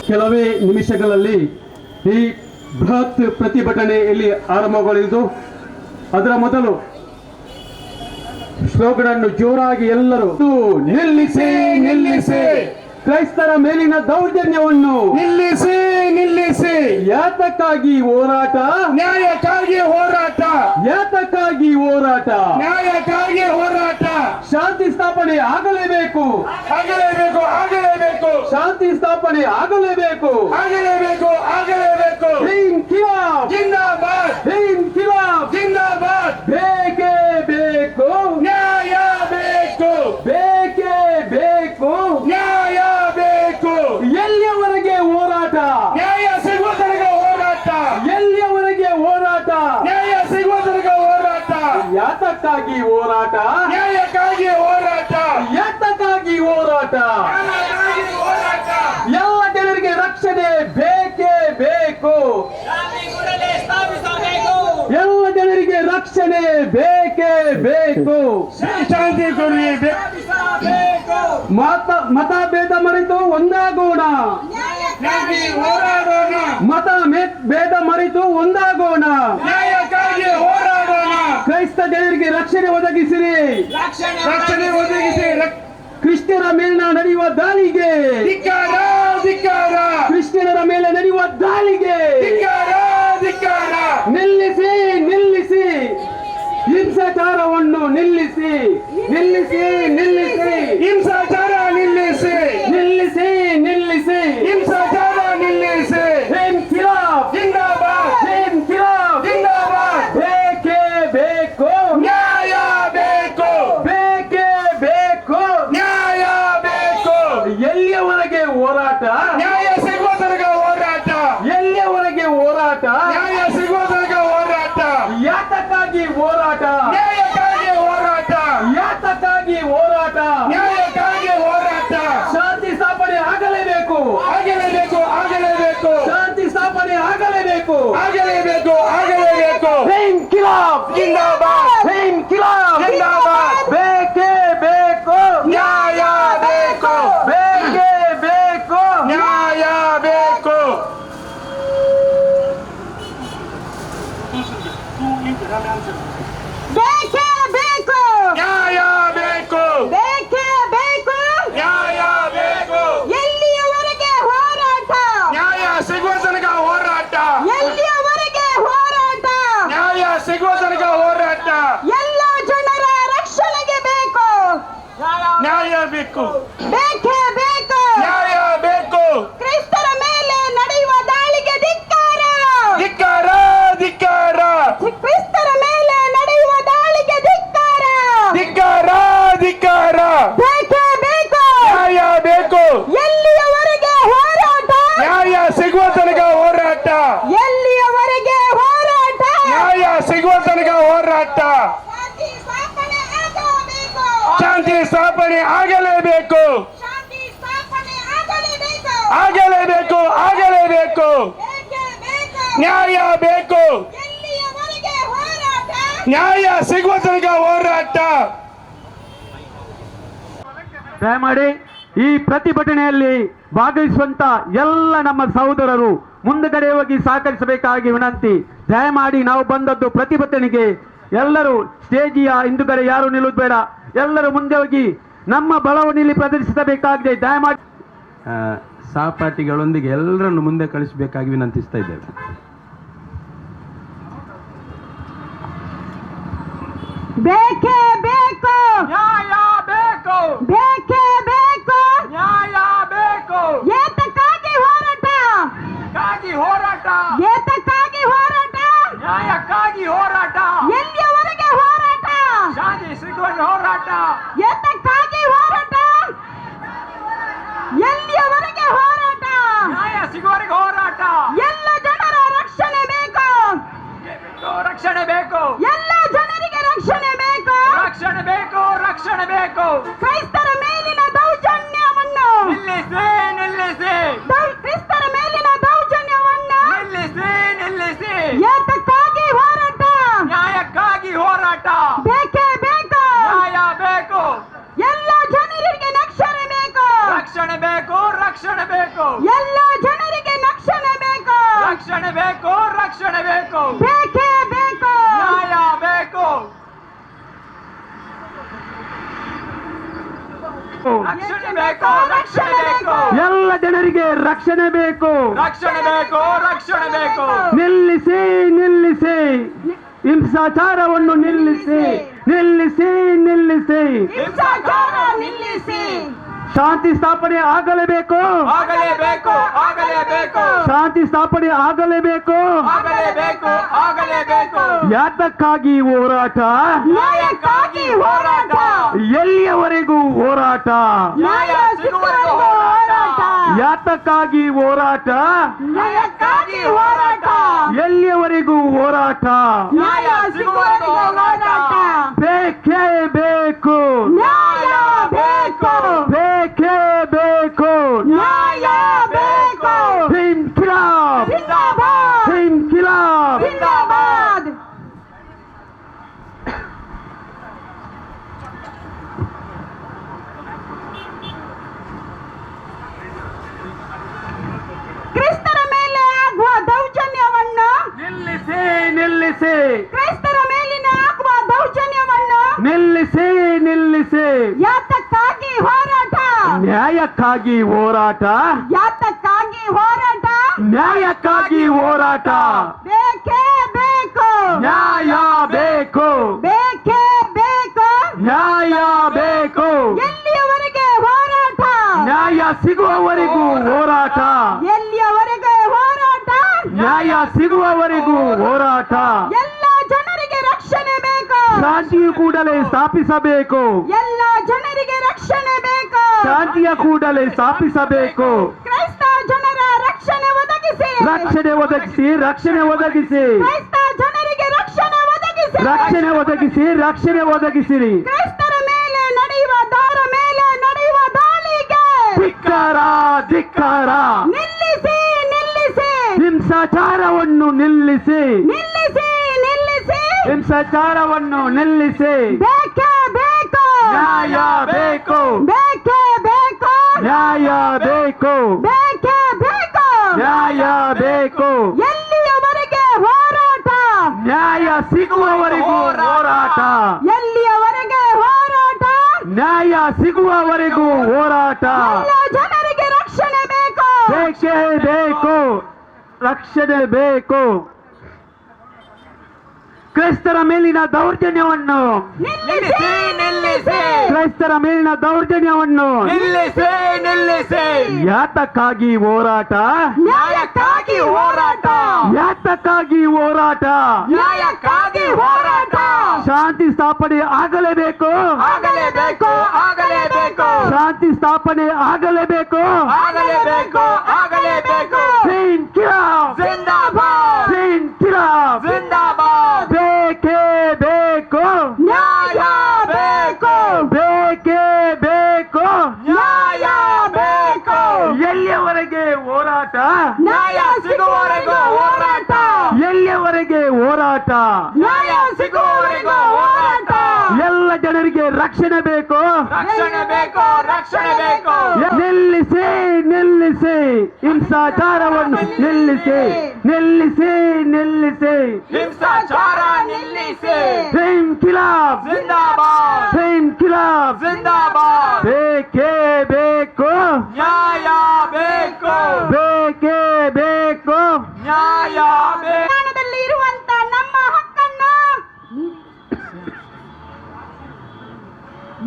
ಕೆಲವೇ ನಿಮಿಷಗಳಲ್ಲಿ ಈ ಬೃಹತ್ ಪ್ರತಿಭಟನೆ ಇಲ್ಲಿ ಆರಂಭಗೊಳ್ಳಿದ್ದು, ಅದರ ಮೊದಲು ಸ್ಲೋಗನ್ ಅನ್ನು ಜೋರಾಗಿ ಎಲ್ಲರೂ ನಿಲ್ಲಿಸಿ ನಿಲ್ಲಿಸಿ, ಕ್ರೈಸ್ತರ ಮೇಲಿನ ದೌರ್ಜನ್ಯವನ್ನು ನಿಲ್ಲಿಸಿ ನಿಲ್ಲಿಸಿ, ಯಾತಕ್ಕಾಗಿ ಹೋರಾಟ, ನ್ಯಾಯಕ್ಕಾಗಿ ಹೋರಾಟ, ಯಾತಕ್ಕಾಗಿ ಹೋರಾಟ, ನ್ಯಾಯಕ್ಕಾಗಿ ಹೋರಾಟ, ಶಾಂತಿ ಸ್ಥಾಪನೆ ಆಗಲೇಬೇಕು, ಆಗಲೇಬೇಕು, ಆಗಲೇಬೇಕು, ಶಾಂತಿ ಸ್ಥಾಪನೆ ಆಗಲೇಬೇಕು, ಆಗಲೇಬೇಕು, ಆಗಲೇಬೇಕು. ಇನ್ಕಿಲಾಬ್ ಜಿಂದಾಬಾದ್, ಇನ್ಕಿಲಾಬ್ ಜಿಂದಾಬಾದ್. ಬೇಕೇ ಬೇಕು, ನ್ಯಾಯ ಬೇಕು, ಬೇಕೇ ಬೇಕು, ನ್ಯಾಯ ಬೇಕು. ಎಲ್ಲಿಯವರೆಗೆ ಹೋರಾಟ, ನ್ಯಾಯ ಸಿಗುವ ತನಕ ಹೋರಾಟ, ಎಲ್ಲಿಯವರೆಗೆ ಹೋರಾಟ, ನ್ಯಾಯ ಸಿಗುವ ತನಕ ಹೋರಾಟ, ಯಾತಕ್ಕಾಗಿ ಹೋರಾಟ, ನ್ಯಾಯಕ್ಕಾಗಿ ಹೋರಾಟ, ಯಾತಕ್ಕಾಗಿ ಹೋರಾಟ, ನ್ಯಾಯಕ್ಕಾಗಿ ಹೋರಾಟ. ಎಲ್ಲ ಜನರಿಗೆ ರಕ್ಷಣೆ ಬೇಕೇ ಬೇಕು, ಎಲ್ಲ ಜನರಿಗೆ ರಕ್ಷಣೆ ಬೇಕೇ ಬೇಕು, ಶಾಂತಿ ಕೊಡಿ, ಮತಭೇದ ಮರೆತು ಒಂದಾಗೋಣ, ಶಾಂತಿ ಹೋರಾಡೋಣ, ಭೇದ ಮರೆತು ಒಂದಾಗೋಣ, ನ್ಯಾಯಕ್ಕಾಗಿ ಹೋರಾಡೋಣ, ಕ್ರೈಸ್ತ ಜನರಿಗೆ ರಕ್ಷಣೆ ಒದಗಿಸಿರಿ, ರಕ್ಷಣೆ ಒದಗಿಸಿ. ಕ್ರಿಶ್ಚಿಯರ ಮೇಲಿನ ನಡೆಯುವ ದಾಳಿಗೆ ಧಿಕ್ಕಾರ, ಧಿಕ್ಕಾರ, ಕ್ರಿಶ್ಚಿಯನರ ಮೇಲೆ ನಡೆಯುವ ದಾಳಿಗೆ ಧಿಕ್ಕಾರ, ಧಿಕ್ಕಾರ. ನಿಲ್ಲಿಸಿ ನಿಲ್ಲಿಸಿ, ಹಿಂಸಾಚಾರವನ್ನು ನಿಲ್ಲಿಸಿ ನಿಲ್ಲಿಸಿ ನಿಲ್ಲಿಸಿ, ಹಿಂಸಾಚಾರ ನಿಲ್ಲಿಸಿ, ನಿಲ್ಲಿಸಿ ನಿಲ್ಲಿಸಿ, ಹಿಂಸಾಚಾರ ನಿಲ್ಲಿಸಿ. ಇನ್ಕಿಲಾಬ್ ಜಿಂದಾಬಾದ್, ಇನ್ಕಿಲಾಬ್ ಜಿಂದಾಬಾದ್. ಬೇಕೇ ಬೇಕು, ನ್ಯಾಯ ಬೇಕು, ಬೇಕೇ ಬೇಕು, ನ್ಯಾಯ ಬೇಕು. ಎಲ್ಲಿಯವರೆಗೆ ಹೋರಾಟ, ನ್ಯಾಯ ಸಿಗುವ ತನಕ ಹೋರಾಟ, ಎಲ್ಲಿಯವರೆಗೆ ಹೋರಾಟ, ನ್ಯಾಯ ಸಿಗುವ ತನಕ ಹೋರಾಟ, ಯಾತಕ್ಕಾಗಿ ಹೋರಾಟ, ನ್ಯಾಯಕ್ಕಾಗಿ ಹೋರಾಟ, ಯಾತಕ್ಕಾಗಿ ಹೋರಾಟ, ನ್ಯಾಯಕ್ಕಾಗಿ ಹೋರಾಟ. ಶಾಂತಿ ಸ್ಥಾಪನೆ ಆಗಲೇಬೇಕು, ಆಗಲೇಬೇಕು, ಆಗಲೇಬೇಕು, ಶಾಂತಿ ಸ್ಥಾಪನೆ ಆಗಲೇಬೇಕು, ಆಗಲೇಬೇಕು, ಆಗಲೇಬೇಕು. ಇನ್ಕಿಲಾಬ್ ಜಿಂದಾಬಾದ್, ಇನ್ಕಿಲಾಬ್ ಜಿಂದಾಬಾದ್. ಬೇಕೇ ಬೇಕು, ನ್ಯಾಯ ಬೇಕು, ಬೇಕೇ ಬೇಕು, ನ್ಯಾಯ ಬೇಕು. ಬೇಕೇ ಬೇಕು, ನ್ಯಾಯ ಬೇಕು, ಬೇಕೇ ಬೇಕು, ನ್ಯಾಯ ಬೇಕು. ಎಲ್ಲಿಯವರೆಗೆ ಹೋರಾಟ, ನ್ಯಾಯ ಸಿಗುವ ತನಕ ಹೋರಾಟ, ಎಲ್ಲಿಯವರೆಗೆ ಹೋರಾಟ, ನ್ಯಾಯ ಸಿಗುವ ತನಕ ಹೋರಾಟ, ಎಲ್ಲ ಜನರ ರಕ್ಷಣೆಗೆ ಬೇಕು, ನ್ಯಾಯ ಬೇಕು, ಬೇಕೇ ಬೇಕು. ನ್ಯಾಯ ಬೇಕು. ಕ್ರೈಸ್ತರ ಮೇಲೆ ನಡೆಯುವ ದಾಳಿಗೆ ಧಿಕ್ಕಾರ, ಧಿಕ್ಕಾರ, ಧಿಕ್ಕಾರ, ಕ್ರೈಸ್ತರ ಮೇಲೆ ನಡೆಯುವ ದಾಳಿಗೆ ಧಿಕ್ಕಾರ, ಧಿಕ್ಕಾರ, ಧಿಕ್ಕಾರ. ಬೇಕೇ ಬೇಕು, ನ್ಯಾಯ ಬೇಕು, ಎಲ್ಲಿಯವರೆಗೆ ಹೋರಾಟ, ನ್ಯಾಯ ಸಿಗುವ ತನಕ ಹೋರಾಟ, ಎಲ್ಲಿಯವರೆಗೆ ಹೋರಾಟ, ನ್ಯಾಯ ಸಿಗುವ ತನಕ ಹೋರಾಟ. ಶಾಂತಿ ಸ್ಥಾಪನೆ ಆಗಬೇಕು, ಶಾಂತಿ ಸ್ಥಾಪನೆ ಆಗಲೇಬೇಕು, ಶಾಂತಿ ಸ್ಥಾಪನೆ ಆಗಲೇಬೇಕು, ಆಗಲೇಬೇಕು, ಆಗಲೇಬೇಕು. ಬೇಕೇ ಬೇಕು, ನ್ಯಾಯ ಬೇಕು, ಎಲ್ಲಿಯವರೆಗೆ ಹೋರಾಟ, ನ್ಯಾಯ ಸಿಗುವ ತನಕ ಹೋರಾಟ. ದಯಮಾಡಿ ಈ ಪ್ರತಿಭಟನೆಯಲ್ಲಿ ಭಾಗವಹಿಸುವಂತ ಎಲ್ಲ ನಮ್ಮ ಸಹೋದರರು ಮುಂದಗಡೆ ಹೋಗಿ ಸಹಕರಿಸಬೇಕಾಗಿ ವಿನಂತಿ. ದಯಮಾಡಿ ನಾವು ಬಂದದ್ದು ಪ್ರತಿಭಟನೆಗೆ, ಎಲ್ಲರೂ ಸ್ಟೇಜಿಯ ಹಿಂದುಗಡೆ ಯಾರು ನಿಲ್ಲುವುದು ಬೇಡ, ಎಲ್ಲರೂ ಮುಂದೆ ಹೋಗಿ ನಮ್ಮ ಬಲವನ್ನು ಇಲ್ಲಿ ಪ್ರದರ್ಶಿಸಬೇಕಾಗಿದೆ. ದಯಮಾಡಿ ಸಹಪಾಠಿಗಳೊಂದಿಗೆ ಎಲ್ಲರನ್ನು ಮುಂದೆ ಕಳಿಸಬೇಕಾಗಿ ವಿನಂತಿಸ್ತಾ ಇದ್ದೇವೆ. ಬೇಕೇ ಬೇಕು, ನ್ಯಾಯ ಬೇಕು, ಬೇಕೇ ಬೇಕು, ನ್ಯಾಯ ಬೇಕು. ಏತಕ್ಕಾಗಿ ಹೋರಾಟ, ಹೋರಾಟ, ಏತಕ್ಕಾಗಿ ಹೋರಾಟ, ನ್ಯಾಯಕ್ಕಾಗಿ ಹೋರಾಟ, ಎಲ್ಲಿಯವರೆಗೆ ಹೋರಾಟ, ಶಾಂತಿ ಸಿಗುವ ಹೋರಾಟ, ಏತಕ್ಕಾಗಿ ಹೋರಾಟ, ಎಲ್ಲಿಯವರೆಗೆ ಹೋರಾಟ, ನ್ಯಾಯ ಸಿಗುವವರೆಗೆ ಹೋರಾಟ. ಎಲ್ಲ ಜನರ ರಕ್ಷಣೆ ಬೇಕು, ರಕ್ಷಣೆ ಬೇಕು, ಎಲ್ಲ ಜನರಿಗೆ ರಕ್ಷಣೆ ಬೇಕು, ರಕ್ಷಣೆ ಬೇಕು, ರಕ್ಷಣೆ ಬೇಕು. ಕ್ರೈಸ್ತರ ಮೇಲಿನ ದೌರ್ಜನ್ಯವನ್ನು ನಿಲ್ಲಿಸಿ, ನಿಲ್ಲಿಸಿ, ಕ್ರೈಸ್ತರ ಮೇಲಿನ ದೌರ್ಜನ್ಯವನ್ನು ನಿಲ್ಲಿಸಿ, ನಿಲ್ಲಿಸಿ. ಏತಕ್ಕಾಗಿ ಹೋರಾಟ, ನ್ಯಾಯಕ್ಕಾಗಿ ಹೋರಾಟ, ಬೇಕೇ ಬೇಕು, ನ್ಯಾಯ ಬೇಕು, ಎಲ್ಲ ಜನರಿಗೆ ರಕ್ಷಣೆ ಬೇಕು, ರಕ್ಷಣೆ ಬೇಕು, ರಕ್ಷಣೆ ಬೇಕು ಎಲ್ಲ ಜನರಿಗೆ ರಕ್ಷಣೆ ಬೇಕು ರಕ್ಷಣೆ ಬೇಕು ರಕ್ಷಣೆ ಬೇಕು ಬೇಕೇ ಬೇಕು ನ್ಯಾಯ ಬೇಕು ರಕ್ಷಣೆ ಬೇಕು ರಕ್ಷಣೆ ಬೇಕು ಎಲ್ಲ ಜನರಿಗೆ ರಕ್ಷಣೆ ಬೇಕು ರಕ್ಷಣೆ ಬೇಕು ರಕ್ಷಣೆ ಬೇಕು ನಿಲ್ಲಿಸಿ ನಿಲ್ಲಿಸಿ ಹಿಂಸಾಚಾರವನ್ನು ನಿಲ್ಲಿಸಿ ನಿಲ್ಲಿಸಿ ನಿಲ್ಲಿಸಿ ಹಿಂಸಾಚಾರ ನಿಲ್ಲಿಸಿ ಶಾಂತಿ ಸ್ಥಾಪನೆ ಆಗಲೇಬೇಕು ಆಗಲೇಬೇಕು ಆಗಲೇಬೇಕು ಶಾಂತಿ ಸ್ಥಾಪನೆ ಆಗಲೇಬೇಕು ಆಗಲೇಬೇಕು ಆಗಲೇಬೇಕು ಯಾತಕ್ಕಾಗಿ ಹೋರಾಟ ನ್ಯಾಯಕ್ಕಾಗಿ ಹೋರಾಟ ಎಲ್ಲಿಯವರೆಗೂ ಹೋರಾಟ ನ್ಯಾಯ ಸಿಗುವವರೆಗೂ ಹೋರಾಟ ಯಾತಕ್ಕಾಗಿ ಹೋರಾಟ ನ್ಯಾಯಕ್ಕಾಗಿ ಹೋರಾಟ ಎಲ್ಲಿಯವರೆಗೂ ಹೋರಾಟ ನ್ಯಾಯ ಸಿಗುವವರೆಗೂ ಹೋರಾಟ ಬೇಕೇ ಬೇಕು ನ್ಯಾಯ ಬೇಕು ಬೇಕೇ ಬೇಕು ನ್ಯಾಯ ಬೇಕು ಇನ್ಕಿಲಾಬ್ ಜಿಂದಾಬಾದ್ ಇನ್ಕಿಲಾಬ್ ಜಿಂದಾಬಾದ್ ಕ್ರಿಸ್ತರ ಮೇಲೆ ಆಗುವ ದೌರ್ಜನ್ಯವನ್ನು ನಿಲ್ಲಿಸಿ ನಿಲ್ಲಿಸಿ ಕ್ರೈಸ್ತರ ಮೇಲಿನ ಆಗುವ ದೌರ್ಜನ್ಯವನ್ನು ನಿಲ್ಲಿಸಿ ನಿಲ್ಲಿಸಿ ಯಾತಕ್ಕಾಗಿ ಹೋರಾಟ ನ್ಯಾಯಕ್ಕಾಗಿ ಹೋರಾಟ ಯಾತಕ್ಕಾಗಿ ಹೋರಾಟ ನ್ಯಾಯಕ್ಕಾಗಿ ಹೋರಾಟ ಬೇಕೇ ಬೇಕು ನ್ಯಾಯ ಬೇಕು ಬೇಕೇ ಬೇಕು ನ್ಯಾಯ ಬೇಕು ಎಲ್ಲಿಯವರೆಗೆ ಹೋರಾಟ ನ್ಯಾಯ ಸಿಗುವವರೆಗೂ ಹೋರಾಟ ಎಲ್ಲಿಯವರೆಗೆ ಹೋರಾಟ ನ್ಯಾಯ ಸಿಗುವವರೆಗೂ ಹೋರಾಟ ಎಲ್ಲ ಜನರಿಗೆ ರಕ್ಷಣೆ ಬೇಕು ಶಾಂತಿಯು ಕೂಡಲೇ ಸ್ಥಾಪಿಸಬೇಕು ಎಲ್ಲ ಜನರಿಗೆ ರಕ್ಷಣೆ ಬೇಕು ಶಾಂತಿಯ ಕೂಡಲೇ ಸ್ಥಾಪಿಸಬೇಕು ಕ್ರೈಸ್ತ ಜನರ ರಕ್ಷಣೆ ಒದಗಿಸಿ ರಕ್ಷಣೆ ಒದಗಿಸಿ ರಕ್ಷಣೆ ಒದಗಿಸಿ ಕ್ರೈಸ್ತ ಜನರಿಗೆ ರಕ್ಷಣೆ ಒದಗಿಸಿ ರಕ್ಷಣೆ ಒದಗಿಸಿ ರಕ್ಷಣೆ ಒದಗಿಸಿರಿ ಕ್ರೈಸ್ತರ ಮೇಲೆ ನಡೆಯುವ ದಾಳಿಗೆ ಧಿಕ್ಕಾರ ಧಿಕ್ಕಾರ ನಿಲ್ಲಿಸಿ ನಿಲ್ಲಿಸಿ ಹಿಂಸಾಚಾರವನ್ನು ನಿಲ್ಲಿಸಿ ನಿಲ್ಲಿಸಿ ನಿಲ್ಲಿಸಿ ಹಿಂಸಾಚಾರವನ್ನು ನಿಲ್ಲಿಸಿ ಬೇಕೇ ಬೇಕು ನ್ಯಾಯ ಬೇಕು ಬೇಕೇ ಬೇಕು ನ್ಯಾಯ ಬೇಕು ಬೇಕೇ ಬೇಕು ನ್ಯಾಯ ಬೇಕು ಎಲ್ಲಿಯವರೆಗೆ ಹೋರಾಟ ನ್ಯಾಯ ಸಿಗುವವರೆಗೂ ಹೋರಾಟ ಎಲ್ಲಿಯವರೆಗೆ ಹೋರಾಟ ನ್ಯಾಯ ಸಿಗುವವರೆಗೂ ಹೋರಾಟ ಎಲ್ಲ ಜನರಿಗೆ ರಕ್ಷಣೆ ಬೇಕು ಬೇಕೇ ಬೇಕು ರಕ್ಷಣೆ ಬೇಕು ಕ್ರೈಸ್ತರ ಮೇಲಿನ ದೌರ್ಜನ್ಯವನ್ನು ನಿಲ್ಲಿಸಿ ನಿಲ್ಲಿಸಿ ಕ್ರೈಸ್ತರ ಮೇಲಿನ ದೌರ್ಜನ್ಯವನ್ನು ನಿಲ್ಲಿಸಿ ನಿಲ್ಲಿಸಿ ಯಾತಕ್ಕಾಗಿ ಹೋರಾಟ ನ್ಯಾಯಕ್ಕಾಗಿ ಹೋರಾಟ ಯಾತಕ್ಕಾಗಿ ಹೋರಾಟ ನ್ಯಾಯಕ್ಕಾಗಿ ಹೋರಾಟ ಶಾಂತಿ ಸ್ಥಾಪನೆ ಆಗಲೇಬೇಕು ಆಗಲೇಬೇಕು ಆಗಲೇಬೇಕು ಶಾಂತಿ ಸ್ಥಾಪನೆ ಆಗಲೇಬೇಕು ಆಗಲೇಬೇಕು ಆಗಲೇಬೇಕು ಇನ್ಕಿಲಾಬ್ ಜಿಂದಾಬಾದ್ ಇನ್ಕಿಲಾಬ್ ಜಿಂದಾಬಾದ್ ಬೇಕೇ ಬೇಕು ನ್ಯಾಯ ಬೇಕು ಬೇಕೇ ಬೇಕು ನ್ಯಾಯ ಬೇಕು ಎಲ್ಲಿಯವರೆಗೆ ಹೋರಾಟ ನ್ಯಾಯ ಸಿಗುವವರೆಗೂ ಹೋರಾಟ ಎಲ್ಲಿಯವರೆಗೆ ಹೋರಾಟ ನ್ಯಾಯ ಸಿಗುವವರೆಗೂ ಹೋರಾಟ ಎಲ್ಲ ಜನರಿಗೆ ರಕ್ಷಣೆ ಬೇಕು ರಕ್ಷಣೆ ಬೇಕು ರಕ್ಷಣೆ ಬೇಕು ನಿಲ್ಲಿಸಿ ನಿಲ್ಲಿಸಿ ಹಿಂಸಾಚಾರವನ್ನು ನಿಲ್ಲಿಸಿ ನಿಲ್ಲಿಸಿ ನಿಲ್ಲಿಸಿ ಹಿಂಸಾಚಾರ ನಿಲ್ಲಿಸಿ ಇನ್ಕಿಲಾಬ್ ಜಿಂದಾಬಾದ್ ಇನ್ಕಿಲಾಬ್ ಜಿಂದಾಬಾದ್ ಬೇಕೇ ಬೇಕು ನ್ಯಾಯ ಬೇಕು ಬೇಕೇ ಬೇಕು ನ್ಯಾಯ ಬೇಕು ಸಂವಿಧಾನದಲ್ಲಿ ಇರುವಂತ ನಮ್ಮ ಹಕ್ಕನ್ನು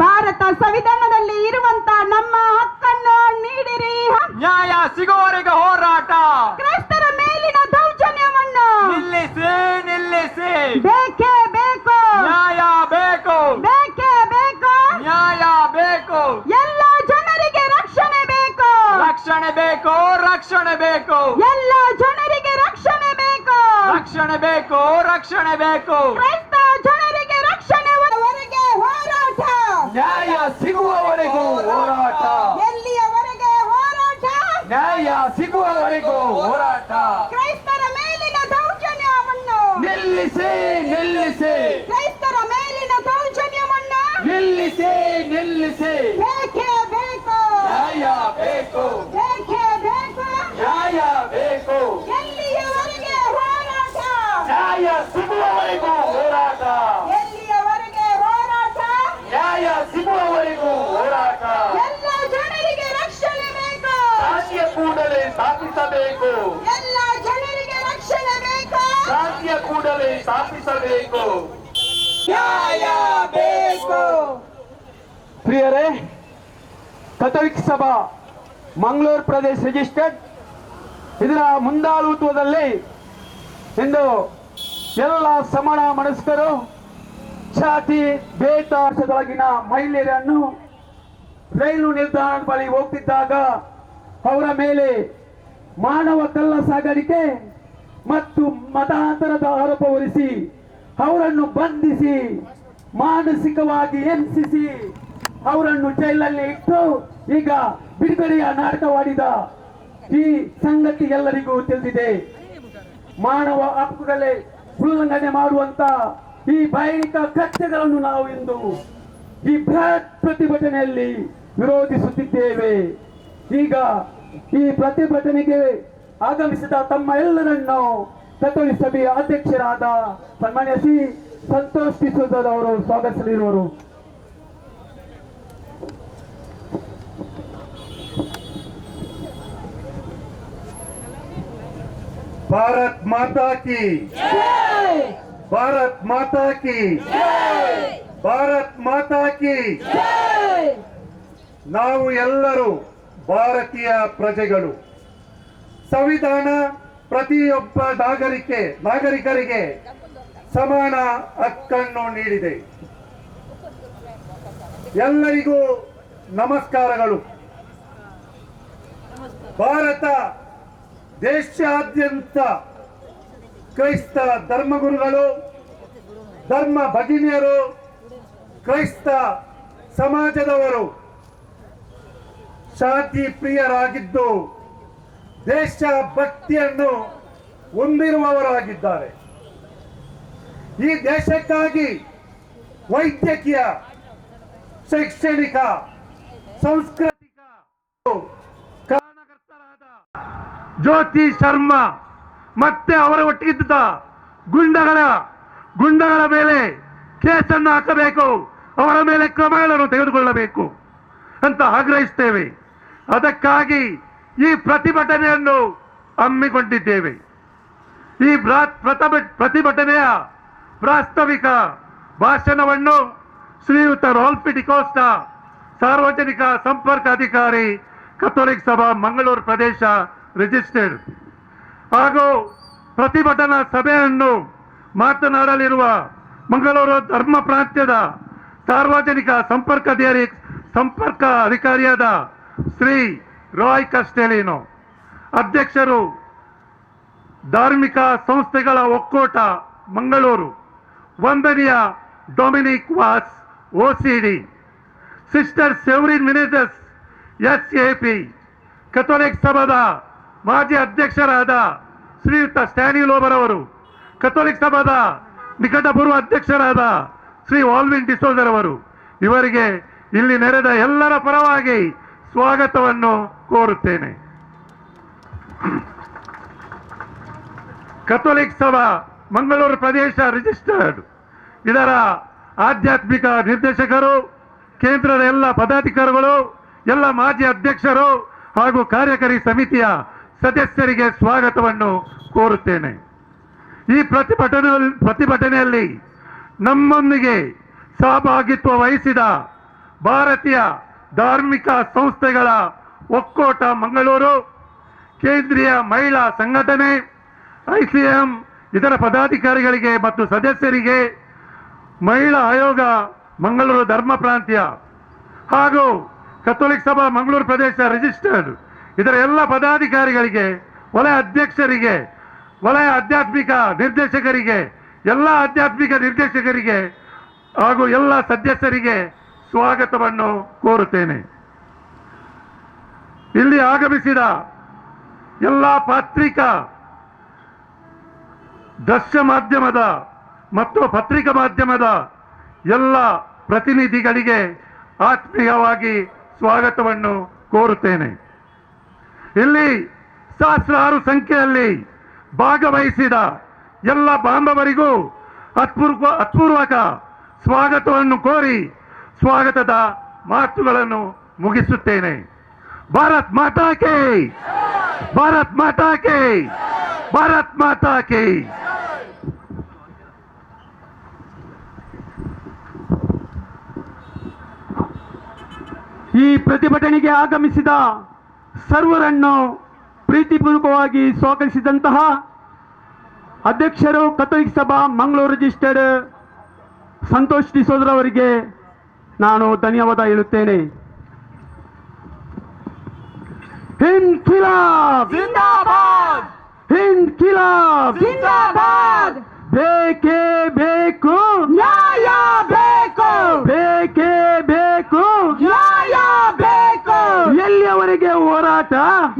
ಭಾರತ ಸಂವಿಧಾನದಲ್ಲಿ ಇರುವಂತ ನಮ್ಮ ಹಕ್ಕನ್ನು ನೀಡಿರಿ ನ್ಯಾಯ ಸಿಗುವವರೆಗೆ ಹೋರಾಟ ಕ್ರೈಸ್ತರ ಮೇಲಿನ ದೌರ್ಜನ್ಯವನ್ನು ನಿಲ್ಲಿಸಿ ನಿಲ್ಲಿಸಿ ಬೇಕೇ ಬೇಕು ನ್ಯಾಯ ಬೇಕು ಬೇಕೇ ಬೇಕು ನ್ಯಾಯ ಬೇಕು ಎಲ್ಲ ಜನರಿಗೆ ರಕ್ಷಣೆ ಬೇಕು ರಕ್ಷಣೆ ಬೇಕು ರಕ್ಷಣೆ ಬೇಕು ಎಲ್ಲ ಜನರಿಗೆ ರಕ್ಷಣೆ ಬೇಕು ರಕ್ಷಣೆ ಬೇಕು ರಕ್ಷಣೆ ಬೇಕು ಕ್ರೈಸ್ತ ಜನರಿಗೆ ರಕ್ಷಣೆ ವರೆಗೆ ಹೋರಾಟ ನ್ಯಾಯ ಸಿಗುವವರೆಗೂ ಹೋರಾಟ ಎಲ್ಲಿಯವರೆಗೆ ಹೋರಾಟ ನ್ಯಾಯ ಸಿಗುವವರೆಗೂ ಹೋರಾಟ ಕ್ರೈಸ್ತರ ಮೇಲಿನ ದೌರ್ಜನ್ಯವನ್ನು ನಿಲ್ಲಿಸಿ ನಿಲ್ಲಿಸಿ ಕ್ರೈಸ್ತರ ಮೇಲಿನ ದೌರ್ಜನ್ಯವನ್ನು ನಿಲ್ಲಿಸಿ ನಿಲ್ಲಿಸಿ ಬೇಕೇ ಬೇಕು ನ್ಯಾಯ ಬೇಕು ಬೇಕೇ ಸ್ಥಾಪಿಸಬೇಕು. ಎಲ್ಲ ಜನರಿಗೆ ರಕ್ಷಣೆ ಬೇಕು. ಶಾಂತಿಯ ಕೂಡಲೇ ಸ್ಥಾಪಿಸಬೇಕು. ನ್ಯಾಯ ಬೇಕು. ಪ್ರಿಯರೇ, ಕಥೋಲಿಕ ಸಭಾ ಮಂಗಳೂರು ಪ್ರದೇಶ ರಿಜಿಸ್ಟರ್ಡ್ ಇದರ ಮುಂದಾಳುತ್ವದಲ್ಲಿ ಇಂದು ಎಲ್ಲ ಸಮಣ ಮನಸ್ಕರು ಜಾತಿ ಭೇದಾಶದೊಳಗಿನ ಮಹಿಳೆಯರನ್ನು ರೈಲು ನಿಲ್ದಾಣದ ಬಳಿ ಹೋಗ್ತಿದ್ದಾಗ ಅವರ ಮೇಲೆ ಮಾನವ ಕಳ್ಳ ಸಾಗಾಣಿಕೆ ಮತ್ತು ಮತಾಂತರದ ಆರೋಪ ಹೊರಿಸಿ ಅವರನ್ನು ಬಂಧಿಸಿ ಮಾನಸಿಕವಾಗಿ ಹಿಂಸಿಸಿ ಅವರನ್ನು ಜೈಲಲ್ಲಿ ಇಟ್ಟು ಈಗ ಬಿಡುಗಡೆಯ ನಾಟಕವಾಡಿದ ಈ ಸಂಗತಿ ಎಲ್ಲರಿಗೂ ತಿಳಿದಿದೆ. ಮಾನವ ಹಕ್ಕುಗಳೇ ಉಲ್ಲಂಘನೆ ಮಾಡುವಂತ ಈ ಭಯಾನಕ ಕೃತ್ಯಗಳನ್ನು ನಾವು ಇಂದು ಈ ಬೃಹತ್ ಪ್ರತಿಭಟನೆಯಲ್ಲಿ ವಿರೋಧಿಸುತ್ತಿದ್ದೇವೆ. ಈಗ ಈ ಪ್ರತಿಭಟನೆಗೆ ಆಗಮಿಸಿದ ತಮ್ಮ ಎಲ್ಲರನ್ನು ಕಥೋಲಿಕ ಸಭೆಯ ಅಧ್ಯಕ್ಷರಾದ ಸನ್ಮಾನ್ಯ ಶ್ರೀ ಸಂತೋಷ್ ಡಿಸೋಜಾ ಅವರು ಸ್ವಾಗತಿಸಲಿರುವರು. ಭಾರತ್ ಮಾತಾ ಕಿ, ಭಾರತ್ ಮಾತಾ ಕಿ, ಭಾರತ್ ಮಾತಾ ಕಿ. ನಾವು ಎಲ್ಲರೂ ಭಾರತೀಯ ಪ್ರಜೆಗಳು. ಸಂವಿಧಾನ ಪ್ರತಿಯೊಬ್ಬ ನಾಗರಿಕರಿಗೆ ಸಮಾನ ಹಕ್ಕನ್ನು ನೀಡಿದೆ. ಎಲ್ಲರಿಗೂ ನಮಸ್ಕಾರಗಳು. ಭಾರತ ದೇಶಾದ್ಯಂತ ಕ್ರೈಸ್ತ ಧರ್ಮಗುರುಗಳು, ಧರ್ಮ ಭಗಿನಿಯರು, ಕ್ರೈಸ್ತ ಸಮಾಜದವರು ಶಾಂತಿ ಪ್ರಿಯರಾಗಿದ್ದು ದೇಶ ಭಕ್ತಿಯನ್ನು ಹೊಂದಿರುವವರಾಗಿದ್ದಾರೆ. ಈ ದೇಶಕ್ಕಾಗಿ ವೈದ್ಯಕೀಯ, ಶೈಕ್ಷಣಿಕ, ಸಾಂಸ್ಕೃತಿಕ ಕಾರಣಕರ್ತರಾದ ಜ್ಯೋತಿ ಶರ್ಮಾ ಮತ್ತೆ ಅವರ ಒಟ್ಟಿಗಿದ್ದ ಗುಂಡಗಳ ಮೇಲೆ ಕೇಸನ್ನು ಹಾಕಬೇಕು, ಅವರ ಮೇಲೆ ಕ್ರಮಗಳನ್ನು ತೆಗೆದುಕೊಳ್ಳಬೇಕು ಅಂತ ಆಗ್ರಹಿಸ್ತೇವೆ. ಅದಕ್ಕಾಗಿ ಈ ಪ್ರತಿಭಟನೆಯನ್ನು ಹಮ್ಮಿಕೊಂಡಿದ್ದೇವೆ. ಈ ಪ್ರತಿಭಟನೆಯ ಪ್ರಾಸ್ತಾವಿಕ ಭಾಷಣವನ್ನು ಶ್ರೀಯುತ ರಾಲ್ಫಿ ಡಿಕೋಸ್ಟಾ, ಸಾರ್ವಜನಿಕ ಸಂಪರ್ಕ ಅಧಿಕಾರಿ, ಕಥೋಲಿಕ ಸಭಾ ಮಂಗಳೂರು ಪ್ರದೇಶ ರಿಜಿಸ್ಟರ್ಡ್, ಹಾಗೂ ಪ್ರತಿಭಟನಾ ಸಭೆಯನ್ನು ಮಾತನಾಡಲಿರುವ ಮಂಗಳೂರು ಧರ್ಮ ಪ್ರಾಂತ್ಯದ ಸಾರ್ವಜನಿಕ ಸಂಪರ್ಕ ಅಧಿಕಾರಿಯಾದ ಶ್ರೀ ರಾಯ್ ಕಸ್ಟೆಲಿನೋ, ಅಧ್ಯಕ್ಷರು ಧಾರ್ಮಿಕ ಸಂಸ್ಥೆಗಳ ಒಕ್ಕೂಟ ಮಂಗಳೂರು, ವಂದನೀಯ Dominic Vas OCD, sister Severine Menezes SAP, ಕಥೋಲಿಕ ಸಭಾದ ಮಾಜಿ ಅಧ್ಯಕ್ಷರಾದ ಶ್ರೀಯುತ ಸ್ಟ್ಯಾನಿಲೋಬರ್ ಅವರು, ಕಥೋಲಿಕ ಸಭಾದ ನಿಕಟಪೂರ್ವ ಅಧ್ಯಕ್ಷರಾದ ಶ್ರೀ ಆಲ್ವಿನ್ ಡಿಸೋಜರ್ ಅವರು, ಇವರಿಗೆ ಇಲ್ಲಿ ನೆರೆದ ಎಲ್ಲರ ಪರವಾಗಿ ಸ್ವಾಗತವನ್ನು ಕೋರುತ್ತೇನೆ. ಕಥೋಲಿಕ ಸಭಾ ಮಂಗಳೂರು ಪ್ರದೇಶ ರಿಜಿಸ್ಟರ್ಡ್ ಇದರ ಆಧ್ಯಾತ್ಮಿಕ ನಿರ್ದೇಶಕರು, ಕೇಂದ್ರದ ಎಲ್ಲ ಪದಾಧಿಕಾರಿಗಳು, ಎಲ್ಲ ಮಾಜಿ ಅಧ್ಯಕ್ಷರು ಹಾಗೂ ಕಾರ್ಯಕಾರಿ ಸಮಿತಿಯ ಸದಸ್ಯರಿಗೆ ಸ್ವಾಗತವನ್ನು ಕೋರುತ್ತೇನೆ. ಈ ಪ್ರತಿಭಟನೆಯಲ್ಲಿ ನಮ್ಮೊಂದಿಗೆ ಸಹಭಾಗಿತ್ವ ವಹಿಸಿದ ಭಾರತೀಯ ಧಾರ್ಮಿಕ ಸಂಸ್ಥೆಗಳ ಒಕ್ಕೂಟ ಮಂಗಳೂರು, ಕೇಂದ್ರೀಯ ಮಹಿಳಾ ಸಂಘಟನೆ ICM ಇದರ ಪದಾಧಿಕಾರಿಗಳಿಗೆ ಮತ್ತು ಸದಸ್ಯರಿಗೆ, ಮಹಿಳಾ ಆಯೋಗ ಮಂಗಳೂರು ಧರ್ಮ ಪ್ರಾಂತ್ಯ ಹಾಗೂ ಕಥೋಲಿಕ ಸಭಾ ಮಂಗಳೂರು ಪ್ರದೇಶ ರಿಜಿಸ್ಟರ್ಡ್ ಇದರ ಎಲ್ಲ ಪದಾಧಿಕಾರಿಗಳಿಗೆ, ವಲಯ ಅಧ್ಯಕ್ಷರಿಗೆ, ವಲಯ ಆಧ್ಯಾತ್ಮಿಕ ನಿರ್ದೇಶಕರಿಗೆ, ಎಲ್ಲ ಆಧ್ಯಾತ್ಮಿಕ ನಿರ್ದೇಶಕರಿಗೆ ಹಾಗೂ ಎಲ್ಲ ಸದಸ್ಯರಿಗೆ ಸ್ವಾಗತವನ್ನು ಕೋರುತ್ತೇನೆ. ಇಲ್ಲಿ ಆಗಮಿಸಿದ ಎಲ್ಲ ಪತ್ರಿಕಾ, ದೃಶ್ಯ ಮಾಧ್ಯಮದ ಮತ್ತು ಪತ್ರಿಕಾ ಮಾಧ್ಯಮದ ಎಲ್ಲ ಪ್ರತಿನಿಧಿಗಳಿಗೆ ಆತ್ಮೀಯವಾಗಿ ಸ್ವಾಗತವನ್ನು ಕೋರುತ್ತೇನೆ. ಇಲ್ಲಿ ಸಹಸ್ರಾರು ಸಂಖ್ಯೆಯಲ್ಲಿ ಭಾಗವಹಿಸಿದ ಎಲ್ಲ ಬಾಂಧವರಿಗೂ ಅತ್ಪೂರ್ವಕ ಸ್ವಾಗತವನ್ನು ಕೋರಿ ಸ್ವಾಗತದ ಮಾತುಗಳನ್ನು ಮುಗಿಸುತ್ತೇನೆ. ಭಾರತ್ ಮಾತಾ ಕಿ, ಭಾರತ್ ಮಾತಾ ಕಿ ಭಾರತ್ ಮಾತಾ ಕಿ. ಈ ಪ್ರತಿಭಟನೆಗೆ ಆಗಮಿಸಿದ ಸರ್ವರನ್ನು ಪ್ರೀತಿಪೂರ್ವಕವಾಗಿ ಸ್ವಾಗತಿಸಿದಂತಹ ಅಧ್ಯಕ್ಷರು ಕಥೋಲಿಕ ಸಭಾ ಮಂಗಳೂರು ರಿಜಿಸ್ಟರ್ಡ್ ಸಂತೋಷ್ ಡಿಸೋಜರ್ ಅವರಿಗೆ ನಾನು ಧನ್ಯವಾದ ಹೇಳುತ್ತೇನೆ. ಇನ್ಕಿಲಾಬ್ ಜಿಂದಾಬಾದ್ ಇನ್ಕಿಲಾಬ್ ಜಿಂದಾಬಾದ್ ಬೇಕೇ ಬೇಕು ನ್ಯಾಯ ಬೇಕು ಬೇಕೇ ಬೇಕು ನ್ಯಾಯ ಬೇಕು ಎಲ್ಲಿಯವರೆಗೆ ಹೋರಾಟ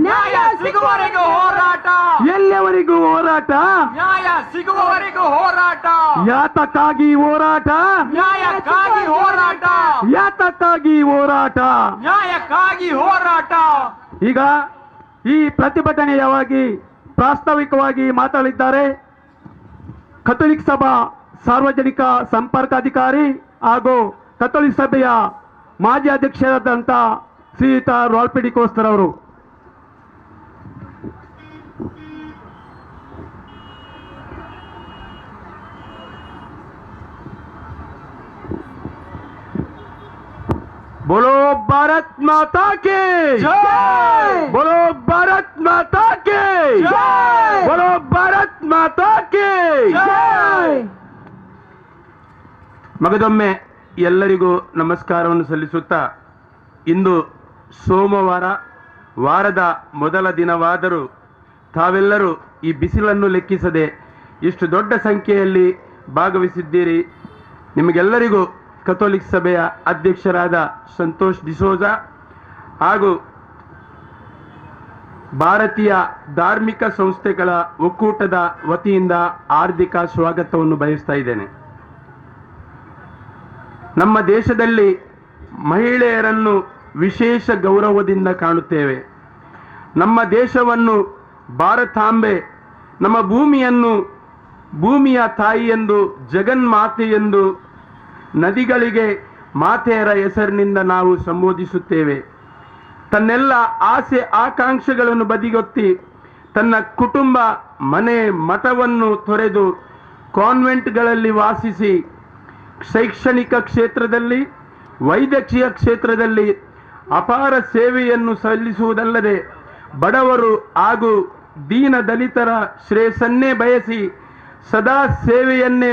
ನ್ಯಾಯ ಸಿಗುವವರೆಗೂ ಹೋರಾಟ ಎಲ್ಲಿಯವರೆಗೂ ಹೋರಾಟ ನ್ಯಾಯ ಸಿಗುವವರೆಗೂ ಹೋರಾಟ ಯಾತಕ್ಕಾಗಿ ಹೋರಾಟ ನ್ಯಾಯಕ್ಕಾಗಿ ಹೋರಾಟ ಯಾತಕ್ಕಾಗಿ ಹೋರಾಟ ನ್ಯಾಯಕ್ಕಾಗಿ ಹೋರಾಟ. ಈಗ ಈ ಪ್ರತಿಭಟನೆಯವಾಗಿ ಪ್ರಾಸ್ತಾವಿಕವಾಗಿ ಮಾತಾಡಲಿದ್ದಾರೆ ಕಥೋಲಿಕ ಸಭಾ ಸಾರ್ವಜನಿಕ ಸಂಪರ್ಕಾಧಿಕಾರಿ ಹಾಗೂ ಕಥೋಲಿಕ ಸಭೆಯ ಮಾಜಿ ಅಧ್ಯಕ್ಷರಾದಂಥ ಶ್ರೀಯುತ ರಾಲ್ಪಿಡಿ ಕೋಸ್ತರ್ ಅವರು. बोलो भारत माता के जय बोलो भारत माता के जय बोलो भारत माता के जय. ಮಗದೊಮ್ಮೆ ಎಲ್ಲರಿಗೂ ನಮಸ್ಕಾರವನ್ನು ಸಲ್ಲಿಸುತ್ತಾ, ಇಂದು ಸೋಮವಾರ, ವಾರದ ಮೊದಲ ದಿನವಾದರೂ ತಾವೆಲ್ಲರೂ ಈ ಬಿಸಿಲನ್ನು ಲೆಕ್ಕಿಸದೆ ಇಷ್ಟು ದೊಡ್ಡ ಸಂಖ್ಯೆಯಲ್ಲಿ ಭಾಗವಹಿಸಿದ್ದೀರಿ. ನಿಮಗೆಲ್ಲರಿಗೂ ಕಥೋಲಿಕ ಸಭೆಯ ಅಧ್ಯಕ್ಷರಾದ ಸಂತೋಷ್ ಡಿಸೋಜಾ ಹಾಗೂ ಭಾರತೀಯ ಧಾರ್ಮಿಕ ಸಂಸ್ಥೆಗಳ ಒಕ್ಕೂಟದ ವತಿಯಿಂದ ಹಾರ್ದಿಕ ಸ್ವಾಗತವನ್ನು ಬಯಸ್ತಾ ಇದ್ದೇನೆ. ನಮ್ಮ ದೇಶದಲ್ಲಿ ಮಹಿಳೆಯರನ್ನು ವಿಶೇಷ ಗೌರವದಿಂದ ಕಾಣುತ್ತೇವೆ. ನಮ್ಮ ದೇಶವನ್ನು ಭಾರತಾಂಬೆ, ನಮ್ಮ ಭೂಮಿಯನ್ನು ಭೂಮಿಯ ತಾಯಿಯೆಂದು, ಜಗನ್ಮಾತೆಯೆಂದು, ನದಿಗಳಿಗೆ ಮಾತೆಯರ ಹೆಸರಿನಿಂದ ನಾವು ಸಂಬೋಧಿಸುತ್ತೇವೆ. ತನ್ನೆಲ್ಲ ಆಸೆ ಆಕಾಂಕ್ಷೆಗಳನ್ನು ಬದಿಗೊತ್ತಿ ತನ್ನ ಕುಟುಂಬ, ಮನೆ, ಮಠವನ್ನು ತೊರೆದು ಕಾನ್ವೆಂಟ್ಗಳಲ್ಲಿ ವಾಸಿಸಿ ಶೈಕ್ಷಣಿಕ ಕ್ಷೇತ್ರದಲ್ಲಿ, ವೈದ್ಯಕೀಯ ಕ್ಷೇತ್ರದಲ್ಲಿ ಅಪಾರ ಸೇವೆಯನ್ನು ಸಲ್ಲಿಸುವುದಲ್ಲದೆ ಬಡವರು ಹಾಗೂ ದೀನ ದಲಿತರ ಶ್ರೇಯಸ್ಸನ್ನೇ ಬಯಸಿ ಸದಾ ಸೇವೆಯನ್ನೇ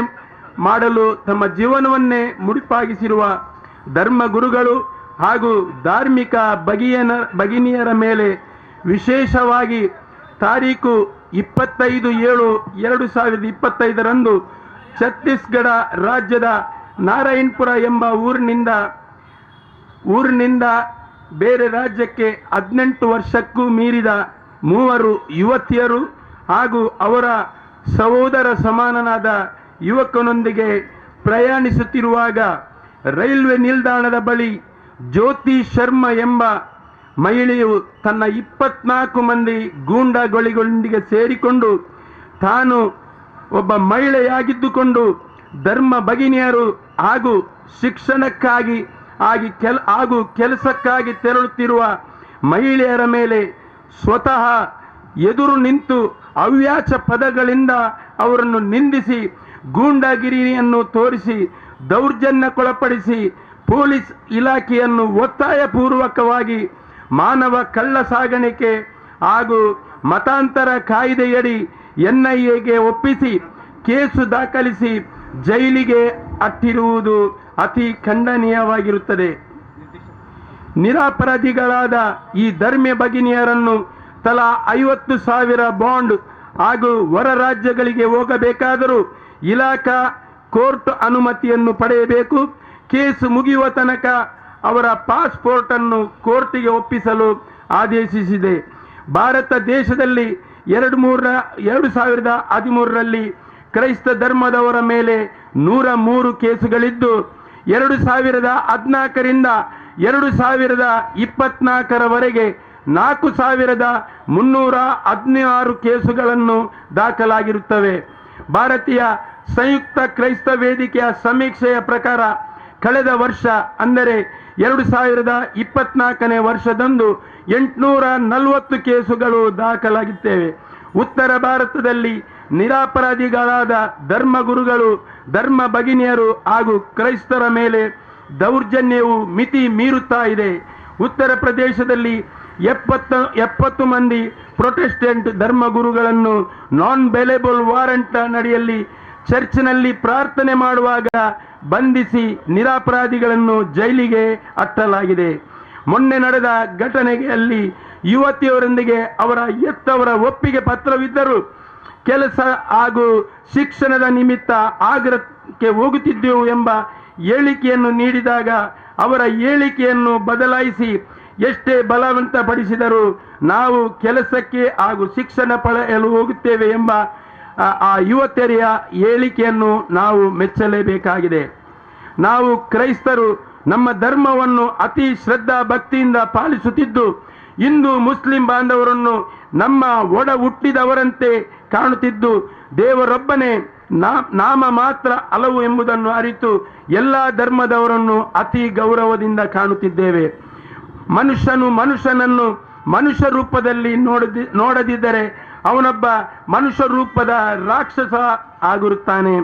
ಮಾಡಲು ತಮ್ಮ ಜೀವನವನ್ನೇ ಮುಡಿಪಾಗಿಸಿರುವ ಧರ್ಮಗುರುಗಳು ಹಾಗೂ ಧಾರ್ಮಿಕ ಭಗಿನಿಯರ ಮೇಲೆ ವಿಶೇಷವಾಗಿ ತಾರೀಕು 25/7/2025 ಛತ್ತೀಸ್ಗಢ ರಾಜ್ಯದ ನಾರಾಯಣ್ಪುರ ಎಂಬ ಊರಿನಿಂದ ಬೇರೆ ರಾಜ್ಯಕ್ಕೆ 18 ವರ್ಷಕ್ಕೂ ಮೀರಿದ 3 ಯುವತಿಯರು ಹಾಗೂ ಅವರ ಸಹೋದರ ಸಮಾನನಾದ ಯುವಕನೊಂದಿಗೆ ಪ್ರಯಾಣಿಸುತ್ತಿರುವಾಗ ರೈಲ್ವೆ ನಿಲ್ದಾಣದ ಬಳಿ ಜ್ಯೋತಿ ಶರ್ಮಾ ಎಂಬ ಮಹಿಳೆಯು ತನ್ನ 24 ಮಂದಿ ಗೂಂಡಾಗಳಿಗೊಂದಿಗೆ ಸೇರಿಕೊಂಡು ತಾನು ಒಬ್ಬ ಮಹಿಳೆಯಾಗಿದ್ದುಕೊಂಡು ಧರ್ಮ ಭಗಿನಿಯರು ಹಾಗೂ ಶಿಕ್ಷಣಕ್ಕಾಗಿ ಹಾಗೂ ಕೆಲಸಕ್ಕಾಗಿ ತೆರಳುತ್ತಿರುವ ಮಹಿಳೆಯರ ಮೇಲೆ ಸ್ವತಃ ಎದುರು ನಿಂತು ಅವ್ಯಾಚ ಪದಗಳಿಂದ ಅವರನ್ನು ನಿಂದಿಸಿ ಗೂಂಡಾಗಿರಿಯನ್ನು ತೋರಿಸಿ ದೌರ್ಜನ್ಯಕ್ಕೊಳಪಡಿಸಿ ಪೊಲೀಸ್ ಇಲಾಖೆಯನ್ನು ಒತ್ತಾಯಪೂರ್ವಕವಾಗಿ ಮಾನವ ಕಳ್ಳ ಸಾಗಾಣಿಕೆ ಹಾಗೂ ಮತಾಂತರ ಕಾಯ್ದೆಯಡಿ NIAಗೆ ಒಪ್ಪಿಸಿ ಕೇಸು ದಾಖಲಿಸಿ ಜೈಲಿಗೆ ಅಟ್ಟಿರುವುದು ಅತಿ ಖಂಡನೀಯವಾಗಿರುತ್ತದೆ. ನಿರಪರಾಧಿಗಳಾದ ಈ ಧರ್ಮ ಭಗಿನಿಯರನ್ನು ತಲಾ 50,000 ಬಾಂಡ್ ಹಾಗೂ ಹೊರ ರಾಜ್ಯಗಳಿಗೆ ಹೋಗಬೇಕಾದರೂ ಇಲಾಖಾ ಕೋರ್ಟ್ ಅನುಮತಿಯನ್ನು ಪಡೆಯಬೇಕು. ಕೇಸು ಮುಗಿಯುವ ತನಕ ಅವರ ಪಾಸ್ಪೋರ್ಟ್ ಅನ್ನು ಕೋರ್ಟಿಗೆ ಒಪ್ಪಿಸಲು ಆದೇಶಿಸಿದೆ. ಭಾರತ ದೇಶದಲ್ಲಿ 2013ರಲ್ಲಿ ಕ್ರೈಸ್ತ ಧರ್ಮದವರ ಮೇಲೆ 103 ಕೇಸುಗಳಿದ್ದು 2014ರಿಂದ 2024ರವರೆಗೆ 4,316 ಕೇಸುಗಳನ್ನು ದಾಖಲಾಗಿರುತ್ತವೆ. ಭಾರತೀಯ ಸಂಯುಕ್ತ ಕ್ರೈಸ್ತ ವೇದಿಕೆಯ ಸಮೀಕ್ಷೆಯ ಪ್ರಕಾರ ಕಳೆದ ವರ್ಷ ಅಂದರೆ 2024ನೇ ವರ್ಷದಂದು 840 ಕೇಸುಗಳು ದಾಖಲಾಗಿದ್ದೇವೆ. ಉತ್ತರ ಭಾರತದಲ್ಲಿ ನಿರಪರಾಧಿಗಳಾದ ಧರ್ಮಗುರುಗಳು, ಧರ್ಮ ಭಗಿನಿಯರು ಹಾಗೂ ಕ್ರೈಸ್ತರ ಮೇಲೆ ದೌರ್ಜನ್ಯವು ಮಿತಿ ಮೀರುತ್ತಾ ಇದೆ. ಉತ್ತರ ಪ್ರದೇಶದಲ್ಲಿ 70 ಮಂದಿ ಪ್ರೊಟೆಸ್ಟೆಂಟ್ ಧರ್ಮಗುರುಗಳನ್ನು ನಾನ್ ಬೇಲೇಬಲ್ ವಾರಂಟ್ ಅಡಿಯಲ್ಲಿ ಚರ್ಚ್ನಲ್ಲಿ ಪ್ರಾರ್ಥನೆ ಮಾಡುವಾಗ ಬಂಧಿಸಿ ನಿರಪರಾಧಿಗಳನ್ನು ಜೈಲಿಗೆ ಅಟ್ಟಲಾಗಿದೆ. ಮೊನ್ನೆ ನಡೆದ ಘಟನೆಯಲ್ಲಿ ಯುವತಿಯರೊಂದಿಗೆ ಅವರ ಹೆತ್ತವರ ಒಪ್ಪಿಗೆ ಪತ್ರವಿದ್ದರೂ ಕೆಲಸ ಹಾಗೂ ಶಿಕ್ಷಣದ ನಿಮಿತ್ತ ಆಗ್ರಾಕ್ಕೆ ಹೋಗುತ್ತಿದ್ದೆವು ಎಂಬ ಹೇಳಿಕೆಯನ್ನು ನೀಡಿದಾಗ ಅವರ ಹೇಳಿಕೆಯನ್ನು ಬದಲಾಯಿಸಿ ಎಷ್ಟೇ ಬಲವಂತಪಡಿಸಿದರೂ ನಾವು ಕೆಲಸಕ್ಕೆ ಹಾಗೂ ಶಿಕ್ಷಣ ಪಡೆಯಲು ಹೋಗುತ್ತೇವೆ ಎಂಬ ಆ ಯುವತಿಯರ ಹೇಳಿಕೆಯನ್ನು ನಾವು ಮೆಚ್ಚಲೇಬೇಕಾಗಿದೆ. ನಾವು ಕ್ರೈಸ್ತರು ನಮ್ಮ ಧರ್ಮವನ್ನು ಅತಿ ಶ್ರದ್ಧಾ ಭಕ್ತಿಯಿಂದ ಪಾಲಿಸುತ್ತಿದ್ದು ಇಂದು ಮುಸ್ಲಿಂ ಬಾಂಧವರನ್ನು ನಮ್ಮ ಒಡ ಹುಟ್ಟಿದವರಂತೆ ಕಾಣುತ್ತಿದ್ದು ದೇವರೊಬ್ಬನೇ ನಾಮ ಮಾತ್ರ ಹಲವು ಎಂಬುದನ್ನು ಅರಿತು ಎಲ್ಲ ಧರ್ಮದವರನ್ನು ಅತಿ ಗೌರವದಿಂದ ಕಾಣುತ್ತಿದ್ದೇವೆ. ಮನುಷ್ಯನನ್ನು ಮನುಷ್ಯ ರೂಪದಲ್ಲಿ ನೋಡದಿದ್ದರೆ ಅವನೊಬ್ಬ ಮನುಷ್ಯ ರೂಪದ ರಾಕ್ಷಸ ಆಗಿರುತ್ತಾನೆ.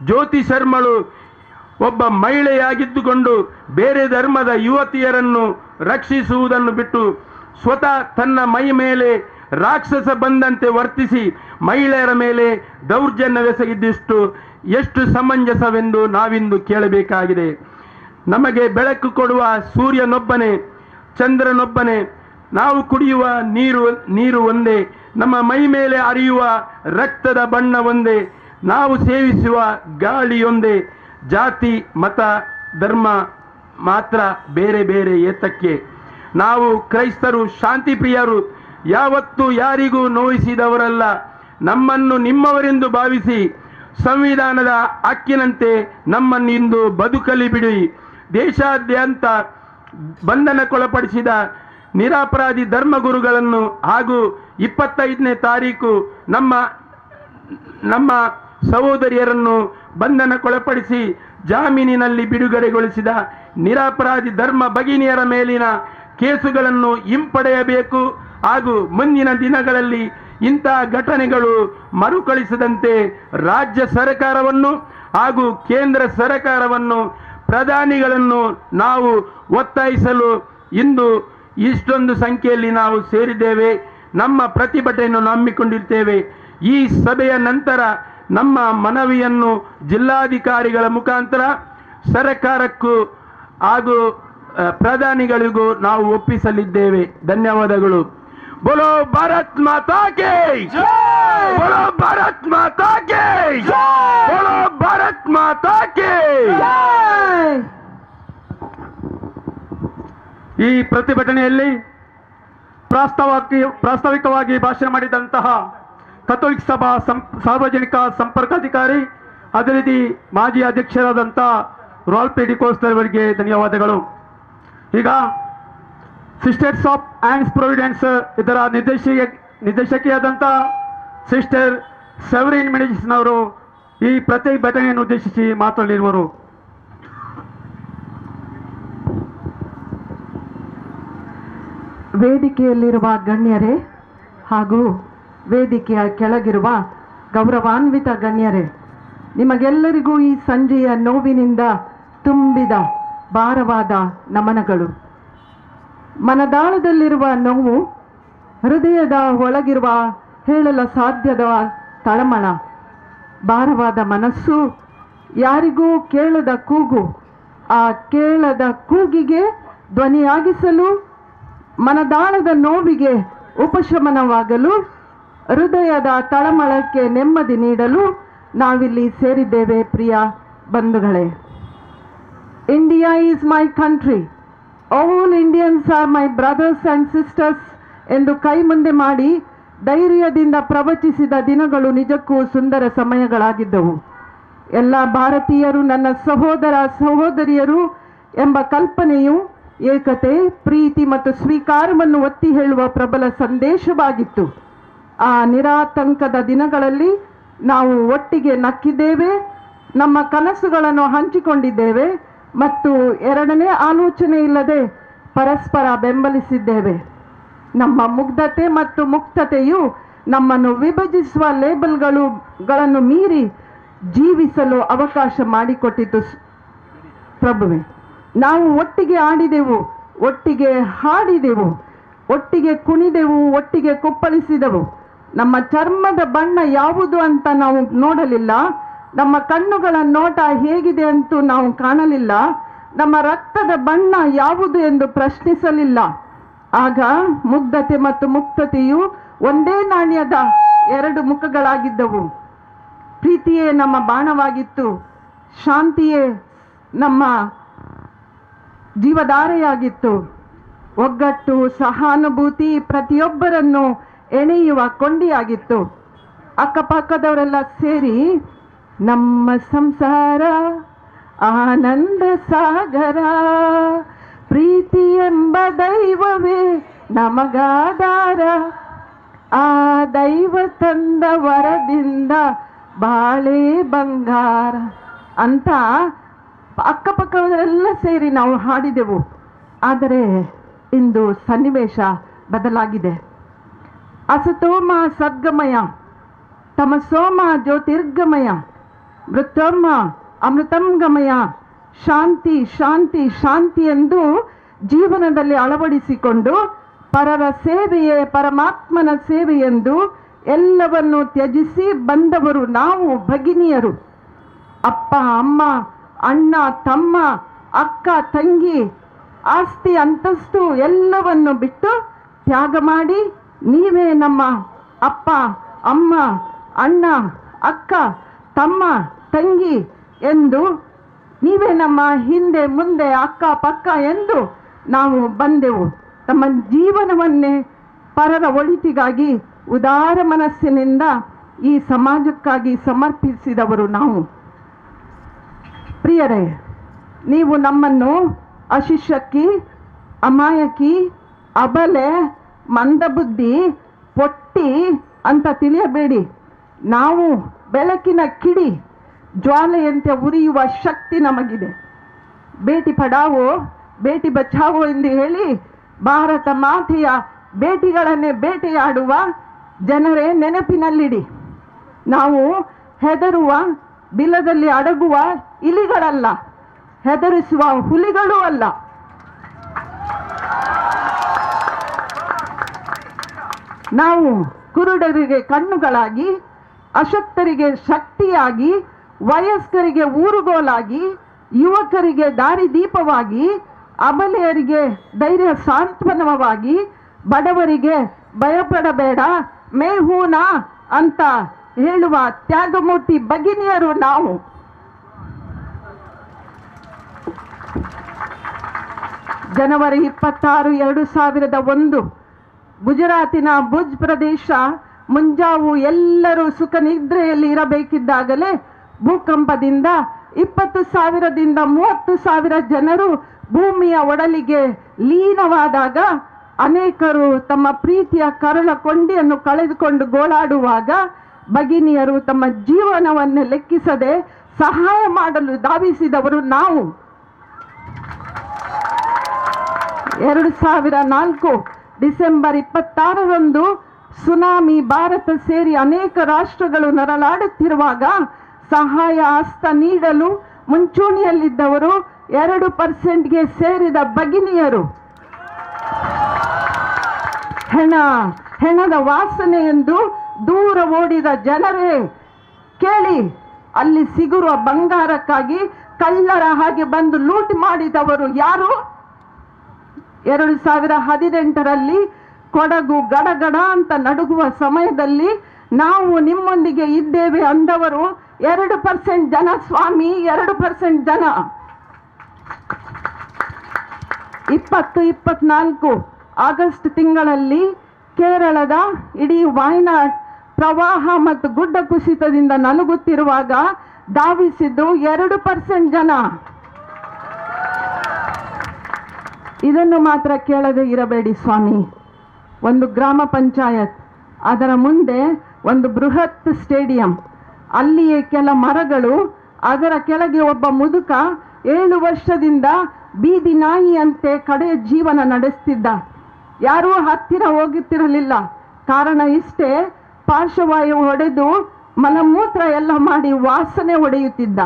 ಜ್ಯೋತಿ ಶರ್ಮಳು ಒಬ್ಬ ಮಹಿಳೆಯಾಗಿದ್ದುಕೊಂಡು ಬೇರೆ ಧರ್ಮದ ಯುವತಿಯರನ್ನು ರಕ್ಷಿಸುವುದನ್ನು ಬಿಟ್ಟು ಸ್ವತಃ ತನ್ನ ಮೈ ಮೇಲೆ ರಾಕ್ಷಸ ಬಂದಂತೆ ವರ್ತಿಸಿ ಮಹಿಳೆಯರ ಮೇಲೆ ದೌರ್ಜನ್ಯವೆಸಗಿದ್ದಿಷ್ಟು ಎಷ್ಟು ಸಮಂಜಸವೆಂದು ನಾವಿಂದು ಕೇಳಬೇಕಾಗಿದೆ. ನಮಗೆ ಬೆಳಕು ಕೊಡುವ ಸೂರ್ಯನೊಬ್ಬನೇ, ಚಂದ್ರನೊಬ್ಬನೇ, ನಾವು ಕುಡಿಯುವ ನೀರು ಒಂದೇ, ನಮ್ಮ ಮೈ ಮೇಲೆ ಹರಿಯುವ ರಕ್ತದ ಬಣ್ಣ ಒಂದೇ, ನಾವು ಸೇವಿಸುವ ಗಾಳಿಯೊಂದೇ. ಜಾತಿ ಮತ ಧರ್ಮ ಮಾತ್ರ ಬೇರೆ ಬೇರೆ ಏತಕ್ಕೆ? ನಾವು ಕ್ರೈಸ್ತರು ಶಾಂತಿ ಪ್ರಿಯರು, ಯಾವತ್ತೂ ಯಾರಿಗೂ ನೋಯಿಸಿದವರಲ್ಲ. ನಮ್ಮನ್ನು ನಿಮ್ಮವರೆಂದು ಭಾವಿಸಿ ಸಂವಿಧಾನದ ಹಕ್ಕಿನಂತೆ ನಮ್ಮನ್ನಿಂದು ಬದುಕಲಿ ಬಿಡಿ. ದೇಶಾದ್ಯಂತ ಬಂಧನಕ್ಕೊಳಪಡಿಸಿದ ನಿರಪರಾಧಿ ಧರ್ಮಗುರುಗಳನ್ನು ಹಾಗೂ 25ನೇ ತಾರೀಕು ನಮ್ಮ ಸಹೋದರಿಯರನ್ನು ಬಂಧನಕ್ಕೊಳಪಡಿಸಿ ಜಾಮೀನಿನಲ್ಲಿ ಬಿಡುಗಡೆಗೊಳಿಸಿದ ನಿರಪರಾಧಿ ಧರ್ಮ ಭಗಿನಿಯರ ಮೇಲಿನ ಕೇಸುಗಳನ್ನು ಹಿಂಪಡೆಯಬೇಕು ಹಾಗೂ ಮುಂದಿನ ದಿನಗಳಲ್ಲಿ ಇಂತಹ ಘಟನೆಗಳು ಮರುಕಳಿಸದಂತೆ ರಾಜ್ಯ ಸರ್ಕಾರವನ್ನು ಹಾಗೂ ಕೇಂದ್ರ ಸರ್ಕಾರವನ್ನು ಪ್ರಧಾನಿಗಳನ್ನು ನಾವು ಒತ್ತಾಯಿಸಲು ಇಂದು ಇಷ್ಟೊಂದು ಸಂಖ್ಯೆಯಲ್ಲಿ ನಾವು ಸೇರಿದ್ದೇವೆ. ನಮ್ಮ ಪ್ರತಿಭಟನೆಯನ್ನು ನಂಬಿಕೊಂಡಿರ್ತೇವೆ. ಈ ಸಭೆಯ ನಂತರ ನಮ್ಮ ಮನವಿಯನ್ನು ಜಿಲ್ಲಾಧಿಕಾರಿಗಳ ಮುಖಾಂತರ ಸರ್ಕಾರಕ್ಕೂ ಹಾಗೂ ಪ್ರಧಾನಿಗಳಿಗೂ ನಾವು ಒಪ್ಪಿಸಲಿದ್ದೇವೆ. ಧನ್ಯವಾದಗಳು. ಬೋಲೋ ಭಾರತ್ ಮಾತಾ ಕೇ ಜೈ! ಬೋಲೋ ಭಾರತ್ ಮಾತಾ ಕೇ ಜೈ! ಬೋಲೋ ಭಾರತ್ ಮಾತಾ ಕೇ ಜೈ! ಈ ಪ್ರತಿಭಟನೆಯಲ್ಲಿ ಪ್ರಾಸ್ತಾವಿಕವಾಗಿ ಭಾಷಣ ಮಾಡಿದಂತಹ ಕಥೋಲಿಕ ಸಭಾ ಸಾರ್ವಜನಿಕ ಸಂಪರ್ಕಾಧಿಕಾರಿ ಅದೇ ರೀತಿ ಮಾಜಿ ಅಧ್ಯಕ್ಷರಾದಂಥ ರಾಲ್ಫ್ ಡಿಕೋಸ್ಟರ್ ಅವರಿಗೆ ಧನ್ಯವಾದಗಳು. ಈಗ ಸಿಸ್ಟರ್ಸ್ ಆಫ್ ಆ್ಯಂಡ್ಸ್ ಪ್ರೊವಿಡೆನ್ಸ್ ಇದರ ನಿರ್ದೇಶಕಿಯಾದಂಥ ಸಿಸ್ಟರ್ ಸೆವರಿನ್ ಮೆಡಿಸಿಸ್ನವರು ಈ ಪ್ರತಿಭಟನೆಯನ್ನು ಉದ್ದೇಶಿಸಿ ಮಾತನಾಡಿರುವರು. ವೇದಿಕೆಯಲ್ಲಿರುವ ಗಣ್ಯರೇ ಹಾಗೂ ವೇದಿಕೆಯ ಕೆಳಗಿರುವ ಗೌರವಾನ್ವಿತ ಗಣ್ಯರೇ, ನಿಮಗೆಲ್ಲರಿಗೂ ಈ ಸಂಜೆಯ ನೋವಿನಿಂದ ತುಂಬಿದ ಭಾರವಾದ ನಮನಗಳು. ಮನದಾಳದಲ್ಲಿರುವ ನೋವು, ಹೃದಯದ ಒಳಗಿರುವ ಹೇಳಲು ಸಾಧ್ಯದ ತಳಮಳ, ಭಾರವಾದ ಮನಸ್ಸು, ಯಾರಿಗೂ ಕೇಳದ ಕೂಗು, ಆ ಕೇಳದ ಕೂಗಿಗೆ ಧ್ವನಿಯಾಗಿಸಲು, ಮನದಾಳದ ನೋವಿಗೆ ಉಪಶಮನವಾಗಲು, ಹೃದಯದ ತಳಮಳಕ್ಕೆ ನೆಮ್ಮದಿ ನೀಡಲು ನಾವಿಲ್ಲಿ ಸೇರಿದ್ದೇವೆ. ಪ್ರಿಯ ಬಂಧುಗಳೇ, India is my country, all Indians are my brothers and sisters ಎಂದು ಕೈ ಮುಂದೆ ಮಾಡಿ ಧೈರ್ಯದಿಂದ ಪ್ರವಚಿಸಿದ ದಿನಗಳು ನಿಜಕ್ಕೂ ಸುಂದರ ಸಮಯಗಳಾಗಿದ್ದವು. ಎಲ್ಲ ಭಾರತೀಯರು ನನ್ನ ಸಹೋದರ ಸಹೋದರಿಯರು ಎಂಬ ಕಲ್ಪನೆಯು ಏಕತೆ, ಪ್ರೀತಿ ಮತ್ತು ಸ್ವೀಕಾರವನ್ನು ಒತ್ತಿ ಹೇಳುವ ಪ್ರಬಲ ಸಂದೇಶವಾಗಿತ್ತು. ಆ ನಿರಾತಂಕದ ದಿನಗಳಲ್ಲಿ ನಾವು ಒಟ್ಟಿಗೆ ನಕ್ಕಿದ್ದೇವೆ, ನಮ್ಮ ಕನಸುಗಳನ್ನು ಹಂಚಿಕೊಂಡಿದ್ದೇವೆ ಮತ್ತು ಎರಡನೇ ಆಲೋಚನೆ ಇಲ್ಲದೆ ಪರಸ್ಪರ ಬೆಂಬಲಿಸಿದ್ದೇವೆ. ನಮ್ಮ ಮುಗ್ಧತೆ ಮತ್ತು ಮುಕ್ತತೆಯು ನಮ್ಮನ್ನು ವಿಭಜಿಸುವ ಲೇಬಲ್ಗಳನ್ನು ಮೀರಿ ಜೀವಿಸಲು ಅವಕಾಶ ಮಾಡಿಕೊಟ್ಟಿತು ಪ್ರಭುವೆ. ನಾವು ಒಟ್ಟಿಗೆ ಆಡಿದೆವು, ಒಟ್ಟಿಗೆ ಹಾಡಿದೆವು, ಒಟ್ಟಿಗೆ ಕುಣಿದೆವು, ಒಟ್ಟಿಗೆ ಕುಪ್ಪಳಿಸಿದೆವು. ನಮ್ಮ ಚರ್ಮದ ಬಣ್ಣ ಯಾವುದು ಅಂತ ನಾವು ನೋಡಲಿಲ್ಲ, ನಮ್ಮ ಕಣ್ಣುಗಳ ನೋಟ ಹೇಗಿದೆ ಅಂತೂ ನಾವು ಕಾಣಲಿಲ್ಲ, ನಮ್ಮ ರಕ್ತದ ಬಣ್ಣ ಯಾವುದು ಎಂದು ಪ್ರಶ್ನಿಸಲಿಲ್ಲ. ಆಗ ಮುಗ್ಧತೆ ಮತ್ತು ಮುಕ್ತತೆಯು ಒಂದೇ ನಾಣ್ಯದ ಎರಡು ಮುಖಗಳಾಗಿದ್ದವು. ಪ್ರೀತಿಯೇ ನಮ್ಮ ಬಾಣವಾಗಿತ್ತು, ಶಾಂತಿಯೇ ನಮ್ಮ ಜೀವಧಾರೆಯಾಗಿತ್ತು. ಒಗ್ಗಟ್ಟು, ಸಹಾನುಭೂತಿ ಪ್ರತಿಯೊಬ್ಬರನ್ನು ಎಣೆಯುವ ಕೊಂಡಿಯಾಗಿತ್ತು. ಅಕ್ಕಪಕ್ಕದವರೆಲ್ಲ ಸೇರಿ ನಮ್ಮ ಸಂಸಾರ ಆನಂದ ಸಾಗರ, ಪ್ರೀತಿ ಎಂಬ ದೈವವೇ ನಮಗಾಧಾರ, ಆ ದೈವ ತಂದ ವರದಿಂದ ಬಾಳೆ ಬಂಗಾರ ಅಂತ ಅಕ್ಕಪಕ್ಕದವರೆಲ್ಲ ಸೇರಿ ನಾವು ಹಾಡಿದೆವು. ಆದರೆ ಇಂದು ಸನ್ನಿವೇಶ ಬದಲಾಗಿದೆ. ಅಸತೋಮ ಸದ್ಗಮಯ, ತಮಸೋಮ ಜ್ಯೋತಿರ್ಗಮಯ, ಮೃತ್ಯೋರ್ಮ ಅಮೃತಂಗಮಯ, ಶಾಂತಿ ಶಾಂತಿ ಶಾಂತಿ ಎಂದು ಜೀವನದಲ್ಲಿ ಅಳವಡಿಸಿಕೊಂಡು ಪರರ ಸೇವೆಯೇ ಪರಮಾತ್ಮನ ಸೇವೆ ಎಂದು ಎಲ್ಲವನ್ನು ತ್ಯಜಿಸಿ ಬಂದವರು ನಾವು ಭಗಿನಿಯರು. ಅಪ್ಪ ಅಮ್ಮ, ಅಣ್ಣ ತಮ್ಮ, ಅಕ್ಕ ತಂಗಿ, ಆಸ್ತಿ ಅಂತಸ್ತು ಎಲ್ಲವನ್ನು ಬಿಟ್ಟು ತ್ಯಾಗ ಮಾಡಿ ನೀವೇ ನಮ್ಮ ಅಪ್ಪ ಅಮ್ಮ, ಅಣ್ಣ ಅಕ್ಕ ತಮ್ಮ ತಂಗಿ ಎಂದು, ನೀವೇ ನಮ್ಮ ಹಿಂದೆ ಮುಂದೆ ಅಕ್ಕ ಪಕ್ಕ ಎಂದು ನಾವು ಬಂದೆವು. ತಮ್ಮ ಜೀವನವನ್ನೇ ಪರರ ಒಳಿತಿಗಾಗಿ ಉದಾರ ಮನಸ್ಸಿನಿಂದ ಈ ಸಮಾಜಕ್ಕಾಗಿ ಸಮರ್ಪಿಸಿದವರು ನಾವು. ಪ್ರಿಯರೇ, ನೀವು ನಮ್ಮನ್ನು ಅಶಿಕ್ಷಕಿ, ಅಮಾಯಕಿ, ಅಬಲೆ, ಮಂದಬುದ್ಧಿ, ಪೊಟ್ಟಿ ಅಂತ ತಿಳಿಯಬೇಡಿ. ನಾವು ಬೆಳಕಿನ ಕಿಡಿ, ಜ್ವಾಲೆಯಂತೆ ಉರಿಯುವ ಶಕ್ತಿ ನಮಗಿದೆ. ಬೇಟಿ ಪಡಾವೋ ಬೇಟಿ ಬಚಾವೋ ಎಂದು ಹೇಳಿ ಭಾರತ ಮಾತೆಯ ಬೇಟಿಗಳನ್ನೇ ಬೇಟೆಯಾಡುವ ಜನರೇ ನೆನಪಿನಲ್ಲಿಡಿ. ನಾವು ಹೆದರುವ, ಬಿಲದಲ್ಲಿ ಅಡಗುವ ಇಲಿಗಳಲ್ಲ, ಹೆದರಿಸುವ ಹುಲಿಗಳೂ ಅಲ್ಲ. ನಾವು ಕುರುಡರಿಗೆ ಕಣ್ಣುಗಳಾಗಿ, ಅಶಕ್ತರಿಗೆ ಶಕ್ತಿಯಾಗಿ, ವಯಸ್ಕರಿಗೆ ಊರುಗೋಲಾಗಿ, ಯುವಕರಿಗೆ ದಾರಿದೀಪವಾಗಿ, ಅಬಲೆಯರಿಗೆ ಧೈರ್ಯ ಸಾಂತ್ವನವಾಗಿ, ಬಡವರಿಗೆ ಭಯಪಡಬೇಡ ಮೇಹೂನಾ ಅಂತ ಹೇಳುವ ತ್ಯಾಗಮೂರ್ತಿ ಭಗಿನಿಯರು ನಾವು. ಜನವರಿ 26, 2001 ಗುಜರಾತಿನ ಭುಜ್ ಪ್ರದೇಶ ಮುಂಜಾವು ಎಲ್ಲರೂ ಸುಖ ನಿದ್ರೆಯಲ್ಲಿ ಇರಬೇಕಿದ್ದಾಗಲೇ ಭೂಕಂಪದಿಂದ 20,000ದಿಂದ 30,000 ಜನರು ಭೂಮಿಯ ಒಡಲಿಗೆ ಲೀನವಾದಾಗ, ಅನೇಕರು ತಮ್ಮ ಪ್ರೀತಿಯ ಕರುಳ ಕೊಂಡಿಯನ್ನು ಕಳೆದುಕೊಂಡು ಗೋಳಾಡುವಾಗ ಭಗಿನಿಯರು ತಮ್ಮ ಜೀವನವನ್ನು ಲೆಕ್ಕಿಸದೆ ಸಹಾಯ ಮಾಡಲು ಧಾವಿಸಿದವರು ನಾವು. 2004 ಡಿಸೆಂಬರ್ 26ರಂದು ಸುನಾಮಿ ಭಾರತ ಸೇರಿ ಅನೇಕ ರಾಷ್ಟ್ರಗಳು ನರಳಾಡುತ್ತಿರುವಾಗ ಸಹಾಯ ಹಸ್ತ ನೀಡಲು ಮುಂಚೂಣಿಯಲ್ಲಿದ್ದವರು 2%ಗೆ ಸೇರಿದ ಭಗಿನಿಯರು. ಹೆಣದ ವಾಸನೆ ಎಂದು ದೂರ ಓಡಿದ ಜನರೇ ಕೇಳಿ, ಅಲ್ಲಿ ಸಿಗುವ ಬಂಗಾರಕ್ಕಾಗಿ ಕಳ್ಳರ ಹಾಗೆ ಬಂದು ಲೂಟಿ ಮಾಡಿದವರು ಯಾರು? 2018ರಲ್ಲಿ ಕೊಡಗು ಗಡಗಡ ಅಂತ ನಡುಗುವ ಸಮಯದಲ್ಲಿ ನಾವು ನಿಮ್ಮೊಂದಿಗೆ ಇದ್ದೇವೆ ಅಂದವರು 2% ಜನ ಸ್ವಾಮಿ, 2% ಜನ. 2024 ಆಗಸ್ಟ್ ತಿಂಗಳಲ್ಲಿ ಕೇರಳದ ಇಡೀ ವಾಯ್ನಾಡ್ ಪ್ರವಾಹ ಮತ್ತು ಗುಡ್ಡ ಕುಸಿತದಿಂದ ನಲುಗುತ್ತಿರುವಾಗ ಧಾವಿಸಿದ್ದು 2% ಜನ. ಇದನ್ನು ಮಾತ್ರ ಕೇಳದೆ ಇರಬೇಡಿ ಸ್ವಾಮಿ. ಒಂದು ಗ್ರಾಮ ಪಂಚಾಯತ್, ಅದರ ಮುಂದೆ ಒಂದು ಬೃಹತ್ ಸ್ಟೇಡಿಯಂ, ಅಲ್ಲಿಯೇ ಕೆಲ ಮರಗಳು, ಅದರ ಕೆಳಗೆ ಒಬ್ಬ ಮುದುಕ 7 ವರ್ಷದಿಂದ ಬೀದಿ ನಾಯಿಯಂತೆ ಕಡೆಯ ಜೀವನ ನಡೆಸ್ತಿದ್ದ. ಯಾರೂ ಹತ್ತಿರ ಹೋಗುತ್ತಿರಲಿಲ್ಲ. ಕಾರಣ ಇಷ್ಟೇ, ಪಾರ್ಶ್ವವಾಯು ಹೊಡೆದು ಮಲಮೂತ್ರ ಎಲ್ಲ ಮಾಡಿ ವಾಸನೆ ಹೊಡೆಯುತ್ತಿದ್ದ.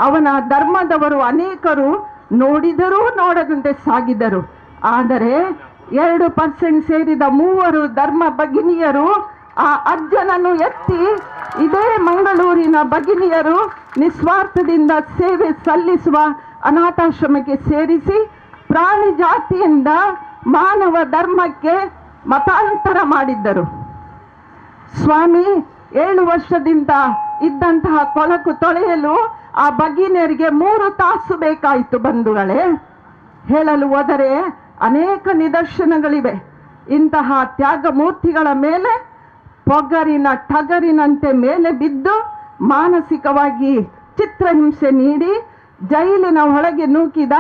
ಅವನ ಧರ್ಮದವರು ಅನೇಕರು ನೋಡಿದರೂ ನೋಡದಂತೆ ಸಾಗಿದರು. ಆದರೆ 2% ಸೇರಿದ 3 ಧರ್ಮ ಭಗಿನಿಯರು ಆ ಅಜ್ಜನನ್ನು ಎತ್ತಿ ಇದೇ ಮಂಗಳೂರಿನ ಭಗಿನಿಯರು ನಿಸ್ವಾರ್ಥದಿಂದ ಸೇವೆ ಸಲ್ಲಿಸುವ ಅನಾಥಾಶ್ರಮಕ್ಕೆ ಸೇರಿಸಿ ಪ್ರಾಣಿ ಜಾತಿಯಿಂದ ಮಾನವ ಧರ್ಮಕ್ಕೆ ಮತಾಂತರ ಮಾಡಿದ್ದರು. ಸ್ವಾಮಿ 7 ವರ್ಷದಿಂದ ಇದ್ದಂತಹ ಕೊಳಕು ತೊಳೆಯಲು ಆ ಭಗಿನಿಯರಿಗೆ 3 ತಾಸು ಬೇಕಾಯಿತು ಬಂಧುಗಳೇ. ಹೇಳಲು ಹೋದರೆ ಅನೇಕ ನಿದರ್ಶನಗಳಿವೆ. ಇಂತಹ ತ್ಯಾಗ ಮೂರ್ತಿಗಳ ಮೇಲೆ ಪೊಗರಿನ ಟಗರಿನಂತೆ ಮೇಲೆ ಬಿದ್ದು ಮಾನಸಿಕವಾಗಿ ಚಿತ್ರಹಿಂಸೆ ನೀಡಿ ಜೈಲಿನ ಒಳಗೆ ನೂಕಿದ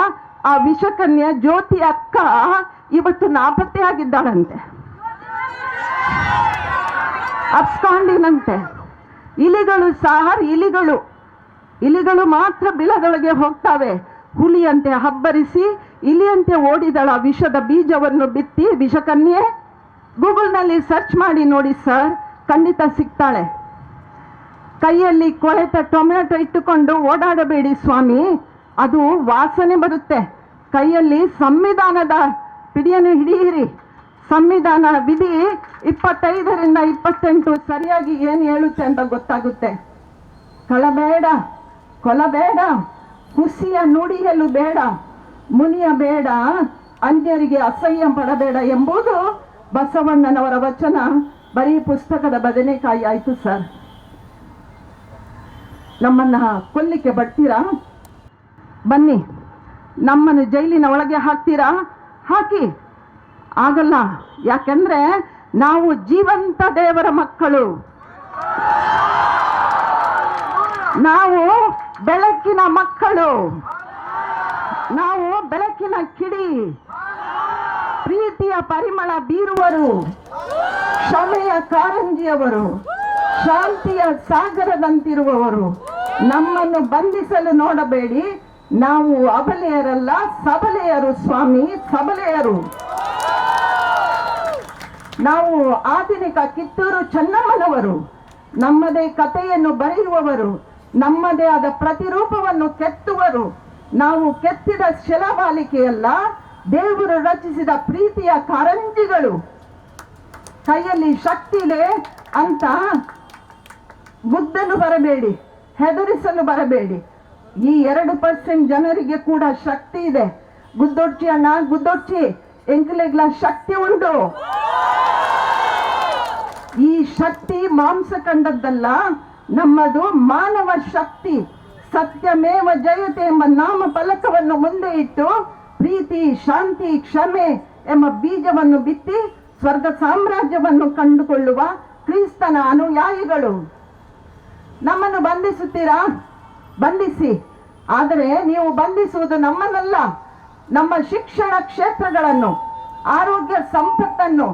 ಆ ವಿಷಕನ್ಯೆ ಜ್ಯೋತಿ ಅಕ್ಕ ಇವತ್ತು ನಾಪತ್ತೆಯಾಗಿದ್ದಾಳಂತೆ, ಅಪ್ಸ್ಕೊಂಡಿನಂತೆ. ಇಲಿಗಳು ಸಹ ಇಲಿಗಳು ಮಾತ್ರ ಬಿಲದೊಳಗೆ ಹೋಗ್ತವೆ. ಹುಲಿಯಂತೆ ಹಬ್ಬರಿಸಿ ಇಲಿಯಂತೆ ಓಡಿದಳ ವಿಷದ ಬೀಜವನ್ನು ಬಿತ್ತಿ ವಿಷಕನ್ಯೆ. ಗೂಗಲ್ನಲ್ಲಿ ಸರ್ಚ್ ಮಾಡಿ ನೋಡಿ ಸರ್, ಖಂಡಿತ ಸಿಗ್ತಾಳೆ. ಕೈಯಲ್ಲಿ ಕೊಳೆತ ಟೊಮೆಟೊ ಇಟ್ಟುಕೊಂಡು ಓಡಾಡಬೇಡಿ ಸ್ವಾಮಿ, ಅದು ವಾಸನೆ ಬರುತ್ತೆ. ಕೈಯಲ್ಲಿ ಸಂವಿಧಾನದ ಪಿಡಿಯನ್ನು ಹಿಡಿಯಿರಿ. ಸಂವಿಧಾನ ವಿಧಿ 25ರಿಂದ 28 ಸರಿಯಾಗಿ ಏನು ಹೇಳುತ್ತೆ ಅಂತ ಗೊತ್ತಾಗುತ್ತೆ. ಕಳಬೇಡ, ಕೊಲಬೇಡ, ಹುಸಿಯ ನುಡಿಯಲು ಬೇಡ, ಮುನಿಯ ಬೇಡ, ಅನ್ಯರಿಗೆ ಅಸಹ್ಯ ಪಡಬೇಡ ಎಂಬುದು ಬಸವಣ್ಣನವರ ವಚನ. ಬರೀ ಪುಸ್ತಕದ ಬದನೆಕಾಯಿ ಆಯ್ತು ಸರ್. ನಮ್ಮನ್ನ ಕೊಲ್ಲಿಕ್ಕೆ ಬರ್ತೀರಾ? ಬನ್ನಿ. ನಮ್ಮನ್ನು ಜೈಲಿನ ಒಳಗೆ ಹಾಕ್ತೀರಾ? ಹಾಕಿ. ಆಗಲ್ಲ. ಯಾಕೆಂದ್ರೆ ನಾವು ಜೀವಂತ ದೇವರ ಮಕ್ಕಳು. ನಾವು ಬೆಳಕಿನ ಮಕ್ಕಳು. ನಾವು ಬೆಳಕಿನ ಕಿಡಿ, ಪ್ರೀತಿಯ ಪರಿಮಳ ಬೀರುವರು, ಕ್ಷಮೆಯ ಕಾರಂಜಿಯವರು, ಶಾಂತಿಯ ಸಾಗರದಂತಿರುವವರು. ನಮ್ಮನ್ನು ಬಂಧಿಸಲು ನೋಡಬೇಡಿ. ನಾವು ಅಬಲೆಯರಲ್ಲ, ಸಬಲೆಯರು ಸ್ವಾಮಿ, ಸಬಲೆಯರು. ನಾವು ಆಧುನಿಕ ಕಿತ್ತೂರು ಚೆನ್ನಮ್ಮನವರು. ನಮ್ಮದೇ ಕಥೆಯನ್ನು ಬರೆಯುವವರು, ನಮ್ಮದೇ ಆದ ಪ್ರತಿರೂಪವನ್ನು ಕೆತ್ತುವರು. ನಾವು ಕೆತ್ತಿದ ಶಿಲಾಬಾಲಿಕೆಯಲ್ಲ, ದೇವರು ರಚಿಸಿದ ಪ್ರೀತಿಯ ಕಾರಂಜಿಗಳು. ಕೈಯಲ್ಲಿ ಶಕ್ತಿ ಇದೆ ಅಂತ ಗುದ್ದಲು ಬರಬೇಡಿ, ಹೆದರಿಸಲು ಬರಬೇಡಿ. ಈ 2% ಜನರಿಗೆ ಕೂಡ ಶಕ್ತಿ ಇದೆ. ಗುದ್ದೊಡ್ಚಿ ಅಣ್ಣ, ಗುದ್ದೊಡ್ಚಿ, ಎಂಕಲೆಗ್ಲ ಶಕ್ತಿ ಉಂಟು. ಈ ಶಕ್ತಿ ಮಾಂಸ ಕಂಡದ್ದಲ್ಲ, ನಮ್ಮದು ಮಾನವ ಶಕ್ತಿ. ಸತ್ಯಮೇವ ಜಯತೆ ಎಂಬ ನಾಮ ಫಲಕವನ್ನು ಮುಂದೆ ಇಟ್ಟು ಪ್ರೀತಿ, ಶಾಂತಿ, ಕ್ಷಮೆ ಎಂಬ ಬೀಜವನ್ನು ಬಿತ್ತಿ ಸ್ವರ್ಗ ಸಾಮ್ರಾಜ್ಯವನ್ನು ಕಂಡುಕೊಳ್ಳುವ ಕ್ರಿಸ್ತನ ಅನುಯಾಯಿಗಳು. ನಮ್ಮನ್ನು ಬಂಧಿಸುತ್ತೀರಾ? ಬಂಧಿಸಿ. ಆದರೆ ನೀವು ಬಂಧಿಸುವುದು ನಮ್ಮನ್ನಲ್ಲ, ನಮ್ಮ ಶಿಕ್ಷಣ ಕ್ಷೇತ್ರಗಳನ್ನು, ಆರೋಗ್ಯ ಸಂಪತ್ತನ್ನು,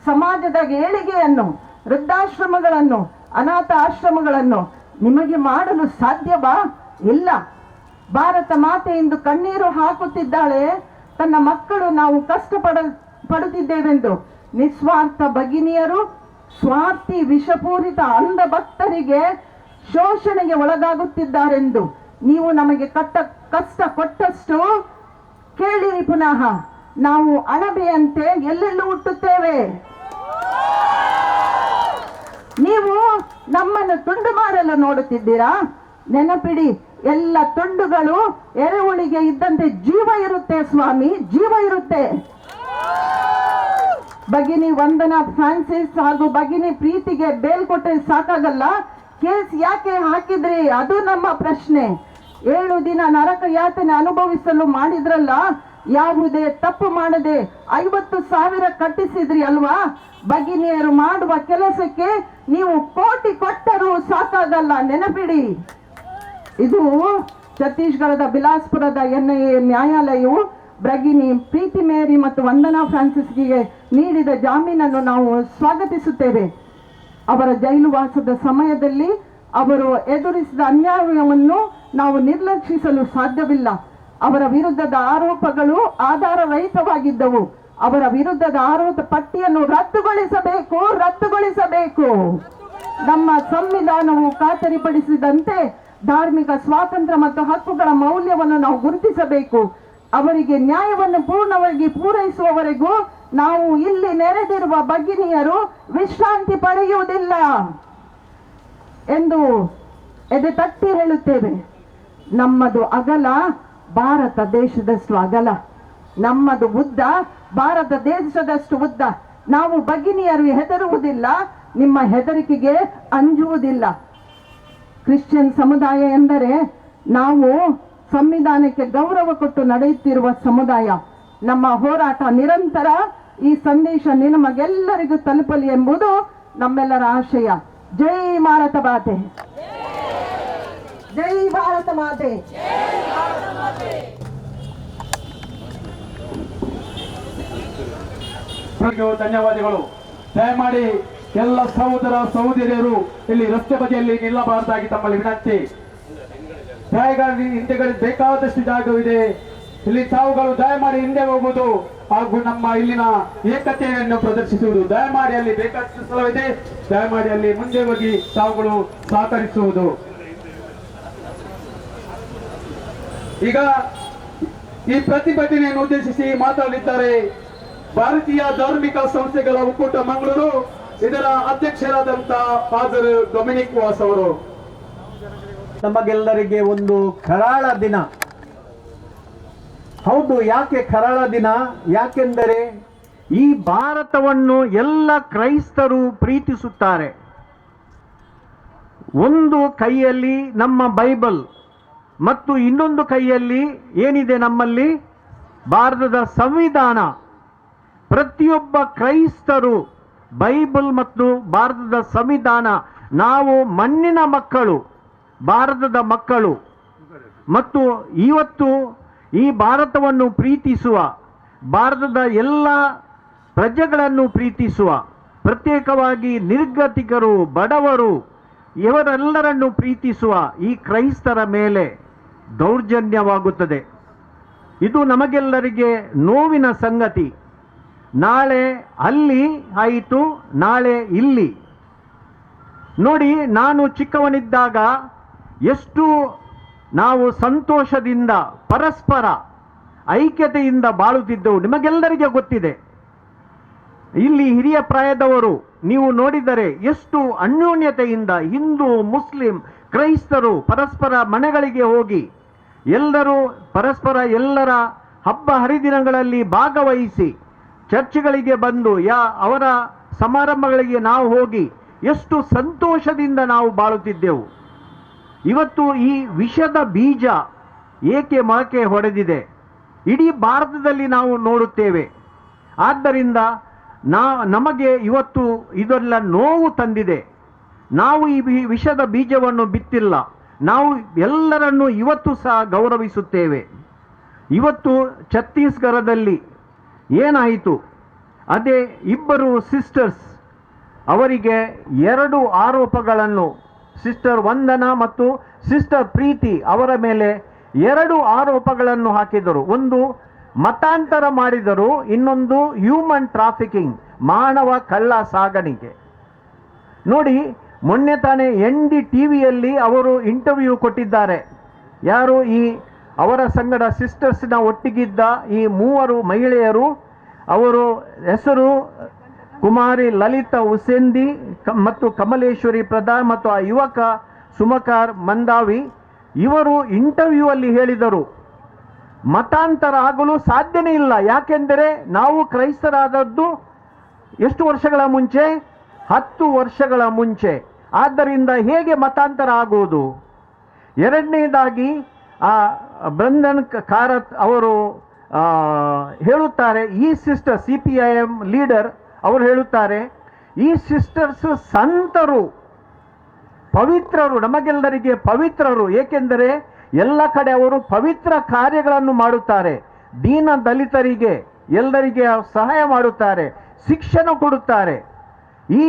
ಸಮಾಜದ ಏಳಿಗೆಯನ್ನು, ವೃದ್ಧಾಶ್ರಮಗಳನ್ನು, ಅನಾಥ ಆಶ್ರಮಗಳನ್ನು ನಿಮಗೆ ಮಾಡಲು ಸಾಧ್ಯವಾ? ಇಲ್ಲ. ಭಾರತ ಮಾತೆ ಇಂದು ಕಣ್ಣೀರು ಹಾಕುತ್ತಿದ್ದಾಳೆ. ತನ್ನ ಮಕ್ಕಳು ನಾವು ಪಡುತ್ತಿದ್ದೇವೆಂದು ನಿಸ್ವಾರ್ಥ ಭಗಿನಿಯರು ಸ್ವಾರ್ಥಿ ವಿಷಪೂರಿತ ಅಂಧ ಭಕ್ತರಿಗೆ ಶೋಷಣೆಗೆ ಒಳಗಾಗುತ್ತಿದ್ದಾರೆಂದು ನೀವು ನಮಗೆ ಕಷ್ಟ ಕೊಟ್ಟಷ್ಟು ಕೇಳಿರಿ. ಪುನಃ ನಾವು ಅಣಬೆಯಂತೆ ಎಲ್ಲೆಲ್ಲೂ ಹುಟ್ಟುತ್ತೇವೆ. ನೀವು ನಮ್ಮನ್ನು ತುಂಡು ಮಾಡಲು ನೋಡುತ್ತಿದ್ದೀರಾ? ನೆನಪಿಡಿ, ಎಲ್ಲ ತುಂಡುಗಳು ಎರೆಹುಳಿಗೆ ಇದ್ದಂತೆ ಜೀವ ಇರುತ್ತೆ ಸ್ವಾಮಿ, ಜೀವ ಇರುತ್ತೆ. ಭಗಿನಿ ವಂದನಾ ಫ್ರಾನ್ಸಿಸ್ ಹಾಗೂ ಭಗಿನಿ ಪ್ರೀತಿಗೆ ಬೇಲ್ ಕೊಟ್ಟರೆ ಸಾಕಾಗಲ್ಲ. ಕೇಸ್ ಯಾಕೆ ಹಾಕಿದ್ರಿ? ಅದು ನಮ್ಮ ಪ್ರಶ್ನೆ. 7 ದಿನ ನರಕ ಯಾತನೆ ಅನುಭವಿಸಲು ಮಾಡಿದ್ರಲ್ಲ, ಯಾವುದೇ ತಪ್ಪು ಮಾಡದೆ 50,000 ಕಟ್ಟಿಸಿದ್ರಿ ಅಲ್ವಾ? ಭಗಿನಿಯರು ಮಾಡುವ ಕೆಲಸಕ್ಕೆ ನೀವು ಕೋಟಿ ಕೊಟ್ಟರೂ ಸಾಕಾಗಲ್ಲ, ನೆನಪಿಡಿ. ಇದು ಛತ್ತೀಸ್ಗಢದ ಬಿಲಾಸ್ಪುರದ NIA ನ್ಯಾಯಾಲಯವು ಭಗಿನಿ ಪ್ರೀತಿ ಮೇರಿ ಮತ್ತು ವಂದನಾ ಫ್ರಾನ್ಸಿಸ್ಗೆ ನೀಡಿದ ಜಾಮೀನನ್ನು ನಾವು ಸ್ವಾಗತಿಸುತ್ತೇವೆ. ಅವರ ಜೈಲು ವಾಸದ ಸಮಯದಲ್ಲಿ ಅವರು ಎದುರಿಸಿದ ಅನ್ಯಾಯವನ್ನು ನಾವು ನಿರ್ಲಕ್ಷಿಸಲು ಸಾಧ್ಯವಿಲ್ಲ. ಅವರ ವಿರುದ್ಧದ ಆರೋಪಗಳು ಆಧಾರರಹಿತವಾಗಿದ್ದವು. ಅವರ ವಿರುದ್ಧದ ಆರೋಪ ಪಟ್ಟಿಯನ್ನು ರದ್ದುಗೊಳಿಸಬೇಕು. ನಮ್ಮ ಸಂವಿಧಾನವು ಖಾತರಿಪಡಿಸಿದಂತೆ ಧಾರ್ಮಿಕ ಸ್ವಾತಂತ್ರ್ಯ ಮತ್ತು ಹಕ್ಕುಗಳ ಮೌಲ್ಯವನ್ನು ನಾವು ಗುರುತಿಸಬೇಕು. ಅವರಿಗೆ ನ್ಯಾಯವನ್ನು ಪೂರ್ಣವಾಗಿ ಪೂರೈಸುವವರೆಗೂ ನಾವು ಇಲ್ಲಿ ನೆರೆದಿರುವ ಭಗಿನಿಯರು ವಿಶ್ರಾಂತಿ ಪಡೆಯುವುದಿಲ್ಲ ಎಂದು ಎದೆ ತಟ್ಟಿ ಹೇಳುತ್ತೇವೆ. ನಮ್ಮದು ಅಗಲ ಭಾರತ ದೇಶದಷ್ಟು ಅಗಲ, ನಮ್ಮದು ಉದ್ದ ಭಾರತ ದೇಶದಷ್ಟು ಉದ್ದ. ನಾವು ಭಗಿನಿಯರು ಹೆದರುವುದಿಲ್ಲ, ನಿಮ್ಮ ಹೆದರಿಕೆಗೆ ಅಂಜುವುದಿಲ್ಲ. ಕ್ರಿಶ್ಚಿಯನ್ ಸಮುದಾಯ ಎಂದರೆ ನಾವು ಸಂವಿಧಾನಕ್ಕೆ ಗೌರವ ಕೊಟ್ಟು ನಡೆಯುತ್ತಿರುವ ಸಮುದಾಯ. ನಮ್ಮ ಹೋರಾಟ ನಿರಂತರ. ಈ ಸಂದೇಶ ನಿಮಗೆಲ್ಲರಿಗೂ ತಲುಪಲಿ ಎಂಬುದು ನಮ್ಮೆಲ್ಲರ ಆಶಯ. ಜೈ ಭಾರತ ಮಾತೆ, ಜೈ ಭಾರತ ಮಾತೆ. ಧನ್ಯವಾದಗಳು. ದಯಮಾಡಿ ಎಲ್ಲ ಸಹೋದರ ಸಹೋದರಿಯರು ಇಲ್ಲಿ ರಸ್ತೆ ಬದಿಯಲ್ಲಿ ನಿಲ್ಲಬಾರದಾಗಿ ತಮ್ಮಲ್ಲಿ ವಿನಂತಿ. ಜಾಗಗಳಲ್ಲಿ ಹಿಂದೆಗಳು ಬೇಕಾದಷ್ಟು ಜಾಗವಿದೆ, ಇಲ್ಲಿ ತಾವುಗಳು ದಯಮಾಡಿ ಹಿಂದೆ ಹೋಗುವುದು ಹಾಗೂ ನಮ್ಮ ಇಲ್ಲಿನ ಏಕತೆಯನ್ನು ಪ್ರದರ್ಶಿಸುವುದು. ದಯಮಾಡಿ ಅಲ್ಲಿ ಬೇಕಾದಷ್ಟು ಸ್ಥಳವಿದೆ, ದಯಮಾಡಿ ಅಲ್ಲಿ ಮುಂದೆ ಹೋಗಿ ತಾವುಗಳು ಸಹಕರಿಸುವುದು. ಈಗ ಈ ಪ್ರತಿಭಟನೆಯನ್ನು ಉದ್ದೇಶಿಸಿ ಮಾತನಾಡಲಿದ್ದಾರೆ ಭಾರತೀಯ ಧಾರ್ಮಿಕ ಸಂಸ್ಥೆಗಳ ಒಕ್ಕೂಟ ಮಂಗಳೂರು, ಇದರ ಅಧ್ಯಕ್ಷರಾದಂತ ಫಾದರ್ ಡೊಮಿನಿಕ್ ವಾಸ್ ಅವರು. ನಮಗೆಲ್ಲರಿಗೆ ಒಂದು ಕರಾಳ ದಿನ. ಹೌದು, ಯಾಕೆ ಕರಾಳ ದಿನ? ಯಾಕೆಂದರೆ ಈ ಭಾರತವನ್ನು ಎಲ್ಲ ಕ್ರೈಸ್ತರು ಪ್ರೀತಿಸುತ್ತಾರೆ. ಒಂದು ಕೈಯಲ್ಲಿ ನಮ್ಮ ಬೈಬಲ್ ಮತ್ತು ಇನ್ನೊಂದು ಕೈಯಲ್ಲಿ ಏನಿದೆ ನಮ್ಮಲ್ಲಿ? ಭಾರತದ ಸಂವಿಧಾನ. ಪ್ರತಿಯೊಬ್ಬ ಕ್ರೈಸ್ತರು ಬೈಬಲ್ ಮತ್ತು ಭಾರತದ ಸಂವಿಧಾನ, ನಾವು ಮಣ್ಣಿನ ಮಕ್ಕಳು, ಭಾರತದ ಮಕ್ಕಳು. ಮತ್ತು ಇವತ್ತು ಈ ಭಾರತವನ್ನು ಪ್ರೀತಿಸುವ, ಭಾರತದ ಎಲ್ಲ ಪ್ರಜೆಗಳನ್ನು ಪ್ರೀತಿಸುವ, ಪ್ರತ್ಯೇಕವಾಗಿ ನಿರ್ಗತಿಕರು, ಬಡವರು ಇವರೆಲ್ಲರನ್ನು ಪ್ರೀತಿಸುವ ಈ ಕ್ರೈಸ್ತರ ಮೇಲೆ ದೌರ್ಜನ್ಯವಾಗುತ್ತದೆ. ಇದು ನಮಗೆಲ್ಲರಿಗೆ ನೋವಿನ ಸಂಗತಿ. ನಾಳೆ ಅಲ್ಲಿ ಆಯಿತು, ನಾಳೆ ಇಲ್ಲಿ. ನೋಡಿ, ನಾನು ಚಿಕ್ಕವನಿದ್ದಾಗ ಎಷ್ಟು ನಾವು ಸಂತೋಷದಿಂದ ಪರಸ್ಪರ ಐಕ್ಯತೆಯಿಂದ ಬಾಳುತ್ತಿದ್ದೆವು, ನಿಮಗೆಲ್ಲರಿಗೆ ಗೊತ್ತಿದೆ. ಇಲ್ಲಿ ಹಿರಿಯ ಪ್ರಾಯದವರು ನೀವು ನೋಡಿದರೆ ಎಷ್ಟು ಅನ್ಯೋನ್ಯತೆಯಿಂದ ಹಿಂದೂ, ಮುಸ್ಲಿಂ, ಕ್ರೈಸ್ತರು ಪರಸ್ಪರ ಮನೆಗಳಿಗೆ ಹೋಗಿ ಎಲ್ಲರೂ ಪರಸ್ಪರ ಎಲ್ಲರ ಹಬ್ಬ ಹರಿದಿನಗಳಲ್ಲಿ ಭಾಗವಹಿಸಿ ಚರ್ಚ್ಗಳಿಗೆ ಬಂದು ಅವರ ಸಮಾರಂಭಗಳಿಗೆ ನಾವು ಹೋಗಿ ಎಷ್ಟು ಸಂತೋಷದಿಂದ ನಾವು ಬಾಳುತ್ತಿದ್ದೆವು. ಇವತ್ತು ಈ ವಿಷದ ಬೀಜ ಏಕೆ ಮೊಳಕೆ ಹೊಡೆದಿದೆ ಇಡೀ ಭಾರತದಲ್ಲಿ ನಾವು ನೋಡುತ್ತೇವೆ. ಆದ್ದರಿಂದ ನಮಗೆ ಇವತ್ತು ಇದೆಲ್ಲ ನೋವು ತಂದಿದೆ. ನಾವು ಈ ವಿಷದ ಬೀಜವನ್ನು ಬಿತ್ತಿಲ್ಲ, ನಾವು ಎಲ್ಲರನ್ನು ಇವತ್ತು ಸಹ ಗೌರವಿಸುತ್ತೇವೆ. ಇವತ್ತು ಛತ್ತೀಸ್ಗಢದಲ್ಲಿ ಏನಾಯಿತು? ಅದೇ ಇಬ್ಬರು ಸಿಸ್ಟರ್ಸ್, ಅವರಿಗೆ 2 ಆರೋಪಗಳನ್ನು, ಸಿಸ್ಟರ್ ವಂದನಾ ಮತ್ತು ಸಿಸ್ಟರ್ ಪ್ರೀತಿ ಅವರ ಮೇಲೆ 2 ಆರೋಪಗಳನ್ನು ಹಾಕಿದರು. ಒಂದು ಮತಾಂತರ ಮಾಡಿದರು, ಇನ್ನೊಂದು ಹ್ಯೂಮನ್ ಟ್ರಾಫಿಕಿಂಗ್, ಮಾನವ ಕಳ್ಳ ಸಾಗಾಣಿಕೆ. ನೋಡಿ, ಮೊನ್ನೆ ತಾನೇ NDTVಯಲ್ಲಿ ಅವರು ಇಂಟರ್ವ್ಯೂ ಕೊಟ್ಟಿದ್ದಾರೆ. ಯಾರು? ಈ ಅವರ ಸಂಗಡ ಸಿಸ್ಟರ್ಸ್ನ ಒಟ್ಟಿಗಿದ್ದ ಈ 3 ಮಹಿಳೆಯರು, ಅವರು ಹೆಸರು ಕುಮಾರಿ ಲಲಿತಾ ಉಸೇಂದಿ ಮತ್ತು ಕಮಲೇಶ್ವರಿ ಪ್ರಧಾನ್ ಮತ್ತು ಆ ಯುವಕ ಸುಮಕಾರ್ ಮಂದಾವಿ. ಇವರು ಇಂಟರ್ವ್ಯೂ ಅಲ್ಲಿ ಹೇಳಿದರು, ಮತಾಂತರ ಆಗಲು ಸಾಧ್ಯನೇ ಇಲ್ಲ. ಯಾಕೆಂದರೆ ನಾವು ಕ್ರೈಸ್ತರಾದದ್ದು ಎಷ್ಟು ವರ್ಷಗಳ ಮುಂಚೆ? 10 ವರ್ಷಗಳ ಮುಂಚೆ. ಆದ್ದರಿಂದ ಹೇಗೆ ಮತಾಂತರ ಆಗುವುದು? ಎರಡನೇದಾಗಿ ಆ ಬ್ರಂದನ್ ಕಾರತ್ ಅವರು ಹೇಳುತ್ತಾರೆ, ಈ ಸಿಸ್ಟರ್ CPIM ಲೀಡರ್ ಅವರು ಹೇಳುತ್ತಾರೆ, ಈ ಸಿಸ್ಟರ್ಸ್ ಸಂತರು, ಪವಿತ್ರರು, ನಮಗೆಲ್ಲರಿಗೆ ಪವಿತ್ರರು. ಏಕೆಂದರೆ ಎಲ್ಲ ಕಡೆ ಅವರು ಪವಿತ್ರ ಕಾರ್ಯಗಳನ್ನು ಮಾಡುತ್ತಾರೆ. ದೀನ ದಲಿತರಿಗೆ ಎಲ್ಲರಿಗೆ ಸಹಾಯ ಮಾಡುತ್ತಾರೆ, ಶಿಕ್ಷಣ ಕೊಡುತ್ತಾರೆ. ಈ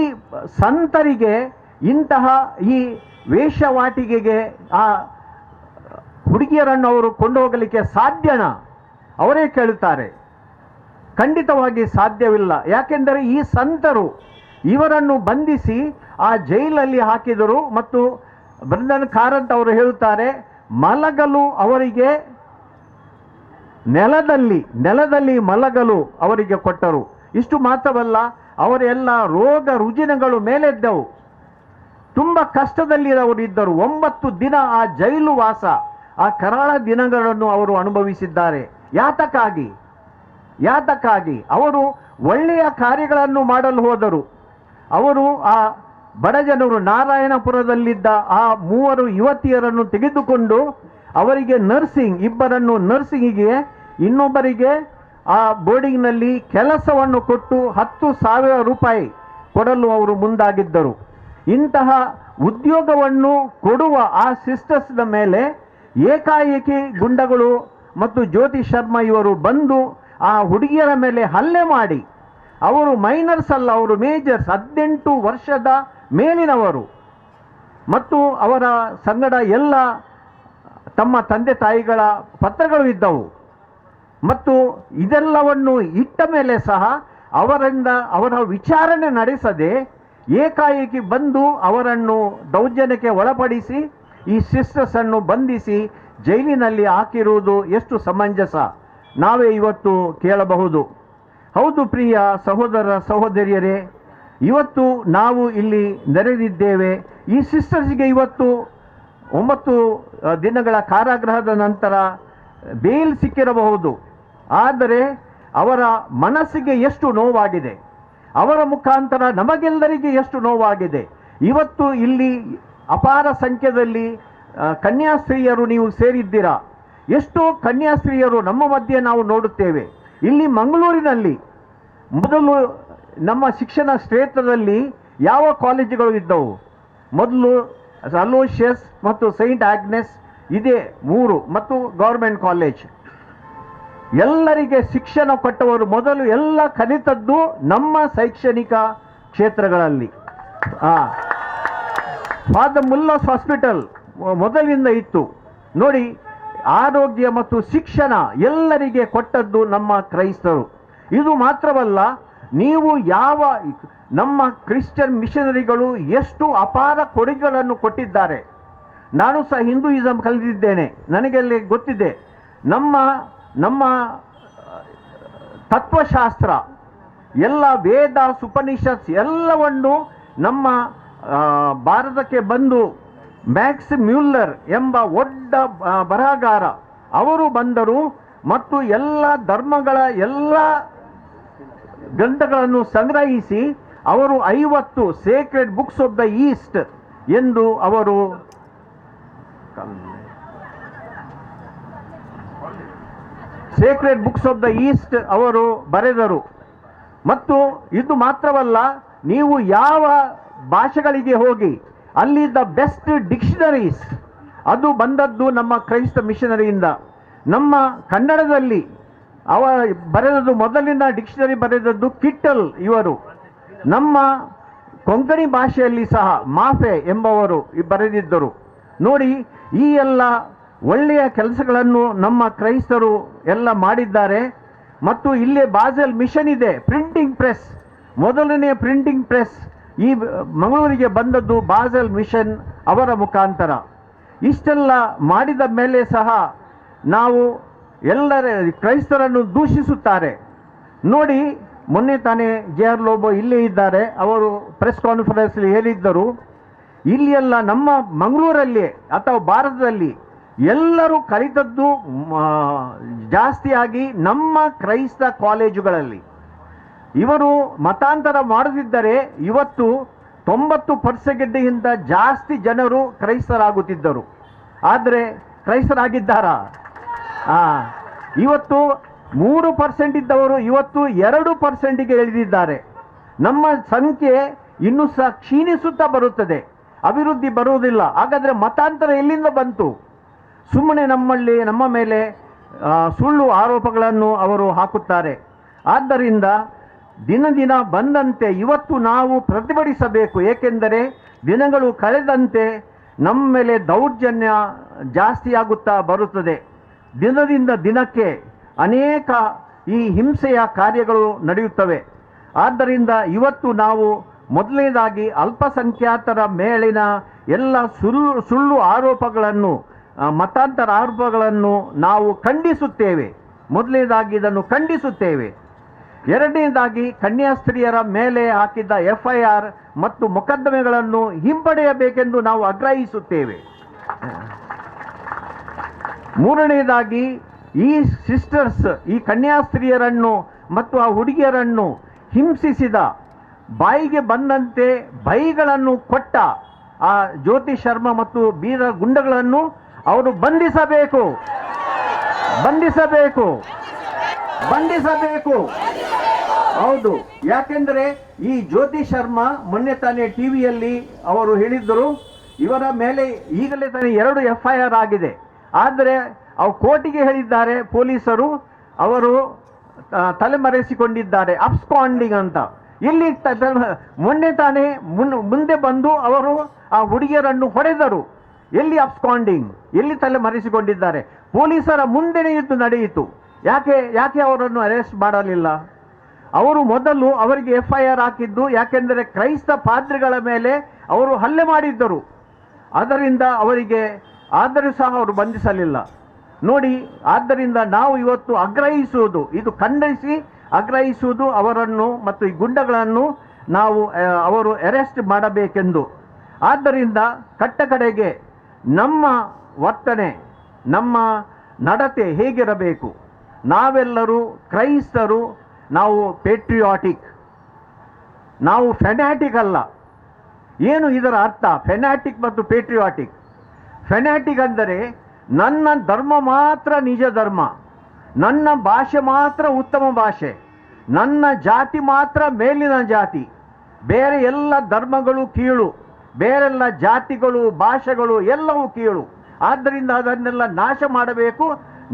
ಸಂತರಿಗೆ ಇಂತಹ ಈ ವೇಷವಾಟಿಕೆಗೆ ಆ ಹುಡುಗಿಯರನ್ನು ಅವರು ಕೊಂಡು ಹೋಗಲಿಕ್ಕೆ ಸಾಧ್ಯನಾ? ಅವರೇ ಕೇಳುತ್ತಾರೆ. ಖಂಡಿತವಾಗಿ ಸಾಧ್ಯವಿಲ್ಲ. ಯಾಕೆಂದರೆ ಈ ಸಂತರು ಇವರನ್ನು ಬಂಧಿಸಿ ಆ ಜೈಲಲ್ಲಿ ಹಾಕಿದರು ಮತ್ತು ಬ್ರಂದನ್ ಕಾರಂತ್ ಅವರು ಹೇಳುತ್ತಾರೆ, ಮಲಗಲು ಅವರಿಗೆ ನೆಲದಲ್ಲಿ ಮಲಗಲು ಅವರಿಗೆ ಕೊಟ್ಟರು. ಇಷ್ಟು ಮಾತ್ರವಲ್ಲ, ಅವರೆಲ್ಲ ರೋಗ ರುಜಿನಗಳು ಮೇಲೆದ್ದವು. ತುಂಬ ಕಷ್ಟದಲ್ಲಿ ಅವರು ಇದ್ದರು. 9 ದಿನ ಆ ಜೈಲು ವಾಸ, ಆ ಕರಾಳ ದಿನಗಳನ್ನು ಅವರು ಅನುಭವಿಸಿದ್ದಾರೆ. ಯಾತಕ್ಕಾಗಿ ಅವರು ಒಳ್ಳೆಯ ಕಾರ್ಯಗಳನ್ನು ಮಾಡಲು ಹೋದರು. ಅವರು ಆ ಬಡ ಜನರು ನಾರಾಯಣಪುರದಲ್ಲಿದ್ದ ಆ 3 ಯುವತಿಯರನ್ನು ತೆಗೆದುಕೊಂಡು ಅವರಿಗೆ ಇಬ್ಬರನ್ನು ನರ್ಸಿಂಗಿಗೆ, ಇನ್ನೊಬ್ಬರಿಗೆ ಆ ಬೋರ್ಡಿಂಗ್ನಲ್ಲಿ ಕೆಲಸವನ್ನು ಕೊಟ್ಟು 10,000 ರೂಪಾಯಿ ಕೊಡಲು ಅವರು ಮುಂದಾಗಿದ್ದರು. ಇಂತಹ ಉದ್ಯೋಗವನ್ನು ಕೊಡುವ ಆ ಸಿಸ್ಟರ್ಸ್ನ ಮೇಲೆ ಏಕಾಏಕಿ ಗುಂಡಗಳು ಮತ್ತು ಜ್ಯೋತಿ ಶರ್ಮಾ ಇವರು ಬಂದು ಆ ಹುಡುಗಿಯರ ಮೇಲೆ ಹಲ್ಲೆ ಮಾಡಿ, ಅವರು ಮೈನರ್ಸ್ ಅಲ್ಲ, ಅವರು ಮೇಜರ್ಸ್, 18 ವರ್ಷದ ಮೇಲಿನವರು ಮತ್ತು ಅವರ ಸಂಗಡ ಎಲ್ಲ ತಮ್ಮ ತಂದೆ ತಾಯಿಗಳ ಪತ್ರಗಳು ಇದ್ದವು. ಮತ್ತು ಇದೆಲ್ಲವನ್ನು ಇಟ್ಟ ಮೇಲೆ ಸಹ ಅವರ ವಿಚಾರಣೆ ನಡೆಸದೆ ಏಕಾಏಕಿ ಬಂದು ಅವರನ್ನು ದೌರ್ಜನ್ಯಕ್ಕೆ ಒಳಪಡಿಸಿ ಈ ಸಿಸ್ಟರ್ಸ್ ಅನ್ನು ಬಂಧಿಸಿ ಜೈಲಿನಲ್ಲಿ ಹಾಕಿರುವುದು ಎಷ್ಟು ಸಮಂಜಸ ನಾವೇ ಇವತ್ತು ಕೇಳಬಹುದು. ಹೌದು ಪ್ರಿಯ ಸಹೋದರ ಸಹೋದರಿಯರೇ, ಇವತ್ತು ನಾವು ಇಲ್ಲಿ ನೆರೆದಿದ್ದೇವೆ. ಈ ಸಿಸ್ಟರ್ಸ್ಗೆ ಇವತ್ತು 9 ದಿನಗಳ ಕಾರಾಗೃಹದ ನಂತರ ಬೇಲ್ ಸಿಕ್ಕಿರಬಹುದು. ಆದರೆ ಅವರ ಮನಸ್ಸಿಗೆ ಎಷ್ಟು ನೋವಾಗಿದೆ, ಅವರ ಮುಖಾಂತರ ನಮಗೆಲ್ಲರಿಗೆ ಎಷ್ಟು ನೋವಾಗಿದೆ. ಇವತ್ತು ಇಲ್ಲಿ ಅಪಾರ ಸಂಖ್ಯೆಯಲ್ಲಿ ಕನ್ಯಾಸ್ತ್ರೀಯರು ನೀವು ಸೇರಿದ್ದೀರಾ. ಎಷ್ಟೋ ಕನ್ಯಾಸ್ತ್ರೀಯರು ನಮ್ಮ ಮಧ್ಯೆ ನಾವು ನೋಡುತ್ತೇವೆ. ಇಲ್ಲಿ ಮಂಗಳೂರಿನಲ್ಲಿ ಮೊದಲು ನಮ್ಮ ಶಿಕ್ಷಣ ಕ್ಷೇತ್ರದಲ್ಲಿ ಯಾವ ಕಾಲೇಜುಗಳು ಇದ್ದವು? ಮೊದಲು ಅಲೋಷಿಯಸ್ ಮತ್ತು ಸೈಂಟ್ ಆಗ್ನೆಸ್ ಇದೇ 3 ಮತ್ತು ಗೌರ್ಮೆಂಟ್ ಕಾಲೇಜ್. ಎಲ್ಲರಿಗೆ ಶಿಕ್ಷಣ ಕೊಟ್ಟವರು ಮೊದಲು ಎಲ್ಲ ಕಲಿತದ್ದು ನಮ್ಮ ಶೈಕ್ಷಣಿಕ ಕ್ಷೇತ್ರಗಳಲ್ಲಿ. ಫಾದರ್ ಮುಲ್ಲಾಸ್ ಹಾಸ್ಪಿಟಲ್ ಮೊದಲಿಂದ ಇತ್ತು ನೋಡಿ. ಆರೋಗ್ಯ ಮತ್ತು ಶಿಕ್ಷಣ ಎಲ್ಲರಿಗೆ ಕೊಟ್ಟದ್ದು ನಮ್ಮ ಕ್ರೈಸ್ತರು. ಇದು ಮಾತ್ರವಲ್ಲ, ನೀವು ನಮ್ಮ ಕ್ರಿಶ್ಚಿಯನ್ ಮಿಷನರಿಗಳು ಎಷ್ಟು ಅಪಾರ ಕೊಡುಗೆಗಳನ್ನು ಕೊಟ್ಟಿದ್ದಾರೆ. ನಾನು ಸಹ ಹಿಂದೂಯಿಸಂ ಕಲಿತಿದ್ದೇನೆ, ನನಗೆಲ್ಲಿ ಗೊತ್ತಿದೆ. ನಮ್ಮ ತತ್ವಶಾಸ್ತ್ರ ಎಲ್ಲ ವೇದ ಉಪನಿಷತ್ ಎಲ್ಲವನ್ನು ನಮ್ಮ ಭಾರತಕ್ಕೆ ಬಂದು ಮ್ಯಾಕ್ಸ್ ಮ್ಯೂಲ್ಲರ್ ಎಂಬ ದೊಡ್ಡ ಬರಹಗಾರ ಅವರು ಬಂದರು ಮತ್ತು ಎಲ್ಲ ಧರ್ಮಗಳ ಎಲ್ಲ ಗ್ರಂಥಗಳನ್ನು ಸಂಗ್ರಹಿಸಿ ಅವರು 50 Sacred books of the East ಎಂದು ಅವರು Sacred books of the East ಅವರು ಬರೆದರು. ಮತ್ತು ಇದು ಮಾತ್ರವಲ್ಲ, ನೀವು ಯಾವ ಭಾಷೆಗಳಿಗೆ ಹೋಗಿ ಅಲ್ಲಿದ್ದ ಬೆಸ್ಟ್ ಡಿಕ್ಷನರೀಸ್ ಅದು ಬಂದದ್ದು ನಮ್ಮ ಕ್ರೈಸ್ತ ಮಿಷನರಿಯಿಂದ. ನಮ್ಮ ಕನ್ನಡದಲ್ಲಿ ಬರೆದದ್ದು ಮೊದಲಿನ ಡಿಕ್ಷನರಿ ಬರೆದದ್ದು ಕಿಟ್ಟಲ್ ಇವರು. ನಮ್ಮ ಕೊಂಕಣಿ ಭಾಷೆಯಲ್ಲಿ ಸಹ ಮಾಫೆ ಎಂಬವರು ಬರೆದಿದ್ದರು. ನೋಡಿ, ಈ ಎಲ್ಲ ಒಳ್ಳೆಯ ಕೆಲಸಗಳನ್ನು ನಮ್ಮ ಕ್ರೈಸ್ತರು ಎಲ್ಲ ಮಾಡಿದ್ದಾರೆ. ಮತ್ತು ಇಲ್ಲೇ ಬಾಸೆಲ್ ಮಿಷನ್ ಇದೆ, ಪ್ರಿಂಟಿಂಗ್ ಪ್ರೆಸ್, ಮೊದಲನೇ ಪ್ರಿಂಟಿಂಗ್ ಪ್ರೆಸ್ ಈ ಮಂಗಳೂರಿಗೆ ಬಂದದ್ದು ಬಾಸೆಲ್ ಮಿಷನ್ ಅವರ ಮುಖಾಂತರ. ಇಷ್ಟೆಲ್ಲ ಮಾಡಿದ ಮೇಲೆ ಸಹ ನಾವು ಎಲ್ಲರ ಕ್ರೈಸ್ತರನ್ನು ದೂಷಿಸುತ್ತಾರೆ. ನೋಡಿ, ಮೊನ್ನೆ ತಾನೇ JR ಲೋಬೋ ಇಲ್ಲೇ ಇದ್ದಾರೆ, ಅವರು ಪ್ರೆಸ್ ಕಾನ್ಫರೆನ್ಸ್ಲಿ ಹೇಳಿದ್ದರು, ಇಲ್ಲಿ ಎಲ್ಲ ನಮ್ಮ ಮಂಗಳೂರಲ್ಲಿ ಅಥವಾ ಭಾರತದಲ್ಲಿ ಎಲ್ಲರೂ ಕಲಿತದ್ದು ಜಾಸ್ತಿಯಾಗಿ ನಮ್ಮ ಕ್ರೈಸ್ತ ಕಾಲೇಜುಗಳಲ್ಲಿ. ಇವರು ಮತಾಂತರ ಮಾಡದಿದ್ದರೆ ಇವತ್ತು 90% ಜಾಸ್ತಿ ಜನರು ಕ್ರೈಸ್ತರಾಗುತ್ತಿದ್ದರು. ಆದರೆ ಕ್ರೈಸ್ತರಾಗಿದ್ದಾರಾ? ಇವತ್ತು 3% ಇದ್ದವರು ಇವತ್ತು 2%ಗೆ ಇಳಿದಿದ್ದಾರೆ. ನಮ್ಮ ಸಂಖ್ಯೆ ಇನ್ನೂ ಸಹ ಕ್ಷೀಣಿಸುತ್ತಾ ಬರುತ್ತದೆ, ಅಭಿವೃದ್ಧಿ ಬರುವುದಿಲ್ಲ. ಹಾಗಾದರೆ ಮತಾಂತರ ಎಲ್ಲಿಂದ ಬಂತು? ಸುಮ್ಮನೆ ನಮ್ಮ ಮೇಲೆ ಸುಳ್ಳು ಆರೋಪಗಳನ್ನು ಅವರು ಹಾಕುತ್ತಾರೆ. ಆದ್ದರಿಂದ ದಿನ ಬಂದಂತೆ ಇವತ್ತು ನಾವು ಪ್ರತಿಭಟಿಸಬೇಕು. ಏಕೆಂದರೆ ದಿನಗಳು ಕಳೆದಂತೆ ನಮ್ಮ ಮೇಲೆ ದೌರ್ಜನ್ಯ ಜಾಸ್ತಿಯಾಗುತ್ತಾ ಬರುತ್ತದೆ. ದಿನದಿಂದ ದಿನಕ್ಕೆ ಅನೇಕ ಈ ಹಿಂಸೆಯ ಕಾರ್ಯಗಳು ನಡೆಯುತ್ತವೆ. ಆದ್ದರಿಂದ ಇವತ್ತು ನಾವು ಮೊದಲನೇದಾಗಿ ಅಲ್ಪಸಂಖ್ಯಾತರ ಮೇಲಿನ ಎಲ್ಲ ಸುಳ್ಳು ಆರೋಪಗಳನ್ನು, ಮತಾಂತರ ಆರೋಪಗಳನ್ನು ನಾವು ಖಂಡಿಸುತ್ತೇವೆ. ಮೊದಲನೇದಾಗಿ ಇದನ್ನು ಖಂಡಿಸುತ್ತೇವೆ. ಎರಡನೇದಾಗಿ ಕನ್ಯಾಸ್ತ್ರೀಯರ ಮೇಲೆ ಹಾಕಿದ್ದ FIR ಮತ್ತು ಮೊಕದ್ದಮೆಗಳನ್ನು ಹಿಂಪಡೆಯಬೇಕೆಂದು ನಾವು ಆಗ್ರಹಿಸುತ್ತೇವೆ. ಮೂರನೇದಾಗಿ ಈ ಸಿಸ್ಟರ್ಸ್, ಈ ಕನ್ಯಾಸ್ತ್ರೀಯರನ್ನು ಮತ್ತು ಆ ಹುಡುಗಿಯರನ್ನು ಹಿಂಸಿಸಿದ, ಬಾಯಿಗೆ ಬಂದಂತೆ ಬೈಗಳನ್ನು ಕೊಟ್ಟ ಆ ಜ್ಯೋತಿ ಶರ್ಮಾ ಮತ್ತು ಬೀರ ಗುಂಡಗಳನ್ನು ಅವರು ಬಂಧಿಸಬೇಕು. ಹೌದು, ಯಾಕೆಂದರೆ ಈ ಜ್ಯೋತಿ ಶರ್ಮಾ ಮೊನ್ನೆ ತಾನೇ ಟಿವಿಯಲ್ಲಿ ಅವರು ಹೇಳಿದ್ದರು, ಇವರ ಮೇಲೆ ಈಗಲೇ ತಾನೇ 2 FIR ಆಗಿದೆ. ಆದರೆ ಅವ್ರು ಕೋರ್ಟಿಗೆ ಹೇಳಿದ್ದಾರೆ ಪೊಲೀಸರು, ಅವರು ತಲೆಮರೆಸಿಕೊಂಡಿದ್ದಾರೆ, ಅಬ್ಸ್ಕಾಂಡಿಂಗ್ ಅಂತ. ಇಲ್ಲಿ ಮೊನ್ನೆ ತಾನೇ ಮುಂದೆ ಬಂದು ಅವರು ಆ ಹುಡುಗಿಯರನ್ನು ಹೊಡೆದರು. ಎಲ್ಲಿ ಅಬ್ಸ್ಕಾಂಡಿಂಗ್, ಎಲ್ಲಿ ತಲೆಮರೆಸಿಕೊಂಡಿದ್ದಾರೆ? ಪೊಲೀಸರ ಮುಂದೆನೇ ಇದು ನಡೆಯಿತು. ಯಾಕೆ ಅವರನ್ನು ಅರೆಸ್ಟ್ ಮಾಡಲಿಲ್ಲ? ಅವರು ಮೊದಲು ಅವರಿಗೆ FIR ಹಾಕಿದ್ದು ಯಾಕೆಂದರೆ ಕ್ರೈಸ್ತ ಪಾದ್ರಿಗಳ ಮೇಲೆ ಅವರು ಹಲ್ಲೆ ಮಾಡಿದ್ದರು. ಅದರಿಂದ ಅವರಿಗೆ, ಆದರೂ ಸಹ ಅವರು ಬಂಧಿಸಲಿಲ್ಲ ನೋಡಿ. ಆದ್ದರಿಂದ ನಾವು ಇವತ್ತು ಆಗ್ರಹಿಸುವುದು, ಇದು ಖಂಡಿಸಿ ಆಗ್ರಹಿಸುವುದು ಅವರನ್ನು ಮತ್ತು ಈ ಗುಂಡಗಳನ್ನು ನಾವು ಅವರು ಅರೆಸ್ಟ್ ಮಾಡಬೇಕೆಂದು. ಆದ್ದರಿಂದ ಕಡೆಗೆ ನಮ್ಮ ವರ್ತನೆ, ನಮ್ಮ ನಡತೆ ಹೇಗಿರಬೇಕು? ನಾವೆಲ್ಲರೂ ಕ್ರೈಸ್ತರು, ನಾವು ಪೇಟ್ರಿಯಾಟಿಕ್, ನಾವು ಫೆನಾಟಿಕ್ ಅಲ್ಲ. ಏನು ಇದರ ಅರ್ಥ ಫೆನಾಟಿಕ್ ಮತ್ತು ಪೇಟ್ರಿಯಾಟಿಕ್? ಫೆನಾಟಿಕ್ ಅಂದರೆ ನನ್ನ ಧರ್ಮ ಮಾತ್ರ ನಿಜ ಧರ್ಮ, ನನ್ನ ಭಾಷೆ ಮಾತ್ರ ಉತ್ತಮ ಭಾಷೆ, ನನ್ನ ಜಾತಿ ಮಾತ್ರ ಮೇಲಿನ ಜಾತಿ, ಬೇರೆ ಎಲ್ಲ ಧರ್ಮಗಳು ಕೀಳು, ಬೇರೆಲ್ಲ ಜಾತಿಗಳು ಭಾಷೆಗಳು ಎಲ್ಲವೂ ಕೀಳು. ಆದ್ದರಿಂದ ಅದನ್ನೆಲ್ಲ ನಾಶ ಮಾಡಬೇಕು.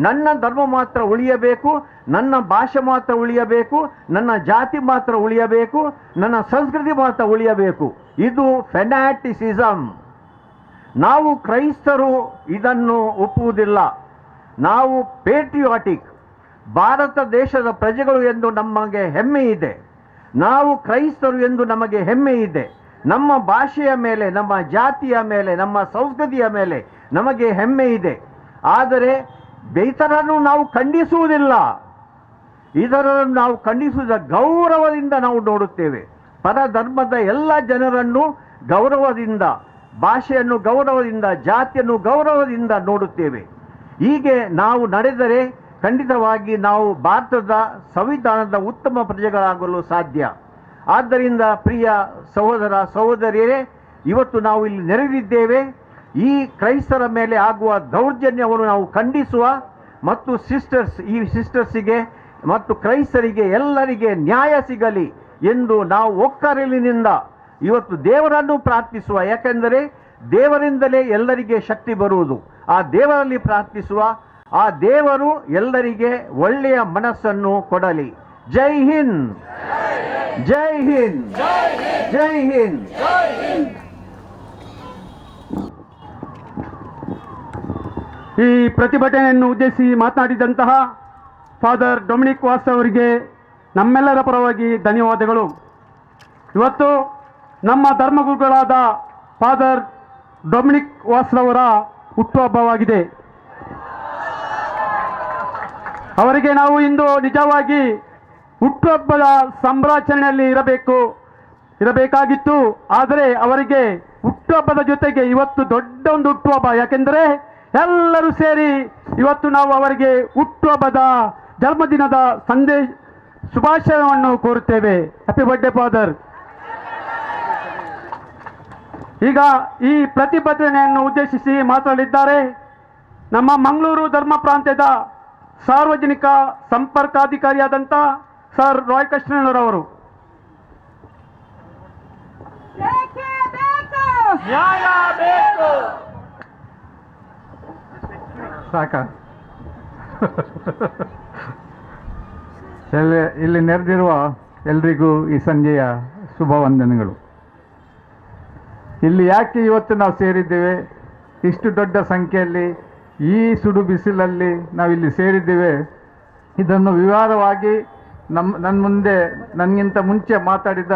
ನನ್ನ ಧರ್ಮ ಮಾತ್ರ ಉಳಿಯಬೇಕು, ನನ್ನ ಭಾಷೆ ಮಾತ್ರ ಉಳಿಯಬೇಕು, ನನ್ನ ಜಾತಿ ಮಾತ್ರ ಉಳಿಯಬೇಕು, ನನ್ನ ಸಂಸ್ಕೃತಿ ಮಾತ್ರ ಉಳಿಯಬೇಕು. ಇದು ಫೆನಾಟಿಸಿಸಮ್. ನಾವು ಕ್ರೈಸ್ತರು ಇದನ್ನು ಒಪ್ಪುವುದಿಲ್ಲ. ನಾವು ಪೇಟ್ರಿಯಾಟಿಕ್, ಭಾರತ ದೇಶದ ಪ್ರಜೆಗಳು ಎಂದು ನಮಗೆ ಹೆಮ್ಮೆ ಇದೆ. ನಾವು ಕ್ರೈಸ್ತರು ಎಂದು ನಮಗೆ ಹೆಮ್ಮೆ ಇದೆ. ನಮ್ಮ ಭಾಷೆಯ ಮೇಲೆ, ನಮ್ಮ ಜಾತಿಯ ಮೇಲೆ, ನಮ್ಮ ಸಂಸ್ಕೃತಿಯ ಮೇಲೆ ನಮಗೆ ಹೆಮ್ಮೆ ಇದೆ. ಆದರೆ ಇತರರನ್ನು ನಾವು ಖಂಡಿಸುವುದಿಲ್ಲ. ಇದರನ್ನು ನಾವು ಖಂಡಿಸುವುದ ಗೌರವದಿಂದ ನಾವು ನೋಡುತ್ತೇವೆ. ಪರಧರ್ಮದ ಎಲ್ಲ ಜನರನ್ನು ಗೌರವದಿಂದ, ಭಾಷೆಯನ್ನು ಗೌರವದಿಂದ, ಜಾತಿಯನ್ನು ಗೌರವದಿಂದ ನೋಡುತ್ತೇವೆ. ಹೀಗೆ ನಾವು ನಡೆದರೆ ಖಂಡಿತವಾಗಿ ನಾವು ಭಾರತದ ಸಂವಿಧಾನದ ಉತ್ತಮ ಪ್ರಜೆಗಳಾಗಲು ಸಾಧ್ಯ. ಆದ್ದರಿಂದ ಪ್ರಿಯ ಸಹೋದರ ಸಹೋದರಿಯರೇ, ಇವತ್ತು ನಾವು ಇಲ್ಲಿ ನೆರೆದಿದ್ದೇವೆ. ಈ ಕ್ರೈಸ್ತರ ಮೇಲೆ ಆಗುವ ದೌರ್ಜನ್ಯವನ್ನು ನಾವು ಖಂಡಿಸುವ ಮತ್ತು ಈ ಸಿಸ್ಟರ್ಸಿಗೆ ಮತ್ತು ಕ್ರೈಸ್ತರಿಗೆ ಎಲ್ಲರಿಗೆ ನ್ಯಾಯ ಸಿಗಲಿ ಎಂದು ನಾವು ಒಕ್ಕರಲಿನಿಂದ ಇವತ್ತು ದೇವರನ್ನು ಪ್ರಾರ್ಥಿಸುವ. ಯಾಕೆಂದರೆ ದೇವರಿಂದಲೇ ಎಲ್ಲರಿಗೆ ಶಕ್ತಿ ಬರುವುದು. ಆ ದೇವರಲ್ಲಿ ಪ್ರಾರ್ಥಿಸುವ. ಆ ದೇವರು ಎಲ್ಲರಿಗೆ ಒಳ್ಳೆಯ ಮನಸ್ಸನ್ನು ಕೊಡಲಿ. ಜೈ ಹಿಂದ್, ಜೈ ಹಿಂದ್, ಜೈ ಹಿಂದ್. ಈ ಪ್ರತಿಭಟನೆಯನ್ನು ಉದ್ದೇಶಿಸಿ ಮಾತನಾಡಿದಂತಹ ಫಾದರ್ ಡೊಮಿನಿಕ್ ವಾಸ್ ಅವರಿಗೆ ನಮ್ಮೆಲ್ಲರ ಪರವಾಗಿ ಧನ್ಯವಾದಗಳು. ಇವತ್ತು ನಮ್ಮ ಧರ್ಮಗುರುಗಳಾದ ಫಾದರ್ ಡೊಮಿನಿಕ್ ವಾಸ್ರವರ ಹುಟ್ಟುಹಬ್ಬವಾಗಿದೆ. ಅವರಿಗೆ ನಾವು ಇಂದು ನಿಜವಾಗಿ ಹುಟ್ಟುಹಬ್ಬದ ಸಂಭ್ರಮಾಚರಣೆಯಲ್ಲಿ ಇರಬೇಕಾಗಿತ್ತು. ಆದರೆ ಅವರಿಗೆ ಹುಟ್ಟುಹಬ್ಬದ ಜೊತೆಗೆ ಇವತ್ತು ದೊಡ್ಡ ಒಂದು ಹುಟ್ಟುಹಬ್ಬ. ಯಾಕೆಂದರೆ ಎಲ್ಲರೂ ಸೇರಿ ಇವತ್ತು ನಾವು ಅವರಿಗೆ ಹುಟ್ಟುಹಬ್ಬದ ಜನ್ಮದಿನದ ಶುಭಾಶಯವನ್ನು ಕೋರುತ್ತೇವೆ. Happy birthday father. ಈಗ ಈ ಪ್ರತಿಭಟನೆಯನ್ನು ಉದ್ದೇಶಿಸಿ ಮಾತನಾಡಿದ್ದಾರೆ ನಮ್ಮ ಮಂಗಳೂರು ಧರ್ಮ ಪ್ರಾಂತ್ಯದ ಸಾರ್ವಜನಿಕ ಸಂಪರ್ಕಾಧಿಕಾರಿಯಾದಂಥ ಸರ್ ರಾಯ್ ಕೃಷ್ಣಣ್ಣರವರು. ನ್ಯಾಯ ಬೇಕು. ಸಾಕ ಇಲ್ಲಿ ನೆರೆದಿರುವ ಎಲ್ರಿಗೂ ಈ ಸಂಜೆಯ ಶುಭ ವಂದನೆಗಳು. ಇಲ್ಲಿ ಯಾಕೆ ಇವತ್ತು ನಾವು ಸೇರಿದ್ದೇವೆ, ಇಷ್ಟು ದೊಡ್ಡ ಸಂಖ್ಯೆಯಲ್ಲಿ ಈ ಸುಡು ಬಿಸಿಲಲ್ಲಿ ನಾವಿಲ್ಲಿ ಸೇರಿದ್ದೇವೆ ಇದನ್ನು ವಿವರವಾಗಿ ನನ್ನ ಮುಂದೆ ನನಗಿಂತ ಮುಂಚೆ ಮಾತಾಡಿದ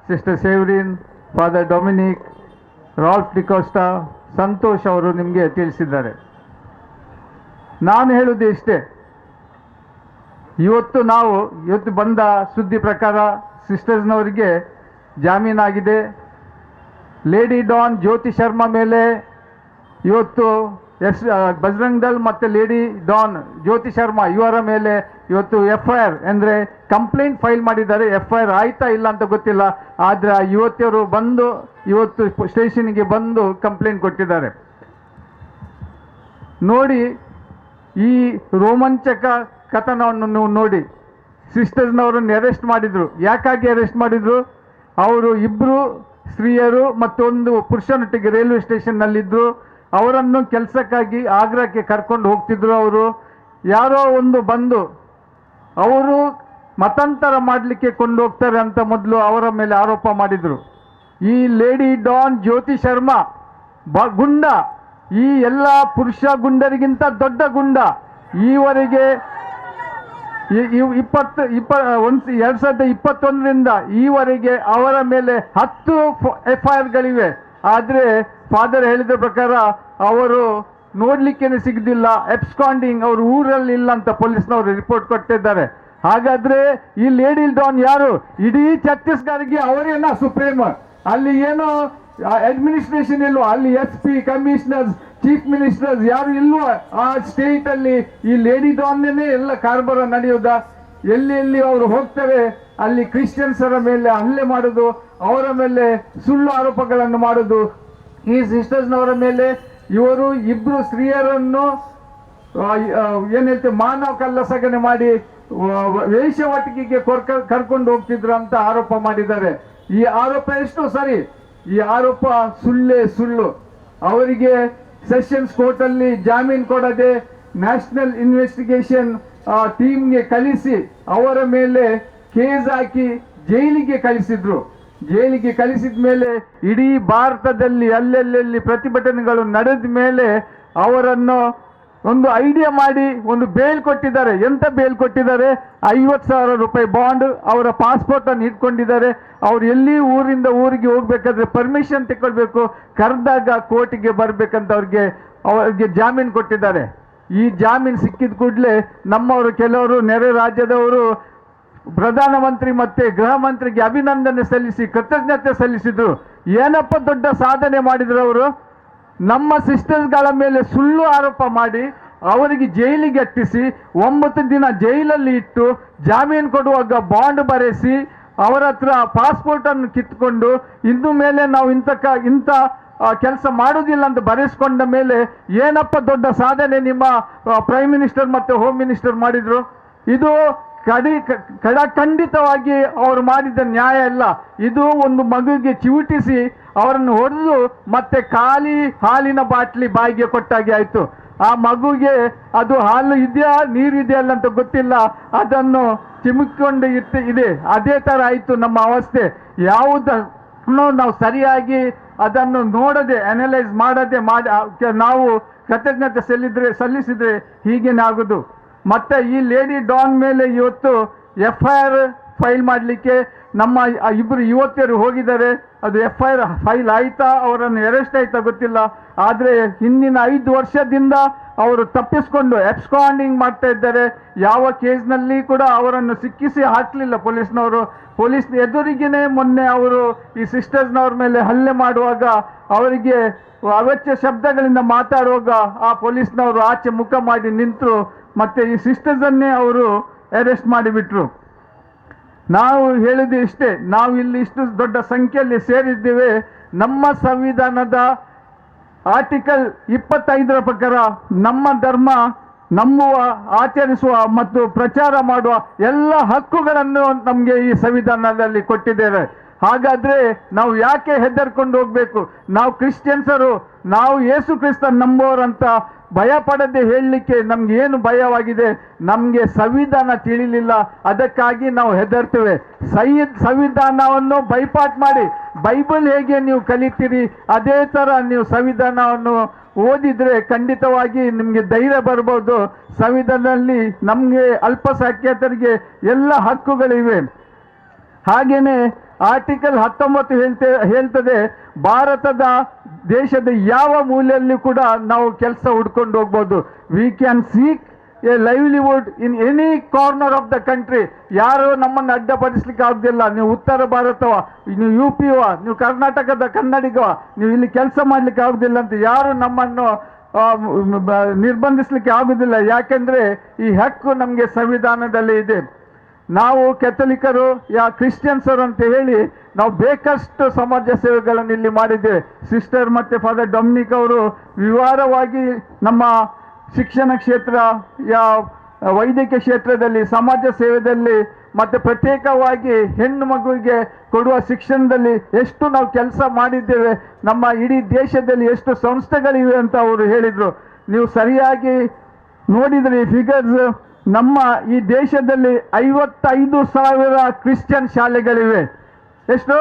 sister Severine, father Dominic, Ralph D'Costa, Santosh ಅವರು ನಿಮಗೆ ತಿಳಿಸಿದ್ದಾರೆ. ನಾನು ಹೇಳುವುದು ಇಷ್ಟೇ, ಇವತ್ತು ಬಂದ ಸುದ್ದಿ ಪ್ರಕಾರ ಸಿಸ್ಟರ್ಸ್ನವರಿಗೆ ಜಾಮೀನಾಗಿದೆ. ಲೇಡಿ ಡಾನ್ ಜ್ಯೋತಿ ಶರ್ಮಾ ಮೇಲೆ ಇವತ್ತು ಬಜರಂಗ್ ದಳ್ ಮತ್ತು ಲೇಡಿ ಡಾನ್ ಜ್ಯೋತಿ ಶರ್ಮಾ ಇವರ ಮೇಲೆ ಇವತ್ತು FIR ಅಂದರೆ ಕಂಪ್ಲೇಂಟ್ ಫೈಲ್ ಮಾಡಿದ್ದಾರೆ. FIR ಆಯ್ತಾ ಇಲ್ಲ ಅಂತ ಗೊತ್ತಿಲ್ಲ, ಆದರೆ ಯುವತಿಯರು ಬಂದು ಇವತ್ತು ಸ್ಟೇಷನ್ಗೆ ಬಂದು ಕಂಪ್ಲೇಂಟ್ ಕೊಟ್ಟಿದ್ದಾರೆ. ನೋಡಿ, ಈ ರೋಮಾಂಚಕ ಕಥನವನ್ನು ನೀವು ನೋಡಿ. ಸಿಸ್ಟರ್ಸ್ನವರನ್ನು ಅರೆಸ್ಟ್ ಮಾಡಿದ್ರು. ಯಾಕಾಗಿ ಅರೆಸ್ಟ್ ಮಾಡಿದ್ರು? ಅವರು ಇಬ್ಬರು ಸ್ತ್ರೀಯರು ಮತ್ತೊಂದು ಪುರುಷನೊಟ್ಟಿಗೆ ರೈಲ್ವೆ ಸ್ಟೇಷನ್ನಲ್ಲಿದ್ದರು. ಅವರನ್ನು ಕೆಲಸಕ್ಕಾಗಿ ಆಗ್ರಾಕ್ಕೆ ಕರ್ಕೊಂಡು ಹೋಗ್ತಿದ್ರು. ಅವರು ಯಾರೋ ಒಂದು ಬಂದು ಅವರು ಮತಾಂತರ ಮಾಡಲಿಕ್ಕೆ ಕೊಂಡು ಹೋಗ್ತಾರೆ ಅಂತ ಮೊದಲು ಅವರ ಮೇಲೆ ಆರೋಪ ಮಾಡಿದರು. ಈ ಲೇಡಿ ಡಾನ್ ಜ್ಯೋತಿ ಶರ್ಮಾ ಗುಂಡ, ಈ ಎಲ್ಲ ಪುರುಷ ಗುಂಡರಿಗಿಂತ ದೊಡ್ಡ ಗುಂಡ. ಈವರೆಗೆ 2021ರಿಂದ ಈವರೆಗೆ ಅವರ ಮೇಲೆ 10 FIRಗಳಿವೆ. ಆದರೆ ಫಾದರ್ ಹೇಳಿದ ಪ್ರಕಾರ ಅವರು ನೋಡ್ಲಿಕ್ಕೇನೆ ಸಿಗದಿಲ್ಲ, ಎಬ್ಸ್ಕಾಂಡಿಂಗ್, ಅವರು ಊರಲ್ಲಿ ಇಲ್ಲ ಅಂತ ಪೊಲೀಸ್ನವರು ರಿಪೋರ್ಟ್ ಕೊಟ್ಟಿದ್ದಾರೆ. ಹಾಗಾದ್ರೆ ಈ ಲೇಡಿ ಡಾನ್ ಯಾರು? ಇಡೀ ಛತ್ತೀಸ್ಗಢಗೆ ಅವರೇನ ಸುಪ್ರೀಂ? ಅಲ್ಲಿ ಏನೋ ಅಡ್ಮಿನಿಸ್ಟ್ರೇಷನ್ ಇಲ್ವೋ? ಅಲ್ಲಿ SP, ಕಮಿಷನರ್ಸ್, ಚೀಫ್ ಮಿನಿಸ್ಟರ್ಸ್ ಯಾರು ಇಲ್ವೋ? ಆ ಸ್ಟೇಟ್ ಅಲ್ಲಿ ಈ ಲೇಡಿ ಡಾನ್ನೇ ಎಲ್ಲ ಕಾರ್ಬಾರ ನಡೆಯೋದಾ? ಎಲ್ಲಿ ಅವರು ಹೋಗ್ತಾರೆ ಅಲ್ಲಿ ಕ್ರಿಶ್ಚಿಯನ್ಸರ ಮೇಲೆ ಹಲ್ಲೆ ಮಾಡೋದು, ಅವರ ಮೇಲೆ ಸುಳ್ಳು ಆರೋಪಗಳನ್ನು ಮಾಡೋದು. ಈ ಸಿಸ್ಟರ್ಸ್ನವರ ಮೇಲೆ ಇವರು ಇಬ್ರು ಸ್ತ್ರೀಯರನ್ನು ಏನ್ ಹೇಳ್ತೇವೆ ಮಾನವ ಕಳ್ಳಸಾಗಣೆ ಮಾಡಿ ವೇಶ್ಯಾವಾಟಿಕೆಗೆ ಕರ್ಕೊಂಡು ಹೋಗ್ತಿದ್ರು ಅಂತ ಆರೋಪ ಮಾಡಿದ್ದಾರೆ. ಈ ಆರೋಪ ಎಷ್ಟು ಸರಿ? ಈ ಆರೋಪ ಸುಳ್ಳೇ ಸುಳ್ಳು. ಅವರಿಗೆ ಸೆಷನ್ಸ್ ಕೋರ್ಟ್ ಅಲ್ಲಿ ಜಾಮೀನು ಕೊಡದೆ ನ್ಯಾಷನಲ್ ಇನ್ವೆಸ್ಟಿಗೇಷನ್ ಟೀಮ್ಗೆ ಕಳಿಸಿ ಅವರ ಮೇಲೆ ಕೇಸ್ ಹಾಕಿ ಜೈಲಿಗೆ ಕಳಿಸಿದ್ರು. ಜೈಲಿಗೆ ಕಳಿಸಿದ ಮೇಲೆ ಇಡೀ ಭಾರತದಲ್ಲಿ ಅಲ್ಲೆಲ್ಲಿ ಪ್ರತಿಭಟನೆಗಳು ನಡೆದ ಮೇಲೆ ಅವರನ್ನು ಒಂದು ಐಡಿಯಾ ಮಾಡಿ ಒಂದು ಬೇಲ್ ಕೊಟ್ಟಿದ್ದಾರೆ. ಎಂತ ಬೇಲ್ ಕೊಟ್ಟಿದ್ದಾರೆ? 50,000 ರೂಪಾಯಿ ಬಾಂಡ್, ಅವರ ಪಾಸ್ಪೋರ್ಟ್ ಅನ್ನು ಇಟ್ಕೊಂಡಿದ್ದಾರೆ. ಅವ್ರು ಎಲ್ಲಿ ಊರಿಂದ ಊರಿಗೆ ಹೋಗ್ಬೇಕಾದ್ರೆ ಪರ್ಮಿಷನ್ ತಗೊಳ್ಬೇಕು, ಕರೆದಾಗ ಕೋರ್ಟಿಗೆ ಬರ್ಬೇಕಂತ ಅವ್ರಿಗೆ ಜಾಮೀನು ಕೊಟ್ಟಿದ್ದಾರೆ. ಈ ಜಾಮೀನು ಸಿಕ್ಕಿದ ಕೂಡಲೇ ನಮ್ಮವರು ಕೆಲವರು ನೆರೆ ರಾಜ್ಯದವರು ಪ್ರಧಾನಮಂತ್ರಿ ಮತ್ತೆ ಗೃಹ ಮಂತ್ರಿಗೆ ಅಭಿನಂದನೆ ಸಲ್ಲಿಸಿ ಕೃತಜ್ಞತೆ ಸಲ್ಲಿಸಿದ್ರು. ಏನಪ್ಪ ದೊಡ್ಡ ಸಾಧನೆ ಮಾಡಿದ್ರು ಅವರು? ನಮ್ಮ ಸಿಸ್ಟರ್ಸ್ಗಳ ಮೇಲೆ ಸುಳ್ಳು ಆರೋಪ ಮಾಡಿ ಅವರಿಗೆ ಜೈಲಿಗೆ ಅಟ್ಟಿಸಿ 9 ದಿನ ಜೈಲಲ್ಲಿ ಇಟ್ಟು ಜಾಮೀನು ಕೊಡುವಾಗ ಬಾಂಡ್ ಬರೆಸಿ ಅವರ ಹತ್ರ ಪಾಸ್ಪೋರ್ಟ್ ಅನ್ನು ಕಿತ್ಕೊಂಡು ಇನ್ನು ಮೇಲೆ ನಾವು ಇಂಥ ಕೆಲಸ ಮಾಡುವುದಿಲ್ಲ ಅಂತ ಬರೆಸ್ಕೊಂಡ ಮೇಲೆ ಏನಪ್ಪ ದೊಡ್ಡ ಸಾಧನೆ ನಿಮ್ಮ ಪ್ರೈಮ್ ಮಿನಿಸ್ಟರ್ ಮತ್ತೆ ಹೋಮ್ ಮಿನಿಸ್ಟರ್ ಮಾಡಿದ್ರು? ಇದು ಖಂಡಿತವಾಗಿ ಅವರು ಮಾಡಿದ ನ್ಯಾಯ ಅಲ್ಲ. ಇದು ಒಂದು ಮಗುವಿಗೆ ಚಿವುಟಿಸಿ ಅವರನ್ನು ಹೊಡೆದು ಮತ್ತೆ ಖಾಲಿ ಹಾಲಿನ ಬಾಟ್ಲಿ ಬಾಯಿಗೆ ಕೊಟ್ಟಾಗೆ ಆಯ್ತು. ಆ ಮಗುಗೆ ಅದು ಹಾಲು ಇದೆಯಾ ನೀರು ಇದೆಯಲ್ಲ ಅಂತ ಗೊತ್ತಿಲ್ಲ, ಅದನ್ನು ಚಿಮುಕೊಂಡು ಇದೆ. ಅದೇ ತರ ಆಯ್ತು ನಮ್ಮ ಅವಸ್ಥೆ. ಯಾವುದನ್ನು ನಾವು ಸರಿಯಾಗಿ ಅದನ್ನು ನೋಡದೆ ಅನಲೈಸ್ ಮಾಡದೆ ನಾವು ಕೃತಜ್ಞತೆ ಸಲ್ಲಿಸಿದ್ರೆ ಹೀಗೇನೆ ಆಗುದು. ಮತ್ತೆ ಈ ಲೇಡಿ ಡಾನ್ ಮೇಲೆ ಇವತ್ತು FIR ಫೈಲ್ ಮಾಡಲಿಕ್ಕೆ ನಮ್ಮ ಇಬ್ಬರು ಯುವತಿಯರು ಹೋಗಿದ್ದಾರೆ. ಅದು FIR ಫೈಲ್ ಆಯ್ತಾ, ಅವರನ್ನು ಅರೆಸ್ಟ್ ಆಯ್ತಾ ಗೊತ್ತಿಲ್ಲ. ಆದರೆ ಹಿಂದಿನ 5 ವರ್ಷದಿಂದ ಅವರು ತಪ್ಪಿಸ್ಕೊಂಡು ಎಬ್ಸ್ಕಾಂಡಿಂಗ್ ಮಾಡ್ತಾ ಇದ್ದಾರೆ. ಯಾವ ಕೇಸ್ನಲ್ಲಿ ಕೂಡ ಅವರನ್ನು ಸಿಕ್ಕಿಸಿ ಹಾಕಲಿಲ್ಲ ಪೊಲೀಸ್ನವರು. ಪೊಲೀಸ್ ಎದುರಿಗೇನೆ ಮೊನ್ನೆ ಅವರು ಈ ಸಿಸ್ಟರ್ಸ್ನವ್ರ ಮೇಲೆ ಹಲ್ಲೆ ಮಾಡುವಾಗ ಅವರಿಗೆ ಅವಾಚ್ಯ ಶಬ್ದಗಳಿಂದ ಮಾತಾಡುವಾಗ ಆ ಪೊಲೀಸ್ನವರು ಆಚೆ ಮುಖ ಮಾಡಿ ನಿಂತರು. ಮತ್ತೆ ಈ ಸಿಸ್ಟರ್ಸನ್ನೇ ಅವರು ಅರೆಸ್ಟ್ ಮಾಡಿಬಿಟ್ರು. ನಾವು ಹೇಳಿದ್ದು ಇಷ್ಟೇ, ನಾವು ಇಲ್ಲಿ ಇಷ್ಟು ದೊಡ್ಡ ಸಂಖ್ಯೆಯಲ್ಲಿ ಸೇರಿದ್ದೇವೆ. ನಮ್ಮ ಸಂವಿಧಾನದ ಆರ್ಟಿಕಲ್ 25ರ ಪ್ರಕಾರ ನಮ್ಮ ಧರ್ಮ ನಂಬುವ, ಆಚರಿಸುವ ಮತ್ತು ಪ್ರಚಾರ ಮಾಡುವ ಎಲ್ಲ ಹಕ್ಕುಗಳನ್ನು ನಮಗೆ ಈ ಸಂವಿಧಾನದಲ್ಲಿ ಕೊಟ್ಟಿದ್ದೇವೆ. ಹಾಗಾದ್ರೆ ನಾವು ಯಾಕೆ ಹೆದರ್ಕೊಂಡು ಹೋಗ್ಬೇಕು? ನಾವು ಕ್ರಿಶ್ಚಿಯನ್ಸರು, ನಾವು ಯೇಸು ಕ್ರಿಸ್ತ ನಂಬೋರಂತ ಭಯ ಪಡದೆ ಹೇಳಲಿಕ್ಕೆ ನಮ್ಗೆ ಏನು ಭಯವಾಗಿದೆ? ನಮಗೆ ಸಂವಿಧಾನ ತಿಳಿಲಿಲ್ಲ, ಅದಕ್ಕಾಗಿ ನಾವು ಹೆದರ್ತೇವೆ. ಸಂವಿಧಾನವನ್ನು ಬೈಪಾಟ್ ಮಾಡಿ ಬೈಬಲ್ ಹೇಗೆ ನೀವು ಕಲಿತೀರಿ ಅದೇ ಥರ ನೀವು ಸಂವಿಧಾನವನ್ನು ಓದಿದ್ರೆ ಖಂಡಿತವಾಗಿ ನಿಮಗೆ ಧೈರ್ಯ ಬರ್ಬೋದು. ಸಂವಿಧಾನದಲ್ಲಿ ನಮಗೆ ಅಲ್ಪಸಂಖ್ಯಾತರಿಗೆ ಎಲ್ಲ ಹಕ್ಕುಗಳಿವೆ. ಹಾಗೇನೆ ಆರ್ಟಿಕಲ್ 19 ಹೇಳ್ತದೆ ಭಾರತದ ದೇಶದ ಯಾವ ಮೂಲೆಯಲ್ಲಿ ಕೂಡ ನಾವು ಕೆಲಸ ಹುಡ್ಕೊಂಡು ಹೋಗ್ಬೋದು. We can seek A livelihood in any corner of the country. ಯಾರು ನಮ್ಮನ್ನು ಅಡ್ಡಪಡಿಸ್ಲಿಕ್ಕೆ ಆಗೋದಿಲ್ಲ. ನೀವು ಉತ್ತರ ಭಾರತವ, ನೀವು UPವ, ನೀವು ಕರ್ನಾಟಕದ ಕನ್ನಡಿಗವ, ನೀವು ಇಲ್ಲಿ ಕೆಲಸ ಮಾಡಲಿಕ್ಕೆ ಆಗೋದಿಲ್ಲ ಅಂತ ಯಾರು ನಮ್ಮನ್ನು ನಿರ್ಬಂಧಿಸಲಿಕ್ಕೆ ಆಗೋದಿಲ್ಲ. ಯಾಕೆಂದರೆ ಈ ಹಕ್ಕು ನಮಗೆ ಸಂವಿಧಾನದಲ್ಲಿ ಇದೆ. ನಾವು ಕೆಥಲಿಕರು ಕ್ರಿಶ್ಚಿಯನ್ಸರು ಅಂತ ಹೇಳಿ ನಾವು ಬೇಕಷ್ಟು ಸಮಾಜ ಸೇವೆಗಳನ್ನು ಇಲ್ಲಿ ಮಾಡಿದ್ದೇವೆ. ಸಿಸ್ಟರ್ ಮತ್ತು ಫಾದರ್ ಡೊಮಿನಿಕ್ ಅವರು ವಿವರವಾಗಿ ನಮ್ಮ ಶಿಕ್ಷಣ ಕ್ಷೇತ್ರ ವೈದ್ಯಕೀಯ ಕ್ಷೇತ್ರದಲ್ಲಿ ಸಮಾಜ ಸೇವೆಯಲ್ಲಿ ಮತ್ತು ಪ್ರತ್ಯೇಕವಾಗಿ ಹೆಣ್ಣು ಮಗುವಿಗೆ ಕೊಡುವ ಶಿಕ್ಷಣದಲ್ಲಿ ಎಷ್ಟು ನಾವು ಕೆಲಸ ಮಾಡಿದ್ದೇವೆ. ನಮ್ಮ ಇಡೀ ದೇಶದಲ್ಲಿ ಎಷ್ಟು ಸಂಸ್ಥೆಗಳಿವೆ ಅಂತ ಅವರು ಹೇಳಿದರು. ನೀವು ಸರಿಯಾಗಿ ನೋಡಿದರೆ ಈ ಫಿಗರ್ಸ್, ನಮ್ಮ ಈ ದೇಶದಲ್ಲಿ 55,000 ಕ್ರಿಶ್ಚಿಯನ್ ಶಾಲೆಗಳಿವೆ. ಎಷ್ಟು?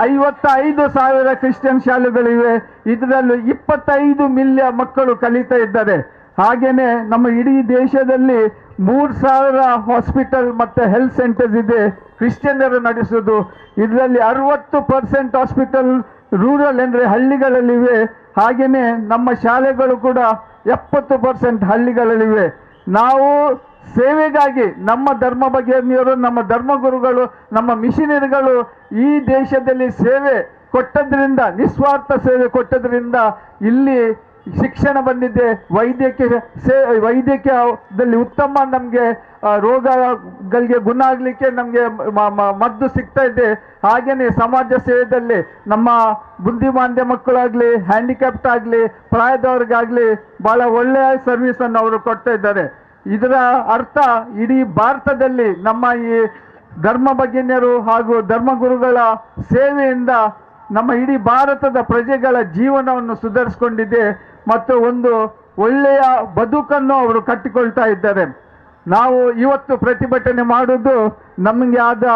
55,000 ಕ್ರಿಶ್ಚಿಯನ್ ಶಾಲೆಗಳಿವೆ. ಇದರಲ್ಲಿ 25 ಮಿಲಿಯನ್ ಮಕ್ಕಳು ಕಲಿತಾ ಇದ್ದಾರೆ. ಹಾಗೇನೆ ನಮ್ಮ ಇಡೀ ದೇಶದಲ್ಲಿ 3,000 ಹಾಸ್ಪಿಟಲ್ ಮತ್ತು ಹೆಲ್ತ್ ಸೆಂಟರ್ಸ್ ಇದೆ ಕ್ರಿಶ್ಚಿಯನ್ನರು ನಡೆಸೋದು. ಇದರಲ್ಲಿ 60% ಹಾಸ್ಪಿಟಲ್ ರೂರಲ್ ಅಂದರೆ ಹಳ್ಳಿಗಳಲ್ಲಿವೆ. ಹಾಗೇನೆ ನಮ್ಮ ಶಾಲೆಗಳು ಕೂಡ 70% ಹಳ್ಳಿಗಳಲ್ಲಿವೆ. ನಾವು ಸೇವೆಗಾಗಿ ನಮ್ಮ ಧರ್ಮ ಬಗೆಯವರು, ನಮ್ಮ ಧರ್ಮಗುರುಗಳು, ನಮ್ಮ ಮಿಷನರಿಗಳು ಈ ದೇಶದಲ್ಲಿ ಸೇವೆ ಕೊಟ್ಟದ್ರಿಂದ, ನಿಸ್ವಾರ್ಥ ಸೇವೆ ಕೊಟ್ಟದ್ರಿಂದ ಇಲ್ಲಿ ಶಿಕ್ಷಣ ಬಂದಿದೆ. ವೈದ್ಯಕೀಯದಲ್ಲಿ ಉತ್ತಮ ನಮಗೆ ರೋಗಗಳಿಗೆ ಗುಣ ಆಗಲಿಕ್ಕೆ ನಮಗೆ ಮದ್ದು ಸಿಗ್ತಾ ಇದೆ. ಹಾಗೆಯೇ ಸಮಾಜ ಸೇವೆಯಲ್ಲಿ ನಮ್ಮ ಬುದ್ಧಿಮಾಂದ್ಯ ಮಕ್ಕಳಾಗಲಿ, ಹ್ಯಾಂಡಿಕ್ಯಾಪ್ಟ್ ಆಗಲಿ, ಪ್ರಾಯದವ್ರಿಗಾಗಲಿ ಭಾಳ ಒಳ್ಳೆಯ ಸರ್ವಿಸನ್ನು ಅವರು ಕೊಡ್ತಾ ಇದ್ದಾರೆ. ಇದರ ಅರ್ಥ ಇಡೀ ಭಾರತದಲ್ಲಿ ನಮ್ಮ ಈ ಧರ್ಮ ಭಗಿನಿಯರು ಹಾಗೂ ಧರ್ಮಗುರುಗಳ ಸೇವೆಯಿಂದ ನಮ್ಮ ಇಡೀ ಭಾರತದ ಪ್ರಜೆಗಳ ಜೀವನವನ್ನು ಸುಧಾರಿಸಿಕೊಂಡಿದೆ ಮತ್ತು ಒಂದು ಒಳ್ಳೆಯ ಬದುಕನ್ನು ಅವರು ಕಟ್ಟಿಕೊಳ್ತಾ ಇದ್ದಾರೆ. ನಾವು ಇವತ್ತು ಪ್ರತಿಭಟನೆ ಮಾಡುವುದು ನಮಗೆ ಆದ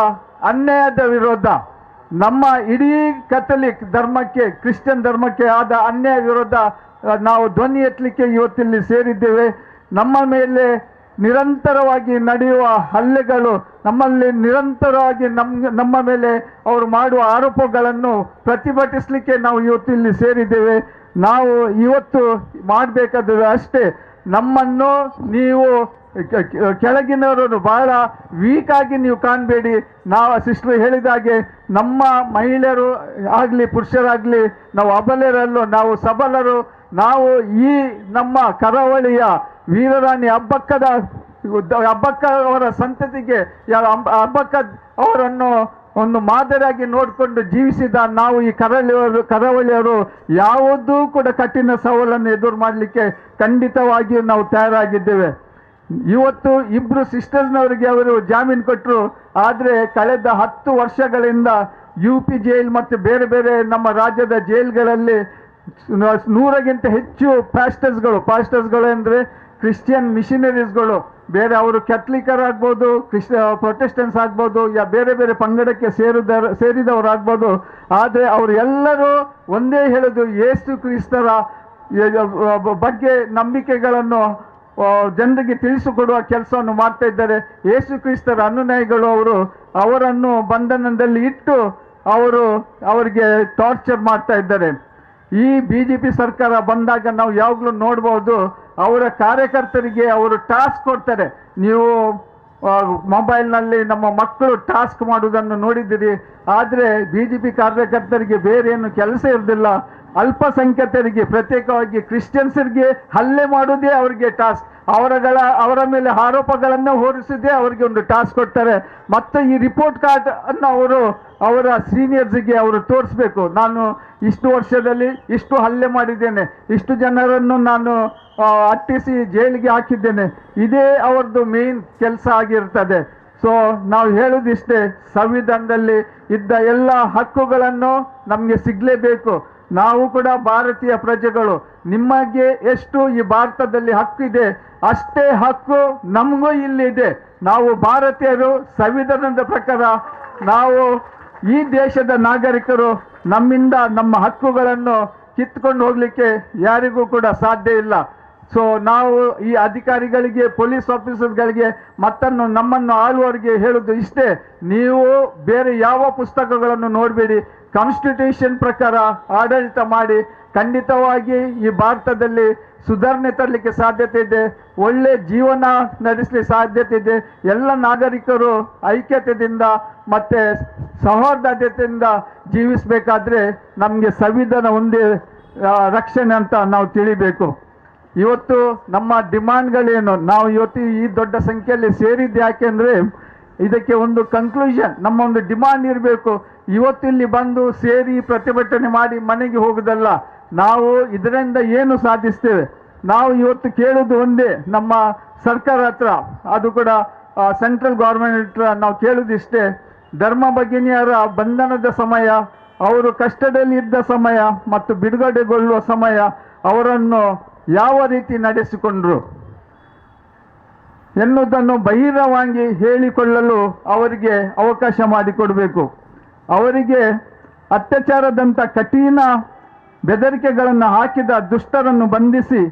ಅನ್ಯಾಯದ ವಿರೋಧ. ನಮ್ಮ ಇಡೀ ಕ್ಯಾಥಲಿಕ್ ಧರ್ಮಕ್ಕೆ, ಕ್ರಿಶ್ಚಿಯನ್ ಧರ್ಮಕ್ಕೆ ಆದ ಅನ್ಯಾಯ ವಿರೋಧ ನಾವು ಧ್ವನಿ ಎತ್ತಲಿಕ್ಕೆ ಇವತ್ತಿಲ್ಲಿ ಸೇರಿದ್ದೇವೆ. ನಮ್ಮ ಮೇಲೆ ನಿರಂತರವಾಗಿ ನಡೆಯುವ ಹಲ್ಲೆಗಳು, ನಮ್ಮಲ್ಲಿ ನಿರಂತರವಾಗಿ ನಮ್ಮ ಮೇಲೆ ಅವರು ಮಾಡುವ ಆರೋಪಗಳನ್ನು ಪ್ರತಿಭಟಿಸಲಿಕ್ಕೆ ನಾವು ಇವತ್ತು ಇಲ್ಲಿ ಸೇರಿದ್ದೇವೆ. ನಾವು ಇವತ್ತು ಮಾಡಬೇಕಾದ ಅಷ್ಟೇ, ನಮ್ಮನ್ನು ನೀವು ಕೆಳಗಿನವರನ್ನು ಬಹಳ ವೀಕ್ ಆಗಿ ನೀವು ಕಾಣಬೇಡಿ. ನಾವು ಸಿಸ್ಟರ್ ಹೇಳಿದ ಹಾಗೆ ನಮ್ಮ ಮಹಿಳೆಯರು ಆಗಲಿ ಪುರುಷರಾಗಲಿ ನಾವು ಅಬಲರಲ್ಲೂ ನಾವು ಸಬಲರು. ನಾವು ಈ ನಮ್ಮ ಕರಾವಳಿಯ ವೀರರಾಣಿ ಅಬ್ಬಕ್ಕ ಅವರ ಸಂತತಿಗೆ ಅಬ್ಬಕ್ಕ ಅವರನ್ನು ಒಂದು ಮಾದರಿಯಾಗಿ ನೋಡಿಕೊಂಡು ಜೀವಿಸಿದ ನಾವು ಈ ಕರಾವಳಿಯವರು ಯಾವುದೂ ಕೂಡ ಕಠಿಣ ಸವಾಲನ್ನು ಎದುರು ಮಾಡಲಿಕ್ಕೆ ಖಂಡಿತವಾಗಿಯೂ ನಾವು ತಯಾರಾಗಿದ್ದೇವೆ. ಇವತ್ತು 2 ಸಿಸ್ಟರ್ಸ್ನವರಿಗೆ ಅವರು ಜಾಮೀನು ಕೊಟ್ಟರು. ಆದರೆ ಕಳೆದ 10 ವರ್ಷಗಳಿಂದ UP ಜೈಲ್ ಮತ್ತು ಬೇರೆ ಬೇರೆ ನಮ್ಮ ರಾಜ್ಯದ ಜೈಲ್ಗಳಲ್ಲಿ 100ಗಿಂತ ಹೆಚ್ಚು ಪಾಸ್ಟರ್ಸ್ಗಳು ಅಂದರೆ ಕ್ರಿಶ್ಚಿಯನ್ ಮಿಷನರೀಸ್ಗಳು, ಬೇರೆ ಅವರು ಕ್ಯಾಥಲಿಕರಾಗ್ಬೋದು, ಪ್ರೊಟೆಸ್ಟೆಂಟ್ಸ್ ಆಗ್ಬೋದು, ಬೇರೆ ಬೇರೆ ಪಂಗಡಕ್ಕೆ ಸೇರಿದವರಾಗ್ಬೋದು. ಆದರೆ ಅವರು ಎಲ್ಲರೂ ಒಂದೇ ಹೇಳೋದು, ಯೇಸು ಕ್ರಿಸ್ತರ ಬಗ್ಗೆ ನಂಬಿಕೆಗಳನ್ನು ಜನರಿಗೆ ತಿಳಿಸಿಕೊಡುವ ಕೆಲಸವನ್ನು ಮಾಡ್ತಾ ಇದ್ದಾರೆ. ಯೇಸು ಕ್ರಿಸ್ತರ ಅನುಯಾಯಿಗಳು ಅವರನ್ನು ಬಂಧನದಲ್ಲಿ ಇಟ್ಟು ಅವರಿಗೆ ಟಾರ್ಚರ್ ಮಾಡ್ತಾ ಇದ್ದಾರೆ. ಈ BJP ಸರ್ಕಾರ ಬಂದಾಗ ನಾವು ಯಾವಾಗಲೂ ನೋಡ್ಬೋದು, ಅವರ ಕಾರ್ಯಕರ್ತರಿಗೆ ಅವರು ಟಾಸ್ಕ್ ಕೊಡ್ತಾರೆ. ನೀವು ಮೊಬೈಲ್ನಲ್ಲಿ ನಮ್ಮ ಮಕ್ಕಳು ಟಾಸ್ಕ್ ಮಾಡುವುದನ್ನು ನೋಡಿದ್ದೀರಿ. ಆದರೆ BJP ಕಾರ್ಯಕರ್ತರಿಗೆ ಬೇರೆ ಏನು ಕೆಲಸ ಇರೋದಿಲ್ಲ. ಅಲ್ಪಸಂಖ್ಯಾತರಿಗೆ, ಪ್ರತ್ಯೇಕವಾಗಿ ಕ್ರಿಶ್ಚಿಯನ್ಸರಿಗೆ ಹಲ್ಲೆ ಮಾಡುವುದೇ ಅವರಿಗೆ ಟಾಸ್ಕ್. ಅವರ ಮೇಲೆ ಆರೋಪಗಳನ್ನು ಹೊರಿಸಿದೆ ಅವರಿಗೆ ಒಂದು ಟಾಸ್ಕ್ ಕೊಡ್ತಾರೆ. ಮತ್ತು ಈ ರಿಪೋರ್ಟ್ ಕಾರ್ಡ್ ಅನ್ನು ಅವರ ಸೀನಿಯರ್ಸ್ಗೆ ಅವರು ತೋರಿಸ್ಬೇಕು. ನಾನು ಇಷ್ಟು ವರ್ಷದಲ್ಲಿ ಇಷ್ಟು ಹಲ್ಲೆ ಮಾಡಿದ್ದೇನೆ, ಇಷ್ಟು ಜನರನ್ನು ನಾನು ಅಟ್ಟಿಸಿ ಜೈಲಿಗೆ ಹಾಕಿದ್ದೇನೆ. ಇದೇ ಅವರದ್ದು ಮೇನ್ ಕೆಲಸ ಆಗಿರ್ತದೆ. ಸೊ ನಾವು ಹೇಳೋದಿಷ್ಟೇ, ಸಂವಿಧಾನದಲ್ಲಿ ಇದ್ದ ಎಲ್ಲ ಹಕ್ಕುಗಳನ್ನು ನಮಗೆ ಸಿಗಲೇಬೇಕು. ನಾವು ಕೂಡ ಭಾರತೀಯ ಪ್ರಜೆಗಳು. ನಿಮಗೆ ಎಷ್ಟು ಈ ಭಾರತದಲ್ಲಿ ಹಕ್ಕಿದೆ ಅಷ್ಟೇ ಹಕ್ಕು ನಮಗೂ ಇಲ್ಲಿದೆ. ನಾವು ಭಾರತೀಯರು, ಸಂವಿಧಾನದ ಪ್ರಕಾರ ನಾವು ಈ ದೇಶದ ನಾಗರಿಕರು. ನಮ್ಮಿಂದ ನಮ್ಮ ಹಕ್ಕುಗಳನ್ನು ಕಿತ್ಕೊಂಡು ಹೋಗ್ಲಿಕ್ಕೆ ಯಾರಿಗೂ ಕೂಡ ಸಾಧ್ಯ ಇಲ್ಲ. ಸೊ ನಾವು ಈ ಅಧಿಕಾರಿಗಳಿಗೆ, ಪೊಲೀಸ್ ಆಫೀಸರ್ಗಳಿಗೆ ನಮ್ಮನ್ನು ಆಳುವವರಿಗೆ ಹೇಳುವುದು ಇಷ್ಟೇ, ನೀವು ಬೇರೆ ಯಾವ ಪುಸ್ತಕಗಳನ್ನು ನೋಡಬೇಡಿ, ಕಾನ್ಸ್ಟಿಟ್ಯೂಷನ್ ಪ್ರಕಾರ ಆಡಳಿತ ಮಾಡಿ. ಖಂಡಿತವಾಗಿ ಈ ಭಾರತದಲ್ಲಿ ಸುಧಾರಣೆ ತರಲಿಕ್ಕೆ ಸಾಧ್ಯತೆ ಇದೆ, ಒಳ್ಳೆ ಜೀವನ ನಡೆಸಲಿಕ್ಕೆ ಸಾಧ್ಯತೆ ಇದೆ. ಎಲ್ಲ ನಾಗರಿಕರು ಐಕ್ಯತೆಯಿಂದ ಮತ್ತೆ ಸೌಹಾರ್ದತೆಯಿಂದ ಜೀವಿಸಬೇಕಾದ್ರೆ ನಮಗೆ ಸಂವಿಧಾನ ಒಂದೇ ರಕ್ಷಣೆ ಅಂತ ನಾವು ತಿಳಿಬೇಕು. ಇವತ್ತು ನಮ್ಮ ಡಿಮಾಂಡ್ಗಳೇನು, ನಾವು ಇವತ್ತು ಈ ದೊಡ್ಡ ಸಂಖ್ಯೆಯಲ್ಲಿ ಸೇರಿದ್ದು ಯಾಕೆಂದರೆ ಇದಕ್ಕೆ ಒಂದು ಕನ್ಕ್ಲೂಷನ್, ನಮ್ಮ ಒಂದು ಡಿಮಾಂಡ್ ಇರಬೇಕು. ಇವತ್ತಿಲ್ಲಿ ಬಂದು ಸೇರಿ ಪ್ರತಿಭಟನೆ ಮಾಡಿ ಮನೆಗೆ ಹೋಗುದಲ್ಲ, ನಾವು ಇದರಿಂದ ಏನು ಸಾಧಿಸ್ತೇವೆ. ನಾವು ಇವತ್ತು ಕೇಳೋದು ಒಂದೇ, ನಮ್ಮ ಸರ್ಕಾರ ಹತ್ರ, ಅದು ಕೂಡ ಸೆಂಟ್ರಲ್ ಗೌರ್ಮೆಂಟ್ ಹತ್ರ ನಾವು ಕೇಳೋದಿಷ್ಟೇ, ಧರ್ಮ ಭಗಿನಿಯರ ಬಂಧನದ ಸಮಯ, ಅವರು ಕಷ್ಟದಲ್ಲಿ ಇದ್ದ ಸಮಯ ಮತ್ತು ಬಿಡುಗಡೆಗೊಳ್ಳುವ ಸಮಯ, ಅವರನ್ನು ಯಾವ ರೀತಿ ನಡೆಸಿಕೊಂಡ್ರು ಎನ್ನುವುದನ್ನು ಬಹಿರಂಗವಾಗಿ ಹೇಳಿಕೊಳ್ಳಲು ಅವರಿಗೆ ಅವಕಾಶ ಮಾಡಿಕೊಡಬೇಕು. ಅವರಿಗೆ ಅತ್ಯಾಚಾರದಂಥ ಕಠಿಣ ಬೆದರಿಕೆಗಳನ್ನು ಹಾಕಿದ ದುಷ್ಟರನ್ನು ಬಂಧಿಸಿ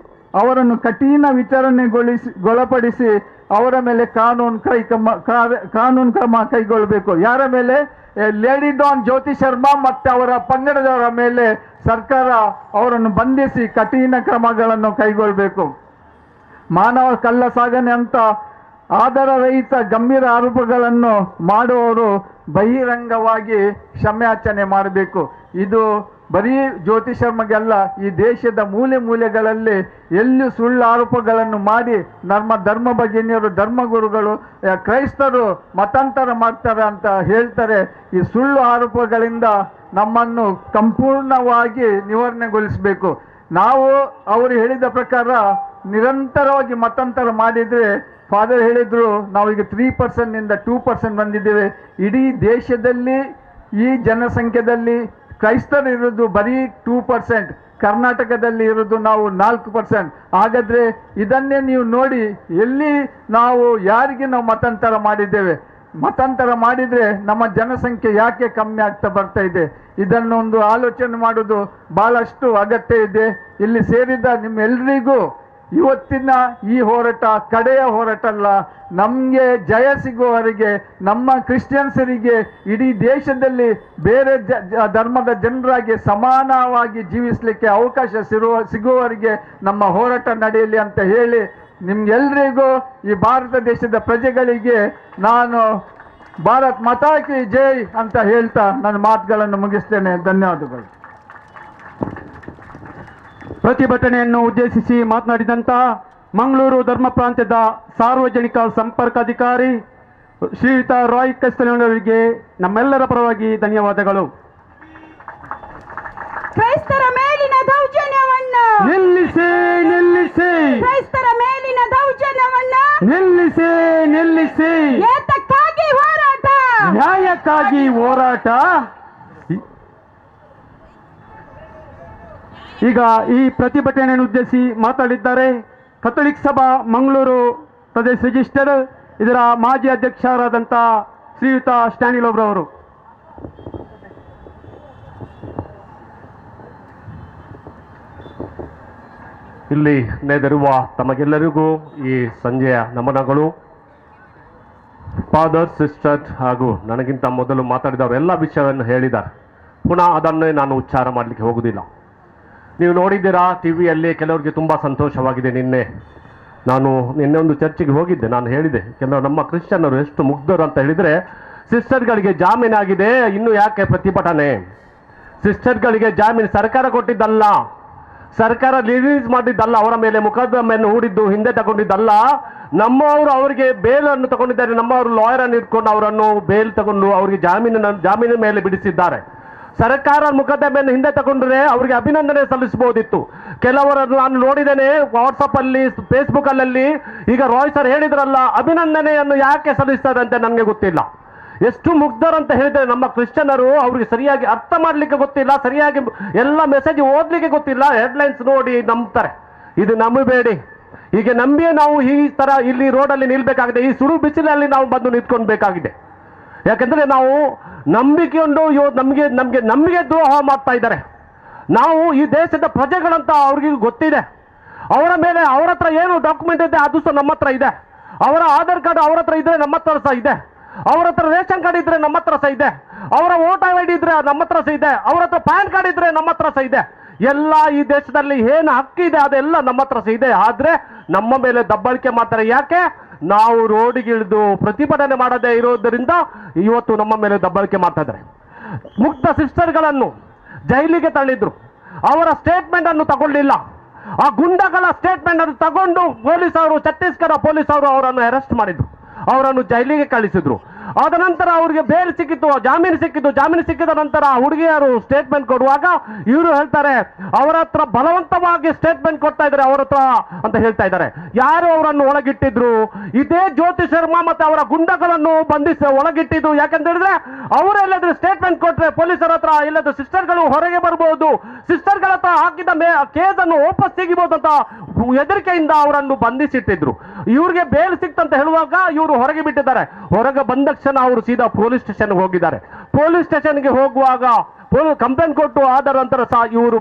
ಅವರನ್ನು ಕಠಿಣ ವಿಚಾರಣೆಗೊಳಪಡಿಸಿ ಅವರ ಮೇಲೆ ಕಾನೂನು ಕ್ರಮ ಕೈಗೊಳ್ಳಬೇಕು. ಯಾರ ಮೇಲೆ? ಲೇಡಿ ಡಾನ್ ಜ್ಯೋತಿ ಶರ್ಮಾ ಮತ್ತು ಅವರ ಪಂಗಡದವರ ಮೇಲೆ ಸರ್ಕಾರ ಅವರನ್ನು ಬಂಧಿಸಿ ಕಠಿಣ ಕ್ರಮಗಳನ್ನು ಕೈಗೊಳ್ಳಬೇಕು. ಮಾನವ ಕಳ್ಳ ಸಾಗಣೆ ಅಂತ ಆಧಾರರಹಿತ ಗಂಭೀರ ಆರೋಪಗಳನ್ನು ಮಾಡುವವರು ಬಹಿರಂಗವಾಗಿ ಕ್ಷಮೆಯಾಚನೆ ಮಾಡಬೇಕು. ಇದು ಬರೀ ಜ್ಯೋತಿ ಶರ್ಮಗೆಲ್ಲ, ಈ ದೇಶದ ಮೂಲೆ ಮೂಲೆಗಳಲ್ಲಿ ಎಲ್ಲಿ ಸುಳ್ಳು ಆರೋಪಗಳನ್ನು ಮಾಡಿ ನಮ್ಮ ಧರ್ಮ ಭಗಿನಿಯರು, ಧರ್ಮಗುರುಗಳು, ಕ್ರೈಸ್ತರು ಮತಾಂತರ ಮಾಡ್ತಾರೆ ಅಂತ ಹೇಳ್ತಾರೆ. ಈ ಸುಳ್ಳು ಆರೋಪಗಳಿಂದ ನಮ್ಮನ್ನು ಸಂಪೂರ್ಣವಾಗಿ ನಿವಾರಣೆಗೊಳಿಸಬೇಕು. ನಾವು ಅವರು ಹೇಳಿದ ಪ್ರಕಾರ ನಿರಂತರವಾಗಿ ಮತಾಂತರ ಮಾಡಿದರೆ, ಫಾದರ್ ಹೇಳಿದ್ರು ನಾವೀಗ 3%ನಿಂದ 2% ಬಂದಿದ್ದೇವೆ. ಇಡೀ ದೇಶದಲ್ಲಿ ಈ ಜನಸಂಖ್ಯೆಯಲ್ಲಿ ಕ್ರೈಸ್ತರು ಇರೋದು ಬರೀ 2%, ಕರ್ನಾಟಕದಲ್ಲಿ ಇರೋದು ನಾವು 4%. ಹಾಗಾದರೆ ಇದನ್ನೇ ನೀವು ನೋಡಿ, ಎಲ್ಲಿ ನಾವು ಯಾರಿಗೆ ನಾವು ಮತಾಂತರ ಮಾಡಿದ್ದೇವೆ? ಮತಾಂತರ ಮಾಡಿದರೆ ನಮ್ಮ ಜನಸಂಖ್ಯೆ ಯಾಕೆ ಕಮ್ಮಿ ಆಗ್ತಾ ಬರ್ತಾ ಇದೆ? ಇದನ್ನೊಂದು ಆಲೋಚನೆ ಮಾಡೋದು ಬಹಳಷ್ಟು ಅಗತ್ಯ ಇದೆ. ಇಲ್ಲಿ ಸೇರಿದ ನಿಮ್ಮೆಲ್ಲರಿಗೂ ಇವತ್ತಿನ ಈ ಹೋರಾಟ ಕಡೆಯ ಹೋರಾಟ ಅಲ್ಲ. ನಮಗೆ ಜಯ ಸಿಗುವವರೆಗೆ, ನಮ್ಮ ಕ್ರಿಶ್ಚಿಯನ್ಸರಿಗೆ ಇಡೀ ದೇಶದಲ್ಲಿ ಬೇರೆ ಧರ್ಮದ ಜನರಾಗಿ ಸಮಾನವಾಗಿ ಜೀವಿಸಲಿಕ್ಕೆ ಅವಕಾಶ ಸಿಗುವವರೆಗೆ ನಮ್ಮ ಹೋರಾಟ ನಡೆಯಲಿ ಅಂತ ಹೇಳಿ, ನಿಮ್ಗೆಲ್ರಿಗೂ ಈ ಭಾರತ ದೇಶದ ಪ್ರಜೆಗಳಿಗೆ ನಾನು ಭಾರತ್ ಮಾತಾ ಕಿ ಜೈ ಅಂತ ಹೇಳ್ತಾ ನನ್ನ ಮಾತುಗಳನ್ನು ಮುಗಿಸ್ತೇನೆ. ಧನ್ಯವಾದಗಳು. ಪ್ರತಿಭಟನೆಯನ್ನು ಉದ್ದೇಶಿಸಿ ಮಾತನಾಡಿದಂತ ಮಂಗಳೂರು ಧರ್ಮ ಪ್ರಾಂತ್ಯದ ಸಾರ್ವಜನಿಕ ಸಂಪರ್ಕಾಧಿಕಾರಿ ಶ್ರೀಯುತ ರಾಯ್ ಕಸ್ತನವರಿಗೆ ನಮ್ಮೆಲ್ಲರ ಪರವಾಗಿ ಧನ್ಯವಾದಗಳು. ಕ್ರೈಸ್ತರ ಮೇಲಿನ ದೌರ್ಜನ್ಯವನ್ನು ನಿಲ್ಲಿಸಿ ನಿಲ್ಲಿಸಿ, ಕ್ರೈಸ್ತರ ಮೇಲಿನ ದೌರ್ಜನ್ಯವನ್ನು ನಿಲ್ಲಿಸಿ ನಿಲ್ಲಿಸಿ, ಏತಕ್ಕಾಗಿ ಹೋರಾಟ, ನ್ಯಾಯಕ್ಕಾಗಿ ಹೋರಾಟ. ಈಗ ಈ ಪ್ರತಿಭಟನೆಯನ್ನು ಉದ್ದೇಶಿಸಿ ಮಾತಾಡಿದ್ದಾರೆ ಕಥೋಲಿಕ್ ಸಭಾ ಮಂಗಳೂರು ಪ್ರದೇಶ ರಿಜಿಸ್ಟರ್, ಇದರ ಮಾಜಿ ಅಧ್ಯಕ್ಷರಾದಂಥ ಶ್ರೀಯುತ ಸ್ಟ್ಯಾನಿಲೋಬ್ರವರು. ಇಲ್ಲಿ ನೆರೆದಿರುವ ತಮಗೆಲ್ಲರಿಗೂ ಈ ಸಂಜೆಯ ನಮನಗಳು. ಫಾದರ್, ಸಿಸ್ಟರ್ ಹಾಗೂ ನನಗಿಂತ ಮೊದಲು ಮಾತಾಡಿದವರು ಎಲ್ಲ ವಿಷಯವನ್ನು ಹೇಳಿದ್ದಾರೆ. ಪುನಃ ಅದನ್ನೇ ನಾನು ಉಚ್ಚಾರ ಮಾಡಲಿಕ್ಕೆ ಹೋಗುವುದಿಲ್ಲ. ನೀವು ನೋಡಿದ್ದೀರಾ ಟಿವಿಯಲ್ಲಿ, ಕೆಲವರಿಗೆ ತುಂಬ ಸಂತೋಷವಾಗಿದೆ. ನಾನು ನಿನ್ನೆ ಒಂದು ಚರ್ಚಿಗೆ ಹೋಗಿದ್ದೆ. ನಾನು ಹೇಳಿದೆ, ಕೆಲವರು ನಮ್ಮ ಕ್ರಿಶ್ಚಿಯನ್ನರು ಎಷ್ಟು ಮುಗ್ಧರು ಅಂತ ಹೇಳಿದರೆ, ಸಿಸ್ಟರ್ಗಳಿಗೆ ಜಾಮೀನಾಗಿದೆ, ಇನ್ನು ಯಾಕೆ ಪ್ರತಿಭಟನೆ? ಸಿಸ್ಟರ್ಗಳಿಗೆ ಜಾಮೀನು ಸರ್ಕಾರ ಕೊಟ್ಟಿದ್ದಲ್ಲ, ಸರ್ಕಾರ ರಿಲೀಸ್ ಮಾಡಿದ್ದಲ್ಲ, ಅವರ ಮೇಲೆ ಮೊಕದ್ದಮೆಯನ್ನು ಹೂಡಿದ್ದು ಹಿಂದೆ ತಗೊಂಡಿದ್ದಲ್ಲ. ನಮ್ಮವರು ಅವರಿಗೆ ಬೇಲನ್ನು ತಗೊಂಡಿದ್ದಾರೆ, ನಮ್ಮವರು ಲಾಯರನ್ನು ಇಟ್ಕೊಂಡು ಅವರನ್ನು ಬೇಲ್ ತಗೊಂಡು ಅವರಿಗೆ ಜಾಮೀನಿನ ಮೇಲೆ ಬಿಡಿಸಿದ್ದಾರೆ. ಸರ್ಕಾರ ಮೊಕದ್ದಮೆಯನ್ನು ಹಿಂದೆ ತಗೊಂಡ್ರೆ ಅವರಿಗೆ ಅಭಿನಂದನೆ ಸಲ್ಲಿಸಬಹುದಿತ್ತು. ಕೆಲವರನ್ನು ನಾನು ನೋಡಿದ್ದೇನೆ ವಾಟ್ಸಪ್ ಅಲ್ಲಿ, ಫೇಸ್ಬುಕ್ ಅಲ್ಲಿ. ಈಗ ರಾಯ್ ಸರ್ ಹೇಳಿದ್ರಲ್ಲ, ಅಭಿನಂದನೆಯನ್ನು ಯಾಕೆ ಸಲ್ಲಿಸ್ತಾರೆ ಅಂತ ನನಗೆ ಗೊತ್ತಿಲ್ಲ. ಎಷ್ಟು ಮುಗ್ಧರಂತ ಹೇಳಿದರೆ ನಮ್ಮ ಕ್ರಿಶ್ಚಿಯನ್ನರು, ಅವ್ರಿಗೆ ಸರಿಯಾಗಿ ಅರ್ಥ ಮಾಡಲಿಕ್ಕೆ ಗೊತ್ತಿಲ್ಲ, ಸರಿಯಾಗಿ ಎಲ್ಲ ಮೆಸೇಜ್ ಓದಲಿಕ್ಕೆ ಗೊತ್ತಿಲ್ಲ. ಹೆಡ್ಲೈನ್ಸ್ ನೋಡಿ ನಂಬ್ತಾರೆ. ಇದು ನಂಬಬೇಡಿ. ಹೀಗೆ ನಂಬಿಯೇ ನಾವು ಈ ತರ ಇಲ್ಲಿ ರೋಡಲ್ಲಿ ನಿಲ್ಬೇಕಾಗಿದೆ. ಈ ಸುಡು ಬಿಸಿಲಲ್ಲಿ ನಾವು ಬಂದು ನಿಂತ್ಕೊಳ್ಬೇಕಾಗಿದೆ. ಯಾಕಂದ್ರೆ ನಾವು ನಂಬಿಕೆಯನ್ನು ನಮಗೆ ದ್ರೋಹ ಮಾಡ್ತಾ ಇದ್ದಾರೆ. ನಾವು ಈ ದೇಶದ ಪ್ರಜೆಗಳಂತ ಅವ್ರಿಗೆ ಗೊತ್ತಿದೆ. ಅವರ ಮೇಲೆ ಅವರ ಹತ್ರ ಏನು ಡಾಕ್ಯುಮೆಂಟ್ ಇದೆ ಅದು ಸಹ ನಮ್ಮ ಹತ್ರ ಇದೆ. ಅವರ ಆಧಾರ್ ಕಾರ್ಡ್ ಅವರ ಹತ್ರ ಇದ್ರೆ ನಮ್ಮ ಹತ್ರ ಸಹ ಇದೆ. ಅವರ ಹತ್ರ ರೇಷನ್ ಕಾರ್ಡ್ ಇದ್ರೆ ನಮ್ಮ ಹತ್ರ ಸಹ ಇದೆ. ಅವರ ವೋಟರ್ ಐಡಿ ಇದ್ರೆ ನಮ್ಮ ಹತ್ರ ಸಹ ಇದೆ. ಅವರ ಹತ್ರ ಪ್ಯಾನ್ ಕಾರ್ಡ್ ಇದ್ರೆ ನಮ್ಮ ಹತ್ರ ಸಹ ಇದೆ. ಎಲ್ಲ ಈ ದೇಶದಲ್ಲಿ ಏನು ಹಕ್ಕಿದೆ ಅದೆಲ್ಲ ನಮ್ಮ ಹತ್ರ ಸಹ ಇದೆ. ಆದ್ರೆ ನಮ್ಮ ಮೇಲೆ ದಬ್ಬಾಳಿಕೆ ಮಾಡ್ತಾರೆ. ಯಾಕೆ? ನಾವು ರೋಡಿಗೆ ಇಳಿದು ಪ್ರತಿಭಟನೆ ಮಾಡದೇ ಇರೋದರಿಂದ ಇವತ್ತು ನಮ್ಮ ಮೇಲೆ ದಬ್ಬಾಳಿಕೆ ಮಾಡ್ತಾ ಇದ್ದಾರೆ. ಮುಕ್ತ ಸಿಸ್ಟರ್ಗಳನ್ನು ಜೈಲಿಗೆ ತಳ್ಳಿದ್ರು. ಅವರ ಸ್ಟೇಟ್ಮೆಂಟ್ ಅನ್ನು ತಗೊಳ್ಳಿಲ್ಲ. ಆ ಗುಂಡಗಳ ಸ್ಟೇಟ್ಮೆಂಟ್ ಅನ್ನು ತಗೊಂಡು ಪೊಲೀಸರು, ಛತ್ತೀಸ್ಗಢ ಪೊಲೀಸರು ಅವರನ್ನು ಅರೆಸ್ಟ್ ಮಾಡಿದ್ರು, ಅವರನ್ನು ಜೈಲಿಗೆ ಕಳಿಸಿದ್ರು. ಆದ ನಂತರ ಅವರಿಗೆ ಬೇಲ್ ಸಿಕ್ಕಿತ್ತು, ಜಾಮೀನು ಸಿಕ್ಕಿತ್ತು. ಜಾಮೀನು ಸಿಕ್ಕಿದ ನಂತರ ಹುಡುಗಿಯರು ಸ್ಟೇಟ್ಮೆಂಟ್ ಕೊಡುವಾಗ ಇವರು ಹೇಳ್ತಾರೆ ಅವರ ಹತ್ರ ಬಲವಂತವಾಗಿ ಸ್ಟೇಟ್ಮೆಂಟ್ ಕೊಡ್ತಾ ಇದ್ದಾರೆ ಅವರ ಹತ್ರ ಅಂತ ಹೇಳ್ತಾ ಇದ್ದಾರೆ. ಯಾರು ಅವರನ್ನು ಒಳಗಿಟ್ಟಿದ್ರು? ಇದೇ ಜ್ಯೋತಿ ಶರ್ಮಾ ಮತ್ತೆ ಅವರ ಗುಂಡಗಳನ್ನು ಬಂಧಿಸಿ ಒಳಗಿಟ್ಟಿದ್ದು. ಯಾಕಂತ ಹೇಳಿದ್ರೆ ಅವರೆಲ್ಲಾದ್ರೂ ಸ್ಟೇಟ್ಮೆಂಟ್ ಕೊಟ್ರೆ ಪೊಲೀಸರ ಹತ್ರ ಇಲ್ಲದ ಸಿಸ್ಟರ್ಗಳು ಹೊರಗೆ ಬರಬಹುದು, ಸಿಸ್ಟರ್ಗಳ ಹತ್ರ ಹಾಕಿದ ಕೇಸ್ ಅನ್ನು ವಾಪಸ್ ತೆಗಿಬಹುದು ಅಂತ ಹೆದರಿಕೆಯಿಂದ ಅವರನ್ನು ಬಂಧಿಸಿಟ್ಟಿದ್ರು. ಇವ್ರಿಗೆ ಬೇಲ್ ಸಿಕ್ತಂತ ಹೇಳುವಾಗ ಇವರು ಹೊರಗೆ ಬಿಟ್ಟಿದ್ದಾರೆ. ಹೊರಗೆ ಬಂದ ತಕ್ಷಣ ಅವರು ಸೀದಾ ಪೊಲೀಸ್ ಸ್ಟೇಷನ್ಗೆ ಹೋಗಿದ್ದಾರೆ. ಪೊಲೀಸ್ ಸ್ಟೇಷನ್ಗೆ ಹೋಗುವಾಗ ಕಂಪ್ಲೇಂಟ್ ಕೊಟ್ಟು ಆದ ನಂತರ ಸಹ ಇವರು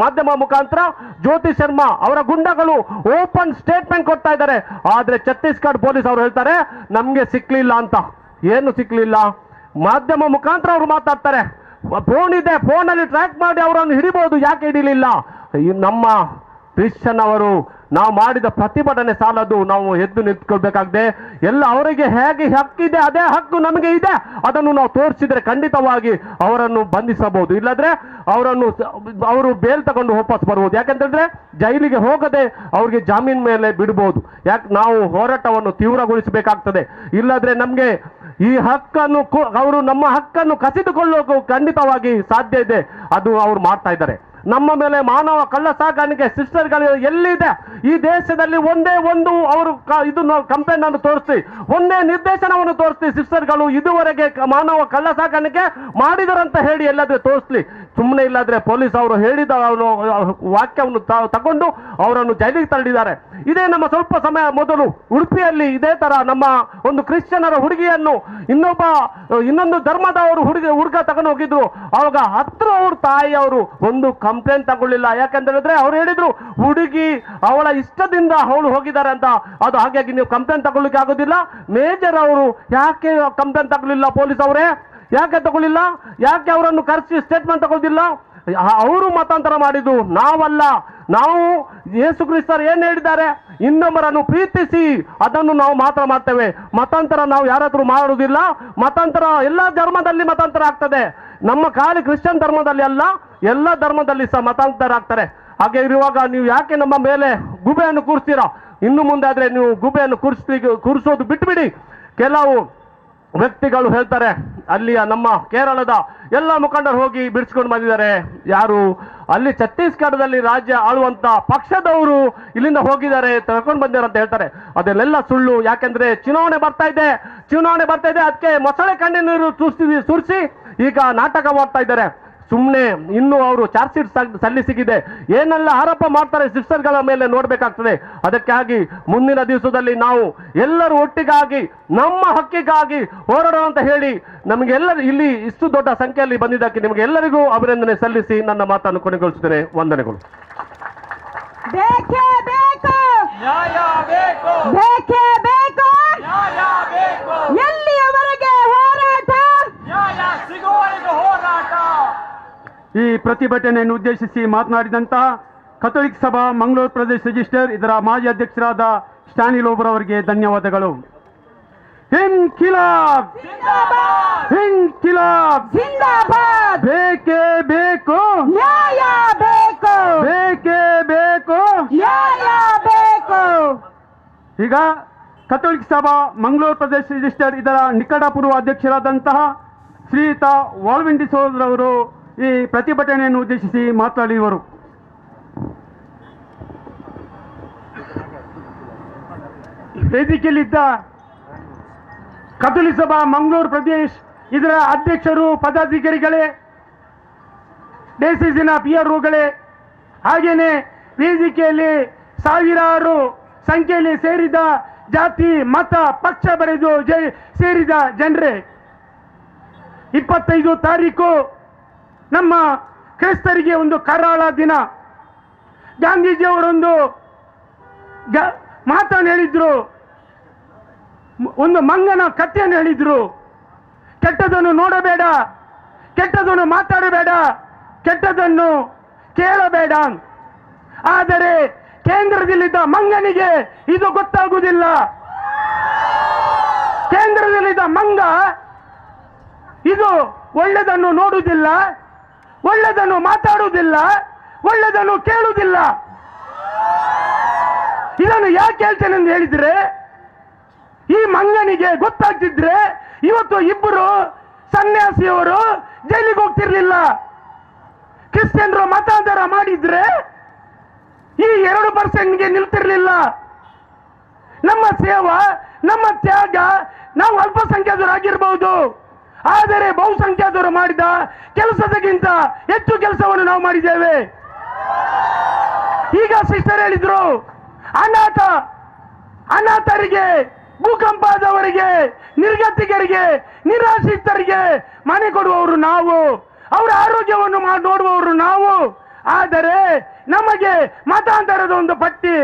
ಮಾಧ್ಯಮ ಮುಖಾಂತರ ಜ್ಯೋತಿ ಶರ್ಮಾ ಅವರ ಗುಂಡಗಳು ಓಪನ್ ಸ್ಟೇಟ್ಮೆಂಟ್ ಕೊಡ್ತಾ ಇದ್ದಾರೆ. ಆದ್ರೆ ಛತ್ತೀಸ್ಗಢ ಪೊಲೀಸ್ ಅವರು ಹೇಳ್ತಾರೆ ನಮ್ಗೆ ಸಿಕ್ಲಿಲ್ಲ ಅಂತ. ಏನು ಸಿಕ್ಲಿಲ್ಲ? ಮಾಧ್ಯಮ ಮುಖಾಂತರ ಅವರು ಮಾತಾಡ್ತಾರೆ. ಫೋನ್ ಇದೆ, ಫೋನಲ್ಲಿ ಟ್ರ್ಯಾಕ್ ಮಾಡಿ ಅವರನ್ನು ಹಿಡಿಬಹುದು. ಯಾಕೆ ಹಿಡಿಲಿಲ್ಲ? ನಮ್ಮ ಕ್ರಿಶ್ಚಿಯನ್ ಅವರು ನಾವು ಮಾಡಿದ ಪ್ರತಿಭಟನೆ ಸಾಲದು, ನಾವು ಎದ್ದು ನಿಂತ್ಕೊಳ್ಬೇಕಾಗಿದೆ. ಎಲ್ಲ ಅವರಿಗೆ ಹೇಗೆ ಹಕ್ಕಿದೆ ಅದೇ ಹಕ್ಕು ನಮಗೆ ಇದೆ. ಅದನ್ನು ನಾವು ತೋರಿಸಿದ್ರೆ ಖಂಡಿತವಾಗಿ ಅವರನ್ನು ಬಂಧಿಸಬಹುದು. ಇಲ್ಲದ್ರೆ ಅವರು ಬೇಲ್ ತಗೊಂಡು ವಾಪಸ್ ಬರ್ಬೋದು. ಯಾಕಂತಂದ್ರೆ ಜೈಲಿಗೆ ಹೋಗದೆ ಅವ್ರಿಗೆ ಜಾಮೀನ್ ಮೇಲೆ ಬಿಡಬಹುದು. ಯಾಕೆ? ನಾವು ಹೋರಾಟವನ್ನು ತೀವ್ರಗೊಳಿಸಬೇಕಾಗ್ತದೆ. ಇಲ್ಲದ್ರೆ ನಮ್ಗೆ ಈ ಹಕ್ಕನ್ನು ಅವರು ನಮ್ಮ ಹಕ್ಕನ್ನು ಕಸಿದುಕೊಳ್ಳೋಕೆ ಖಂಡಿತವಾಗಿ ಸಾಧ್ಯ ಇದೆ. ಅದು ಅವ್ರು ಮಾಡ್ತಾ ಇದ್ದಾರೆ. ನಮ್ಮ ಮೇಲೆ ಮಾನವ ಕಳ್ಳ ಸಾಗಾಣಿಕೆ ಸಿಸ್ಟರ್ಗಳು ಎಲ್ಲಿದೆ? ಈ ದೇಶದಲ್ಲಿ ಒಂದೇ ಒಂದು ಅವರು ಇದನ್ನು ಕಂಪ್ಲೇಂಟ್ ಅನ್ನು ತೋರಿಸಿ, ಒಂದೇ ನಿರ್ದೇಶನವನ್ನು ತೋರಿಸಿ ಸಿಸ್ಟರ್ಗಳು ಇದುವರೆಗೆ ಮಾನವ ಕಳ್ಳ ಸಾಗಾಣಿಕೆ ಮಾಡಿದರಂತ ಹೇಳಿ ಎಲ್ಲಾದ್ರೆ ತೋರಿಸ್ಲಿ. ಸುಮ್ಮನೆ ಇಲ್ಲಾದ್ರೆ ಪೊಲೀಸ್ ಅವರು ಹೇಳಿದ ವಾಕ್ಯವನ್ನು ತಗೊಂಡು ಅವರನ್ನು ಜೈಲಿಗೆ ತಳ್ಳಿದ್ದಾರೆ. ಇದೇ ನಮ್ಮ ಸ್ವಲ್ಪ ಸಮಯ ಮೊದಲು ಉಡುಪಿಯಲ್ಲಿ ಇದೇ ತರ ನಮ್ಮ ಒಂದು ಕ್ರಿಶ್ಚಿಯನರ ಹುಡುಗಿಯನ್ನು ಇನ್ನೊಂದು ಧರ್ಮದವರು ಹುಡುಗ ತಗೊಂಡು ಹೋಗಿದ್ರು. ಅವಾಗ ಅವ್ರ ತಾಯಿಯವರು ಒಂದು ಕಂಪ್ಲೇಂಟ್ ತಗೊಳ್ಳಿಲ್ಲ. ಯಾಕಂತ ಹೇಳಿದ್ರೆ ಅವ್ರು ಹೇಳಿದ್ರು ಹುಡುಗಿ ಅವಳ ಇಷ್ಟದಿಂದ ಅವಳು ಹೋಗಿದ್ದಾರೆ ಅಂತ. ಅದು ಹಾಗಾಗಿ ನೀವು ಕಂಪ್ಲೇಂಟ್ ತಗೊಳ್ಳಿಕ್ಕೆ ಆಗೋದಿಲ್ಲ. ಮೇಜರ್ ಅವರು ಯಾಕೆ ಕಂಪ್ಲೇಂಟ್ ತಗೊಳ್ಳಿಲ್ಲ? ಪೊಲೀಸ್ ಅವರೇ ಯಾಕೆ ತಗೊಳ್ಳಿಲ್ಲ? ಯಾಕೆ ಅವರನ್ನು ಕರೆಸಿ ಸ್ಟೇಟ್ಮೆಂಟ್ ತಗೊಳ್ಳಿಲ್ಲ? ಅವರು ಮತಾಂತರ ಮಾಡಿದ್ದು ನಾವಲ್ಲ. ನಾವು ಯೇಸು ಕ್ರಿಸ್ತರು ಏನ್ ಹೇಳಿದ್ದಾರೆ? ಇನ್ನೊಬ್ಬರನ್ನು ಪ್ರೀತಿಸಿ ಅದನ್ನು ನಾವು ಮಾತ್ರ ಮಾಡ್ತೇವೆ. ಮತಾಂತರ ನಾವು ಯಾರಾದ್ರೂ ಮಾಡುವುದಿಲ್ಲ. ಮತಾಂತರ ಎಲ್ಲ ಧರ್ಮದಲ್ಲಿ ಮತಾಂತರ ಆಗ್ತದೆ. ನಮ್ಮ ಖಾಲಿ ಕ್ರಿಶ್ಚಿಯನ್ ಧರ್ಮದಲ್ಲಿ ಅಲ್ಲ, ಎಲ್ಲ ಧರ್ಮದಲ್ಲಿ ಸಹ ಮತಾಂತರ ಆಗ್ತಾರೆ. ಹಾಗೆ ಇರುವಾಗ ನೀವು ಯಾಕೆ ನಮ್ಮ ಮೇಲೆ ಗುಬೆಯನ್ನು ಕೂರಿಸ್ತೀರಾ? ಇನ್ನು ಮುಂದೆ ಆದ್ರೆ ನೀವು ಗುಬೆಯನ್ನು ಕೂರಿಸೋದು ಬಿಟ್ಬಿಡಿ. ಕೆಲವು ವ್ಯಕ್ತಿಗಳು ಹೇಳ್ತಾರೆ, ಅಲ್ಲಿಯ ನಮ್ಮ ಕೇರಳದ ಎಲ್ಲ ಮುಖಂಡರು ಹೋಗಿ ಬಿಡಿಸ್ಕೊಂಡು ಬಂದಿದ್ದಾರೆ. ಯಾರು? ಅಲ್ಲಿ ಛತ್ತೀಸ್ಗಢದಲ್ಲಿ ರಾಜ್ಯ ಆಳುವಂತ ಪಕ್ಷದವರು ಇಲ್ಲಿಂದ ಹೋಗಿದ್ದಾರೆ, ತಗೊಂಡು ಬಂದಿದ್ದಾರೆ ಅಂತ ಹೇಳ್ತಾರೆ. ಅದೆಲ್ಲ ಸುಳ್ಳು. ಯಾಕೆಂದ್ರೆ ಚುನಾವಣೆ ಬರ್ತಾ ಇದೆ, ಅದಕ್ಕೆ ಮೊಸಳೆ ಕಣ್ಣಿ ನೀರು ಸುರಿಸಿ ಈಗ ನಾಟಕ ಮಾಡ್ತಾ ಇದ್ದಾರೆ. ಸುಮ್ಮನೆ ಇನ್ನು ಅವರು ಚಾರ್ಜ್ ಶೀಟ್ ಸಲ್ಲಿಸಿದೆ. ಏನೆಲ್ಲ ಆರೋಪ ಮಾಡ್ತಾರೆ ಸಿಸ್ಟರ್ಗಳ ಮೇಲೆ ನೋಡ್ಬೇಕಾಗ್ತದೆ. ಅದಕ್ಕಾಗಿ ಮುಂದಿನ ದಿವಸದಲ್ಲಿ ನಾವು ಎಲ್ಲರೂ ಒಟ್ಟಿಗಾಗಿ ನಮ್ಮ ಹಕ್ಕಿಗಾಗಿ ಹೋರಾಡೋಣ ಅಂತ ಹೇಳಿ ನಮಗೆಲ್ಲರೂ ಇಲ್ಲಿ ಇಷ್ಟು ದೊಡ್ಡ ಸಂಖ್ಯೆಯಲ್ಲಿ ಬಂದಿದ್ದಕ್ಕೆ ನಿಮಗೆಲ್ಲರಿಗೂ ಅಭಿನಂದನೆ ಸಲ್ಲಿಸಿ ನನ್ನ ಮಾತನ್ನು ಕೊನೆಗೊಳಿಸುತ್ತೇನೆ. ವಂದನೆಗಳು. ಬೇಕೇ ಬೇಕು, ನ್ಯಾಯ ಬೇಕು, ಬೇಕೇ ಬೇಕು, ನ್ಯಾಯ ಬೇಕು, ಎಲ್ಲಿಯವರೆಗೆ ಹೋರಾಟ? ನ್ಯಾಯ ಸಿಗುವವರೆಗೂ ಹೋರಾಟ. ಈ ಪ್ರತಿಭಟನೆಯನ್ನು ಉದ್ದೇಶಿಸಿ ಮಾತನಾಡಿದಂತಹ ಕಥೋಲಿಕ್ ಸಭಾ ಮಂಗಳೂರು ಪ್ರದೇಶ ರಿಜಿಸ್ಟರ್ ಇದರ ಮಾಜಿ ಅಧ್ಯಕ್ಷರಾದ ಸ್ಟ್ಯಾನಿ ಲೋಬರ್ ಅವರಿಗೆ ಧನ್ಯವಾದಗಳು. ಇನ್ಕಿಲಾಬ್ ಇನ್ಕಿಲಾಬ್ ಜಿಂದಾಬಾದ್. ಬೇಕೇ ಬೇಕು, ನ್ಯಾಯ ಬೇಕು, ಬೇಕೇ ಬೇಕು, ನ್ಯಾಯ ಬೇಕು. ಈಗ ಕಥೋಲಿಕ್ ಸಭಾ ಮಂಗಳೂರು ಪ್ರದೇಶ ರಿಜಿಸ್ಟರ್ ಇದರ ನಿಕಟಪೂರ್ವ ಅಧ್ಯಕ್ಷರಾದಂತಹ ಶ್ರೀಯುತ ವಾಲ್ವಿನ್ ಡಿಸೋಜ್ ರವರು ಈ ಪ್ರತಿಭಟನೆಯನ್ನು ಉದ್ದೇಶಿಸಿ ಮಾತನಾಡಿದರು. ವೇದಿಕೆಯಲ್ಲಿದ್ದ ಕಥೋಲಿಕ್ ಸಭಾ ಮಂಗಳೂರು ಪ್ರದೇಶ ಇದರ ಅಧ್ಯಕ್ಷರು, ಪದಾಧಿಕಾರಿಗಳೇ, ಡಿಸಿಸಿನ ಪಿಆರ್ಒಗಳೇ, ಹಾಗೇನೆ ವೇದಿಕೆಯಲ್ಲಿ ಸಾವಿರಾರು ಸಂಖ್ಯೆಯಲ್ಲಿ ಸೇರಿದ ಜಾತಿ ಮತ ಪಕ್ಷ ಬರೆದು ಸೇರಿದ ಜನರೇ, 25 ತಾರೀಕು ನಮ್ಮ ಕ್ರೈಸ್ತರಿಗೆ ಒಂದು ಕರಾಳ ದಿನ. ಗಾಂಧೀಜಿಯವರೊಂದು ಮಾತನ್ನು ಹೇಳಿದ್ರು, ಒಂದು ಮಂಗನ ಕಥೆಯನ್ನು ಹೇಳಿದ್ರು. ಕೆಟ್ಟದನ್ನು ನೋಡಬೇಡ, ಕೆಟ್ಟದನ್ನು ಮಾತಾಡಬೇಡ, ಕೆಟ್ಟದನ್ನು ಕೇಳಬೇಡ. ಆದರೆ ಕೇಂದ್ರದಲ್ಲಿದ್ದ ಮಂಗನಿಗೆ ಇದು ಗೊತ್ತಾಗುವುದಿಲ್ಲ. ಕೇಂದ್ರದಲ್ಲಿದ್ದ ಮಂಗ ಇದು ಒಳ್ಳೆದನ್ನು ನೋಡುವುದಿಲ್ಲ, ಒಳ್ಳೆದನ್ನು ಮಾತಾಡುವುದಿಲ್ಲ, ಒಳ್ಳೆದನ್ನು ಕೇಳುವುದಿಲ್ಲ. ಇದನ್ನು ಯಾಕೆ ಹೇಳ್ತೇನೆ ಅಂತ ಹೇಳಿದ್ರೆ, ಈ ಮಂಗನಿಗೆ ಗೊತ್ತಾಗ್ತಿದ್ರೆ ಇವತ್ತು ಇಬ್ಬರು ಸನ್ಯಾಸಿಯವರು ಜೈಲಿಗೆ ಹೋಗ್ತಿರ್ಲಿಲ್ಲ. ಕ್ರಿಶ್ಚಿಯನ್ರು ಮತಾಂತರ ಮಾಡಿದ್ರೆ ಈ 2% ನಿಲ್ತಿರ್ಲಿಲ್ಲ. ನಮ್ಮ ಸೇವಾ, ನಮ್ಮ ತ್ಯಾಗ, ನಾವು ಅಲ್ಪಸಂಖ್ಯಾತರಾಗಿರ್ಬಹುದು, ಆದರೆ ಬಹುಸಂಖ್ಯಾತರು ಮಾಡಿದ ಕೆಲಸದಕ್ಕಿಂತ ಹೆಚ್ಚು ಕೆಲಸವನ್ನು ನಾವು ಮಾಡಿದ್ದೇವೆ. ಈಗ ಸಿಸ್ಟರ್ ಹೇಳಿದ್ರು, ಅನಾಥರಿಗೆ, ಭೂಕಂಪದವರಿಗೆ, ನಿರ್ಗತಿಕರಿಗೆ, ನಿರಾಶ್ರಿತರಿಗೆ ಮನೆ ಕೊಡುವವರು ನಾವು, ಅವರ ಆರೋಗ್ಯವನ್ನು ನೋಡುವವರು ನಾವು. ಆದರೆ ನಮಗೆ ಮತಾಂತರದ ಒಂದು ಪಟ್ಟಿ.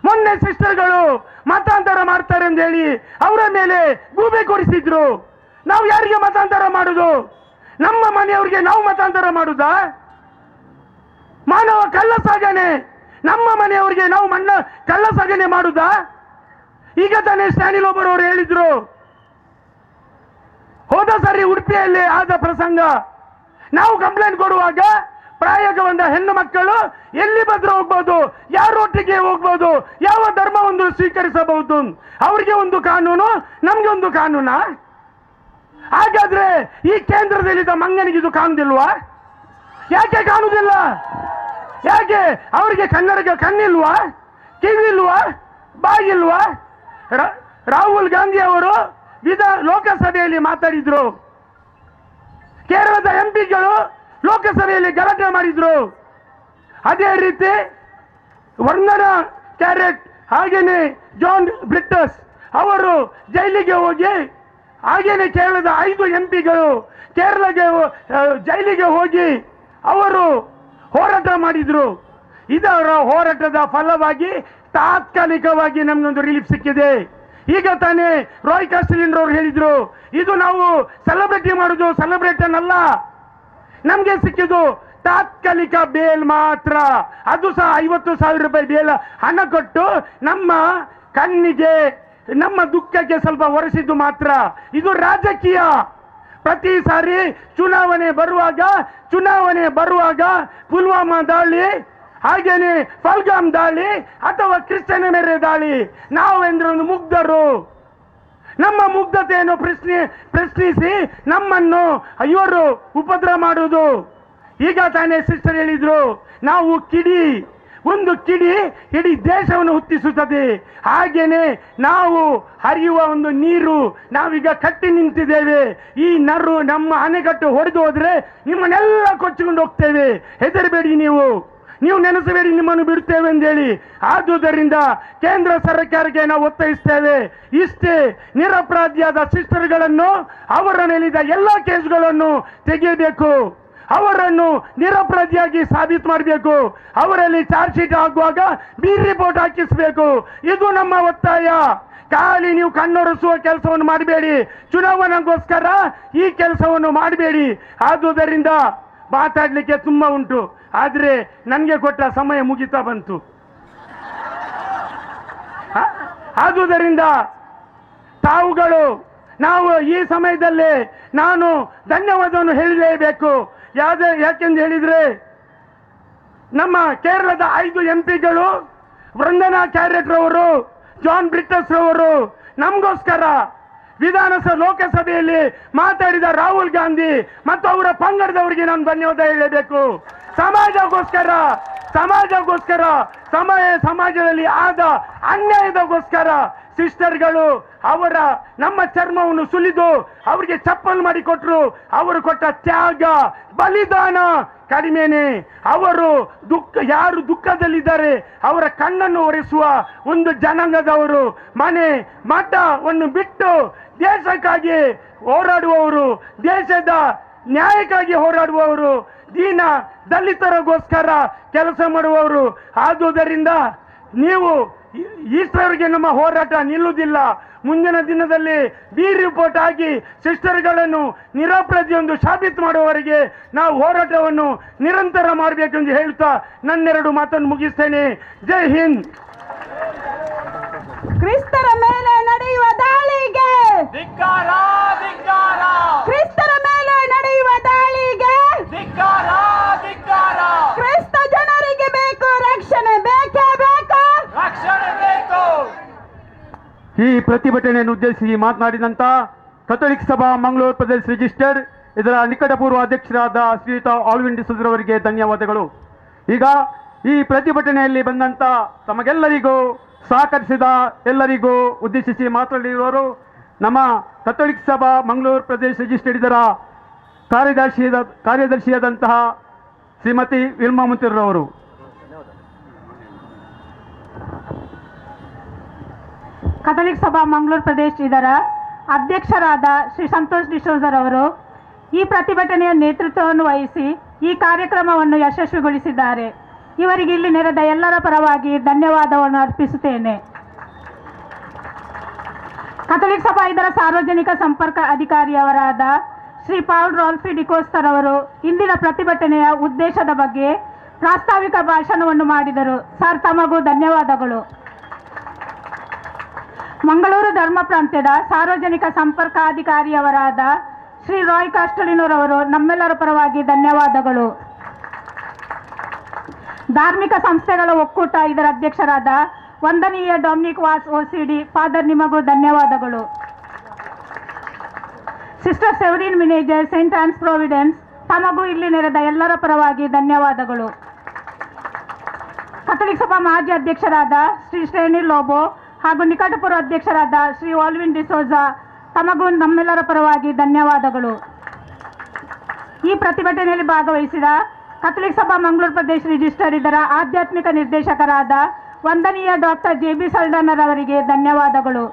ಮೊನ್ನೆ ಸಿಸ್ಟರ್ಗಳು ಮತಾಂತರ ಮಾಡ್ತಾರೆ ಅಂತ ಹೇಳಿ ಅವರ ಮೇಲೆ ಗೂಬೆ ಕೊಡಿಸಿದ್ರು. ನಾವು ಯಾರಿಗೆ ಮತಾಂತರ ಮಾಡುದು? ನಮ್ಮ ಮನೆಯವರಿಗೆ ನಾವು ಮತಾಂತರ ಮಾಡುದಾ? ಮಾನವ ಕಳ್ಳ ಸಾಗಣೆ, ನಮ್ಮ ಮನೆಯವರಿಗೆ ನಾವು ಕಳ್ಳ ಸಾಗಣೆ ಮಾಡುದಾ? ಈಗ ತಾನೇ ಸ್ಟ್ಯಾನಿಲ್ ಒಬ್ಬರವರು ಹೇಳಿದ್ರು, ಹೋದ ಸರಿ ಉಡುಪಿಯಲ್ಲಿ ಆದ ಪ್ರಸಂಗ, ನಾವು ಕಂಪ್ಲೇಂಟ್ ಕೊಡುವಾಗ ಪ್ರಾಯಕ್ಕೆ ಬಂದ ಹೆಣ್ಣು ಮಕ್ಕಳು ಎಲ್ಲಿ ಬಂದ್ರೆ ಹೋಗ್ಬೋದು, ಯಾರೊಟ್ಟಿಗೆ ಹೋಗ್ಬೋದು, ಯಾವ ಧರ್ಮವನ್ನು ಸ್ವೀಕರಿಸಬಹುದು, ಅವ್ರಿಗೆ ಒಂದು ಕಾನೂನು, ನಮ್ಗೆ ಒಂದು ಕಾನೂನ. ಹಾಗಾದ್ರೆ ಈ ಕೇಂದ್ರದಲ್ಲಿದ್ದ ಮಂಗನಿಗೆ ಇದು ಕಾಣುದಿಲ್ವಾ? ಯಾಕೆ ಕಾಣುವುದಿಲ್ಲ? ಯಾಕೆ ಅವರಿಗೆ ಕಣ್ಣಿಲ್ವಾ, ಕಿವಿಲ್ವಾ, ಬಾಯಿಲ್ವಾ? ರಾಹುಲ್ ಗಾಂಧಿ ಅವರು ಲೋಕಸಭೆಯಲ್ಲಿ ಮಾತಾಡಿದ್ರು. ಕೇರಳದ ಎಂಪಿಗಳು ಲೋಕಸಭೆಯಲ್ಲಿ ಗಲಾಟೆ ಮಾಡಿದ್ರು. ಅದೇ ರೀತಿ ವಂದನಾ ಕ್ಯಾರೆಟ್ ಹಾಗೇನೆ ಜಾನ್ ಬ್ರಿಟ್ಟಸ್ ಅವರು ಜೈಲಿಗೆ ಹೋಗಿ, ಹಾಗೇನೆ ಕೇರಳದ 5 ಎಂಪಿಗಳು ಕೇರಳಗೆ ಜೈಲಿಗೆ ಹೋಗಿ ಅವರು ಹೋರಾಟ ಮಾಡಿದ್ರು. ಇದರ ಹೋರಾಟದ ಫಲವಾಗಿ ತಾತ್ಕಾಲಿಕವಾಗಿ ನಮ್ಗೊಂದು ರಿಲೀಫ್ ಸಿಕ್ಕಿದೆ. ಈಗ ತಾನೇ ರಾಯ್ ಕಾಸ್ಟಲಿನ್ ಅವರು ಹೇಳಿದ್ರು, ಇದು ನಾವು ಸೆಲೆಬ್ರಿಟಿ ಮಾಡುದು ಸೆಲೆಬ್ರೇಷನ್ ಅಲ್ಲ, ನಮ್ಗೆ ಸಿಕ್ಕಿದ್ದು ತಾತ್ಕಾಲಿಕ ಬೇಲ್ ಮಾತ್ರ. ಅದು ಸಹ 50,000 ರೂಪಾಯಿ ಬೇಲ್ ಹಣ ಕೊಟ್ಟು ನಮ್ಮ ಕಣ್ಣಿಗೆ, ನಮ್ಮ ದುಃಖಕ್ಕೆ ಸ್ವಲ್ಪ ಒರೆಸಿದ್ದು ಮಾತ್ರ. ಇದು ರಾಜಕೀಯ. ಪ್ರತಿ ಸಾರಿ ಚುನಾವಣೆ ಬರುವಾಗ ಪುಲ್ವಾಮಾ ದಾಳಿ, ಹಾಗೇನೆ ಫಲ್ಗಾಮ್ ದಾಳಿ ಅಥವಾ ಕ್ರಿಶ್ಚಿಯನ್ ಮೇರೆ ದಾಳಿ, ನಾವೆಂದ್ರೆ ಒಂದು ಮುಗ್ಧರು. ನಮ್ಮ ಮುಗ್ಧತೆಯನ್ನು ಪ್ರಶ್ನಿಸಿ ನಮ್ಮನ್ನು ಇವರು ಉಪದ್ರ ಮಾಡುವುದು. ಈಗ ತಾನೇ ಸಿಸ್ಟರ್ ಹೇಳಿದ್ರು, ನಾವು ಒಂದು ಕಿಡಿ ಇಡೀ ದೇಶವನ್ನು ಹುಟ್ಟಿಸುತ್ತದೆ. ಹಾಗೇನೆ ನಾವು ಹರಿಯುವ ಒಂದು ನೀರು, ನಾವೀಗ ಕಟ್ಟಿ ನಿಂತಿದ್ದೇವೆ. ಈ ನಮ್ಮ ಅಣೆಕಟ್ಟು ಹೊಡೆದು ಹೋದ್ರೆ ನಿಮ್ಮನ್ನೆಲ್ಲ ಕೊಚ್ಚಿಕೊಂಡು ಹೋಗ್ತೇವೆ. ಹೆದರಬೇಡಿ, ನೀವು ನೆನೆಸಬೇಡಿ, ನಿಮ್ಮನ್ನು ಬಿಡುತ್ತೇವೆ ಎಂದೇಳಿ. ಆದುದರಿಂದ ಕೇಂದ್ರ ಸರ್ಕಾರಕ್ಕೆ ನಾವು ಒತ್ತಾಯಿಸ್ತೇವೆ, ಇಷ್ಟೇ ನಿರಪರಾಧಿಯಾದ ಸಿಸ್ಟರ್ಗಳನ್ನು, ಅವರ ಮೇಲಿದ್ದ ಎಲ್ಲ ಕೇಸ್ಗಳನ್ನು ತೆಗೆಯಬೇಕು, ಅವರನ್ನು ನಿರಪರಾಧಿಯಾಗಿ ಸಾಬೀತು ಮಾಡಬೇಕು, ಅವರಲ್ಲಿ ಚಾರ್ಜ್ ಶೀಟ್ ಆಗುವಾಗ ರಿಪೋರ್ಟ್ ಹಾಕಿಸಬೇಕು. ಇದು ನಮ್ಮ ಒತ್ತಾಯ. ಖಾಲಿ ನೀವು ಕಣ್ಣೊರೆಸುವ ಕೆಲಸವನ್ನು ಮಾಡಬೇಡಿ, ಚುನಾವಣೆಗೋಸ್ಕರ ಈ ಕೆಲಸವನ್ನು ಮಾಡಬೇಡಿ. ಆದುದರಿಂದ ಮಾತಾಡಲಿಕ್ಕೆ ತುಂಬಾ ಉಂಟು, ಆದ್ರೆ ನನಗೆ ಕೊಟ್ಟ ಸಮಯ ಮುಗಿತಾ ಬಂತು. ಆದುದರಿಂದ ತಾವುಗಳು, ನಾವು ಈ ಸಮಯದಲ್ಲಿ ನಾನು ಧನ್ಯವಾದವನ್ನು ಹೇಳಲೇಬೇಕು. ಯಾಕೆಂದು ಹೇಳಿದ್ರೆ, ನಮ್ಮ ಕೇರಳದ 5 ಎಂಪಿಗಳು, ವಂದನಾ ಕ್ಯಾರೆಟ್ ರವರು, ಜಾನ್ ಬ್ರಿಟ್ಟಸ್ ರವರು ನಮಗೋಸ್ಕರ ಲೋಕಸಭೆಯಲ್ಲಿ ಮಾತಾಡಿದ ರಾಹುಲ್ ಗಾಂಧಿ ಮತ್ತು ಅವರ ಪಂಗಡದವರಿಗೆ ನಾನು ಧನ್ಯವಾದ ಹೇಳಬೇಕು. ಸಮಾಜಕ್ಕೋಸ್ಕರ ಸಮಾಜದಲ್ಲಿ ಆದ ಅನ್ಯಾಯದಗೋಸ್ಕರ ಸಿಸ್ಟರ್ಗಳು ನಮ್ಮ ಚರ್ಮವನ್ನು ಸುಲಿದು ಅವರಿಗೆ ಚಪ್ಪಲ್ ಮಾಡಿ ಕೊಟ್ಟರು. ಅವರು ಕೊಟ್ಟ ತ್ಯಾಗ, ಬಲಿದಾನ ಕಡಿಮೆನೆ. ಅವರು ಯಾರು ದುಃಖದಲ್ಲಿದ್ದಾರೆ ಅವರ ಕಣ್ಣನ್ನು ಒರೆಸುವ ಒಂದು ಜನಾಂಗದವರು. ಮನೆ ಮಠವನ್ನು ಬಿಟ್ಟು ದೇಶಕ್ಕಾಗಿ ಹೋರಾಡುವವರು, ದೇಶದ ನ್ಯಾಯಕ್ಕಾಗಿ ಹೋರಾಡುವವರು, ದೀನ ದಲಿತರಿಗೋಸ್ಕರ ಕೆಲಸ ಮಾಡುವವರು. ಆದುದರಿಂದ ನೀವು ಈಶ್ವರಿಗೆ ನಮ್ಮ ಹೋರಾಟ ನಿಲ್ಲುವುದಿಲ್ಲ. ಮುಂದಿನ ದಿನದಲ್ಲಿ ಬಿ ರಿಪೋರ್ಟ್ ಆಗಿ ಸಿಸ್ಟರ್ಗಳನ್ನು ನಿರಪರಾಧಿಯೊಂದು ಸಾಬೀತು ಮಾಡುವವರೆಗೆ ನಾವು ಹೋರಾಟವನ್ನು ನಿರಂತರ ಮಾಡಬೇಕೆಂದು ಹೇಳ್ತಾ ನನ್ನೆರಡು ಮಾತನ್ನು ಮುಗಿಸ್ತೇನೆ. ಜೈ ಹಿಂದ್. ಕ್ರಿಸ್ತರ ಮೇಲೆ ನಡೆಯುವ ದಾಳಿಗೆ ಧಿಕ್ಕಾರ ಧಿಕ್ಕಾರ ಕ್ರಿಸ್ತರ ಮೇಲೆ ನಡೆಯುವ ದಾಳಿಗೆ ಧಿಕ್ಕಾರ ಧಿಕ್ಕಾರ ಕ್ರಿಸ್ತ ಜನರಿಗೆ ಬೇಕು ರಕ್ಷಣೆ, ಬೇಕೇ ಬೇಕು ರಕ್ಷಣೆ ಬೇಕು. ಈ ಪ್ರತಿಭಟನೆಯನ್ನು ಉದ್ದೇಶಿಸಿ ಮಾತನಾಡಿದಂತ ಕಥೋಲಿಕ್ ಸಭಾ ಮಂಗಳೂರು ಪ್ರದೇಶ ರಿಜಿಸ್ಟರ್ಡ್ ಇದರ ನಿಕಟಪೂರ್ವ ಅಧ್ಯಕ್ಷರಾದ ಶ್ರೀಯುತ ಆಲ್ವಿನ್ ಡಿಸೋಜಾ ಅವರಿಗೆ ಧನ್ಯವಾದಗಳು. ಈಗ ಈ ಪ್ರತಿಭಟನೆಯಲ್ಲಿ ಬಂದಂತ ತಮಗೆಲ್ಲರಿಗೂ ಸಹಕರಿಸಿದ ಎಲ್ಲರಿಗೂ ಉದ್ದೇಶಿಸಿ ಮಾತನಾಡಿರುವವರು ನಮ್ಮ ಕಥೋಲಿಕ್ ಸಭಾ ಮಂಗಳೂರು ಪ್ರದೇಶ ರಿಜಿಸ್ಟರ್ಡ್ ಇದರ ಕಾರ್ಯದರ್ಶಿಯಾದಂತಹ ಶ್ರೀಮತಿ ವಿಲ್ಮಾ ಮುಂತಿರವರು. ಕಥೋಲಿಕ್ ಸಭಾ ಮಂಗಳೂರು ಪ್ರದೇಶ ಇದರ ಅಧ್ಯಕ್ಷರಾದ ಶ್ರೀ ಸಂತೋಷ್ ಡಿಸೋಜರವರು ಈ ಪ್ರತಿಭಟನೆಯ ನೇತೃತ್ವವನ್ನು ವಹಿಸಿ ಈ ಕಾರ್ಯಕ್ರಮವನ್ನು ಯಶಸ್ವಿಗೊಳಿಸಿದ್ದಾರೆ. ಇವರಿಗೆ ಇಲ್ಲಿ ನೆರೆದ ಎಲ್ಲರ ಪರವಾಗಿ ಧನ್ಯವಾದವನ್ನು ಅರ್ಪಿಸುತ್ತೇನೆ. ಕಥೋಲಿಕ್ ಸಭಾ ಇದರ ಸಾರ್ವಜನಿಕ ಸಂಪರ್ಕ ಅಧಿಕಾರಿಯವರಾದ ಶ್ರೀ ಪೌಲ್ ರಾಲ್ಫಿ ಡಿಕೋಸ್ಟರ್ ಅವರು ಇಂದಿನ ಪ್ರತಿಭಟನೆಯ ಉದ್ದೇಶದ ಬಗ್ಗೆ ಪ್ರಾಸ್ತಾವಿಕ ಭಾಷಣವನ್ನು ಮಾಡಿದರು. ಸರ್, ತಮಗೂ ಧನ್ಯವಾದಗಳು. ಮಂಗಳೂರು ಧರ್ಮ ಪ್ರಾಂತ್ಯದ ಸಾರ್ವಜನಿಕ ಸಂಪರ್ಕಾಧಿಕಾರಿಯವರಾದ ಶ್ರೀ ರಾಯ್ ಕಾಸ್ಟಲಿನೋರವರು ನಮ್ಮೆಲ್ಲರ ಪರವಾಗಿ ಧನ್ಯವಾದಗಳು. ಧಾರ್ಮಿಕ ಸಂಸ್ಥೆಗಳ ಒಕ್ಕೂಟ ಇದರ ಅಧ್ಯಕ್ಷರಾದ ವಂದನೀಯ ಡೊಮಿನಿಕ್ ವಾಸ್ OCD ಫಾದರ್, ನಿಮಗೂ ಧನ್ಯವಾದಗಳು. ಸಿಸ್ಟರ್ ಸೆವರಿನ್ ಮಿನೇಜರ್ ಸೇಂಟ್ ಆನ್ಸ್ ಪ್ರೊವಿಡೆನ್ಸ್, ತಮಗೂ ಇಲ್ಲಿ ನೆರೆದ ಎಲ್ಲರ ಪರವಾಗಿ ಧನ್ಯವಾದಗಳು. ಕಥೋಲಿಕ್ ಸಭಾ ಮಾಜಿ ಅಧ್ಯಕ್ಷರಾದ ಶ್ರೀ ಶ್ರೇಣಿ ಲೋಬೋ ಹಾಗೂ ನಿಕಟಪೂರ್ವ ಅಧ್ಯಕ್ಷರಾದ ಶ್ರೀ ಆಲ್ವಿನ್ ಡಿಸೋಜಾ, ತಮಗೂ ನಮ್ಮೆಲ್ಲರ ಪರವಾಗಿ ಧನ್ಯವಾದಗಳು. ಈ ಪ್ರತಿಭಟನೆಯಲ್ಲಿ ಭಾಗವಹಿಸಿದ ಕಥೋಲಿಕ್ ಸಭಾ ಮಂಗಳೂರು ಪ್ರದೇಶ ರಿಜಿಸ್ಟರ್ ಇದರ ಆಧ್ಯಾತ್ಮಿಕ ನಿರ್ದೇಶಕರಾದ ವಂದನೀಯ ಡಾಕ್ಟರ್ JB ಸಲ್ಡನರ್ ಅವರಿಗೆ ಧನ್ಯವಾದಗಳು.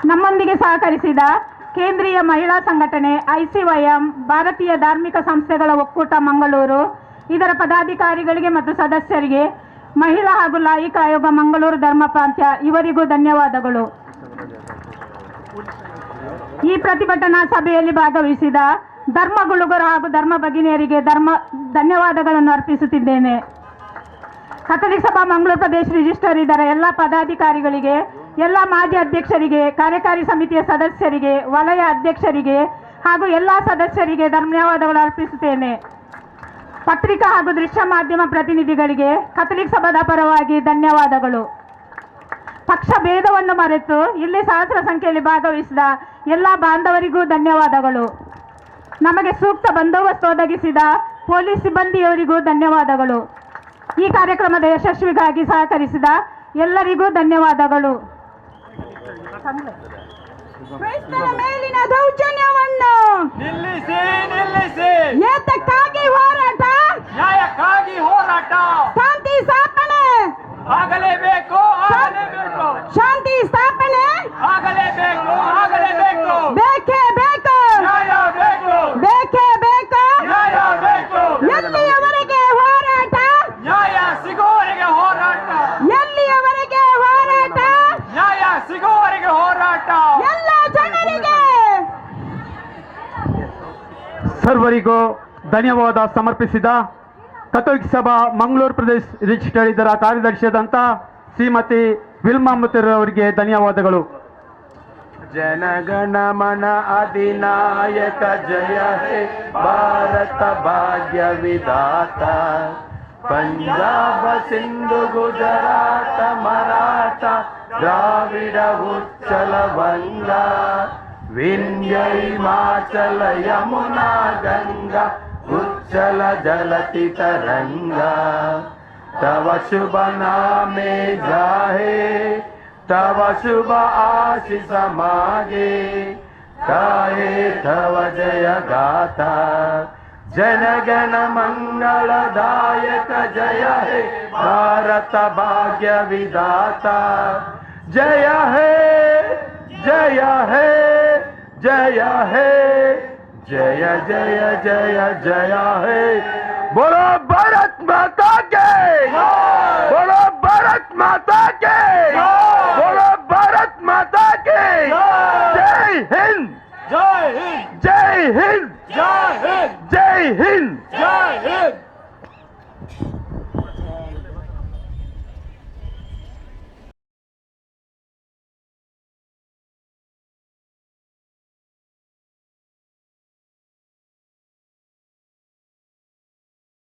ನಮ್ಮೊಂದಿಗೆ ಸಹಕರಿಸಿದ ಕೇಂದ್ರೀಯ ಮಹಿಳಾ ಸಂಘಟನೆ ICYM, ಭಾರತೀಯ ಧಾರ್ಮಿಕ ಸಂಸ್ಥೆಗಳ ಒಕ್ಕೂಟ ಮಂಗಳೂರು ಇದರ ಪದಾಧಿಕಾರಿಗಳಿಗೆ ಮತ್ತು ಸದಸ್ಯರಿಗೆ, ಮಹಿಳಾ ಹಾಗೂ ಲಾಯಿಕ ಆಯೋಗ ಮಂಗಳೂರು ಧರ್ಮ ಪ್ರಾಂತ್ಯ ಇವರಿಗೂ ಧನ್ಯವಾದಗಳು. ಈ ಪ್ರತಿಭಟನಾ ಸಭೆಯಲ್ಲಿ ಭಾಗವಹಿಸಿದ ಧರ್ಮ ಗುಳುಗರು ಹಾಗೂ ಧರ್ಮ ಭಗಿನಿಯರಿಗೆ ಧನ್ಯವಾದಗಳನ್ನು ಅರ್ಪಿಸುತ್ತಿದ್ದೇನೆ. ಕಥೋಲಿಕ್ ಸಭಾ ಮಂಗಳೂರು ಪ್ರದೇಶ ರಿಜಿಸ್ಟರ್ ಇದರ ಎಲ್ಲ ಪದಾಧಿಕಾರಿಗಳಿಗೆ, ಎಲ್ಲ ಮಾಜಿ ಅಧ್ಯಕ್ಷರಿಗೆ, ಕಾರ್ಯಕಾರಿ ಸಮಿತಿಯ ಸದಸ್ಯರಿಗೆ, ವಲಯ ಅಧ್ಯಕ್ಷರಿಗೆ ಹಾಗೂ ಎಲ್ಲ ಸದಸ್ಯರಿಗೆ ಧನ್ಯವಾದಗಳು ಅರ್ಪಿಸುತ್ತೇನೆ. ಪತ್ರಿಕಾ ಹಾಗೂ ದೃಶ್ಯ ಮಾಧ್ಯಮ ಪ್ರತಿನಿಧಿಗಳಿಗೆ ಕಥೋಲಿಕ್ ಸಭಾದ ಪರವಾಗಿ ಧನ್ಯವಾದಗಳು. ಪಕ್ಷ ಭೇದವನ್ನು ಮರೆತು ಇಲ್ಲಿ ಸಹಸ್ರ ಸಂಖ್ಯೆಯಲ್ಲಿ ಭಾಗವಹಿಸಿದ ಎಲ್ಲ ಬಾಂಧವರಿಗೂ ಧನ್ಯವಾದಗಳು. ನಮಗೆ ಸೂಕ್ತ ಬಂದೋಬಸ್ತ್ ಒದಗಿಸಿದ ಪೊಲೀಸ್ ಸಿಬ್ಬಂದಿಯವರಿಗೂ ಧನ್ಯವಾದಗಳು. ಈ ಕಾರ್ಯಕ್ರಮದ ಯಶಸ್ವಿಗಾಗಿ ಸಹಕರಿಸಿದ ಎಲ್ಲರಿಗೂ ಧನ್ಯವಾದಗಳು. ಕ್ರಿಸ್ತರ ಮೇಲಿನ ದೌರ್ಜನ್ಯವನ್ನು ನಿಲ್ಲಿಸಿ ನಿಲ್ಲಿಸಿ, ಏತಕ್ಕಾಗಿ ಹೋರಾಟ, ನ್ಯಾಯಕ್ಕಾಗಿ ಹೋರಾಟ ಶಾಂತಿ ಸ್ಥಾಪನೆ ಆಗಲೇಬೇಕು, ಆಗಲೇಬೇಕು, ಶಾಂತಿ ಸ್ಥಾಪನೆ ಆಗಲೇಬೇಕು, ಆಗಲೇಬೇಕು, ಬೇಕೇ ಬೇಕು, ನ್ಯಾಯ ಬೇಕು, ಬೇಕೇ ಬೇಕು. ನ್ಯಾಯ ಬೇಕು, ಎಲ್ಲಿಯವರೆಗೆ ಹೋರಾಟ, ನ್ಯಾಯ ಸಿಗುವವರೆಗೆ ಹೋರಾಟ, ಎಲ್ಲಿಯವರೆಗೆ ಹೋರಾಟ, ನ್ಯಾಯ ಸಿಗುವವರೆಗೆ ಹೋರಾಟ. ಎಲ್ಲ ಜನರಿಗೆ ಸರ್ವರಿಗೂ ಧನ್ಯವಾದ ಸಮರ್ಪಿಸಿದ ಕಥೋಲಿಕ್ ಸಭಾ ಮಂಗಳೂರು ಪ್ರದೇಶ ರಿಜಿಸ್ಟರ್ ಇದರ ಕಾರ್ಯದರ್ಶಿಯಾದಂಥ ಶ್ರೀಮತಿ ವಿಲ್ಮಾ ಮುಂತಿರವರು ಅವರಿಗೆ ಧನ್ಯವಾದಗಳು. ಜನಗಣ ಮನ ಅಧಿನಾಯಕ ಜಯ ಹೇ ಭಾರತ ಭಾಗ್ಯ ವಿಧಾತ, ಪಂಜಾಬ ಸಿಂಧು ಗುಜರಾತ ಮರಾಠ ದ್ರಾವಿಡ ಉಚ್ಚಲ ವಂಗ, ವಿಂಧ್ಯ ಹಿಮಾಚಲ ಯಮುನಾ ಗಂಗಾ ಉಚ್ಚಲ ಜಲತಿ ತರಂಗ, ತವ ಶುಭ ನಾಮೆ ಜಾಹೆ तव शुभ आशीष मागे, गाये तव जय गाथा, जनगण मंगलदायक जय हे भारत भाग्य विधाता, जय हे जय है जय है जय जय जय जय है। बोलो भारत माता के, बोलो भारत माता के, बोलो भारत माता के। जय हिंद, जय हिंद, जय हिंद।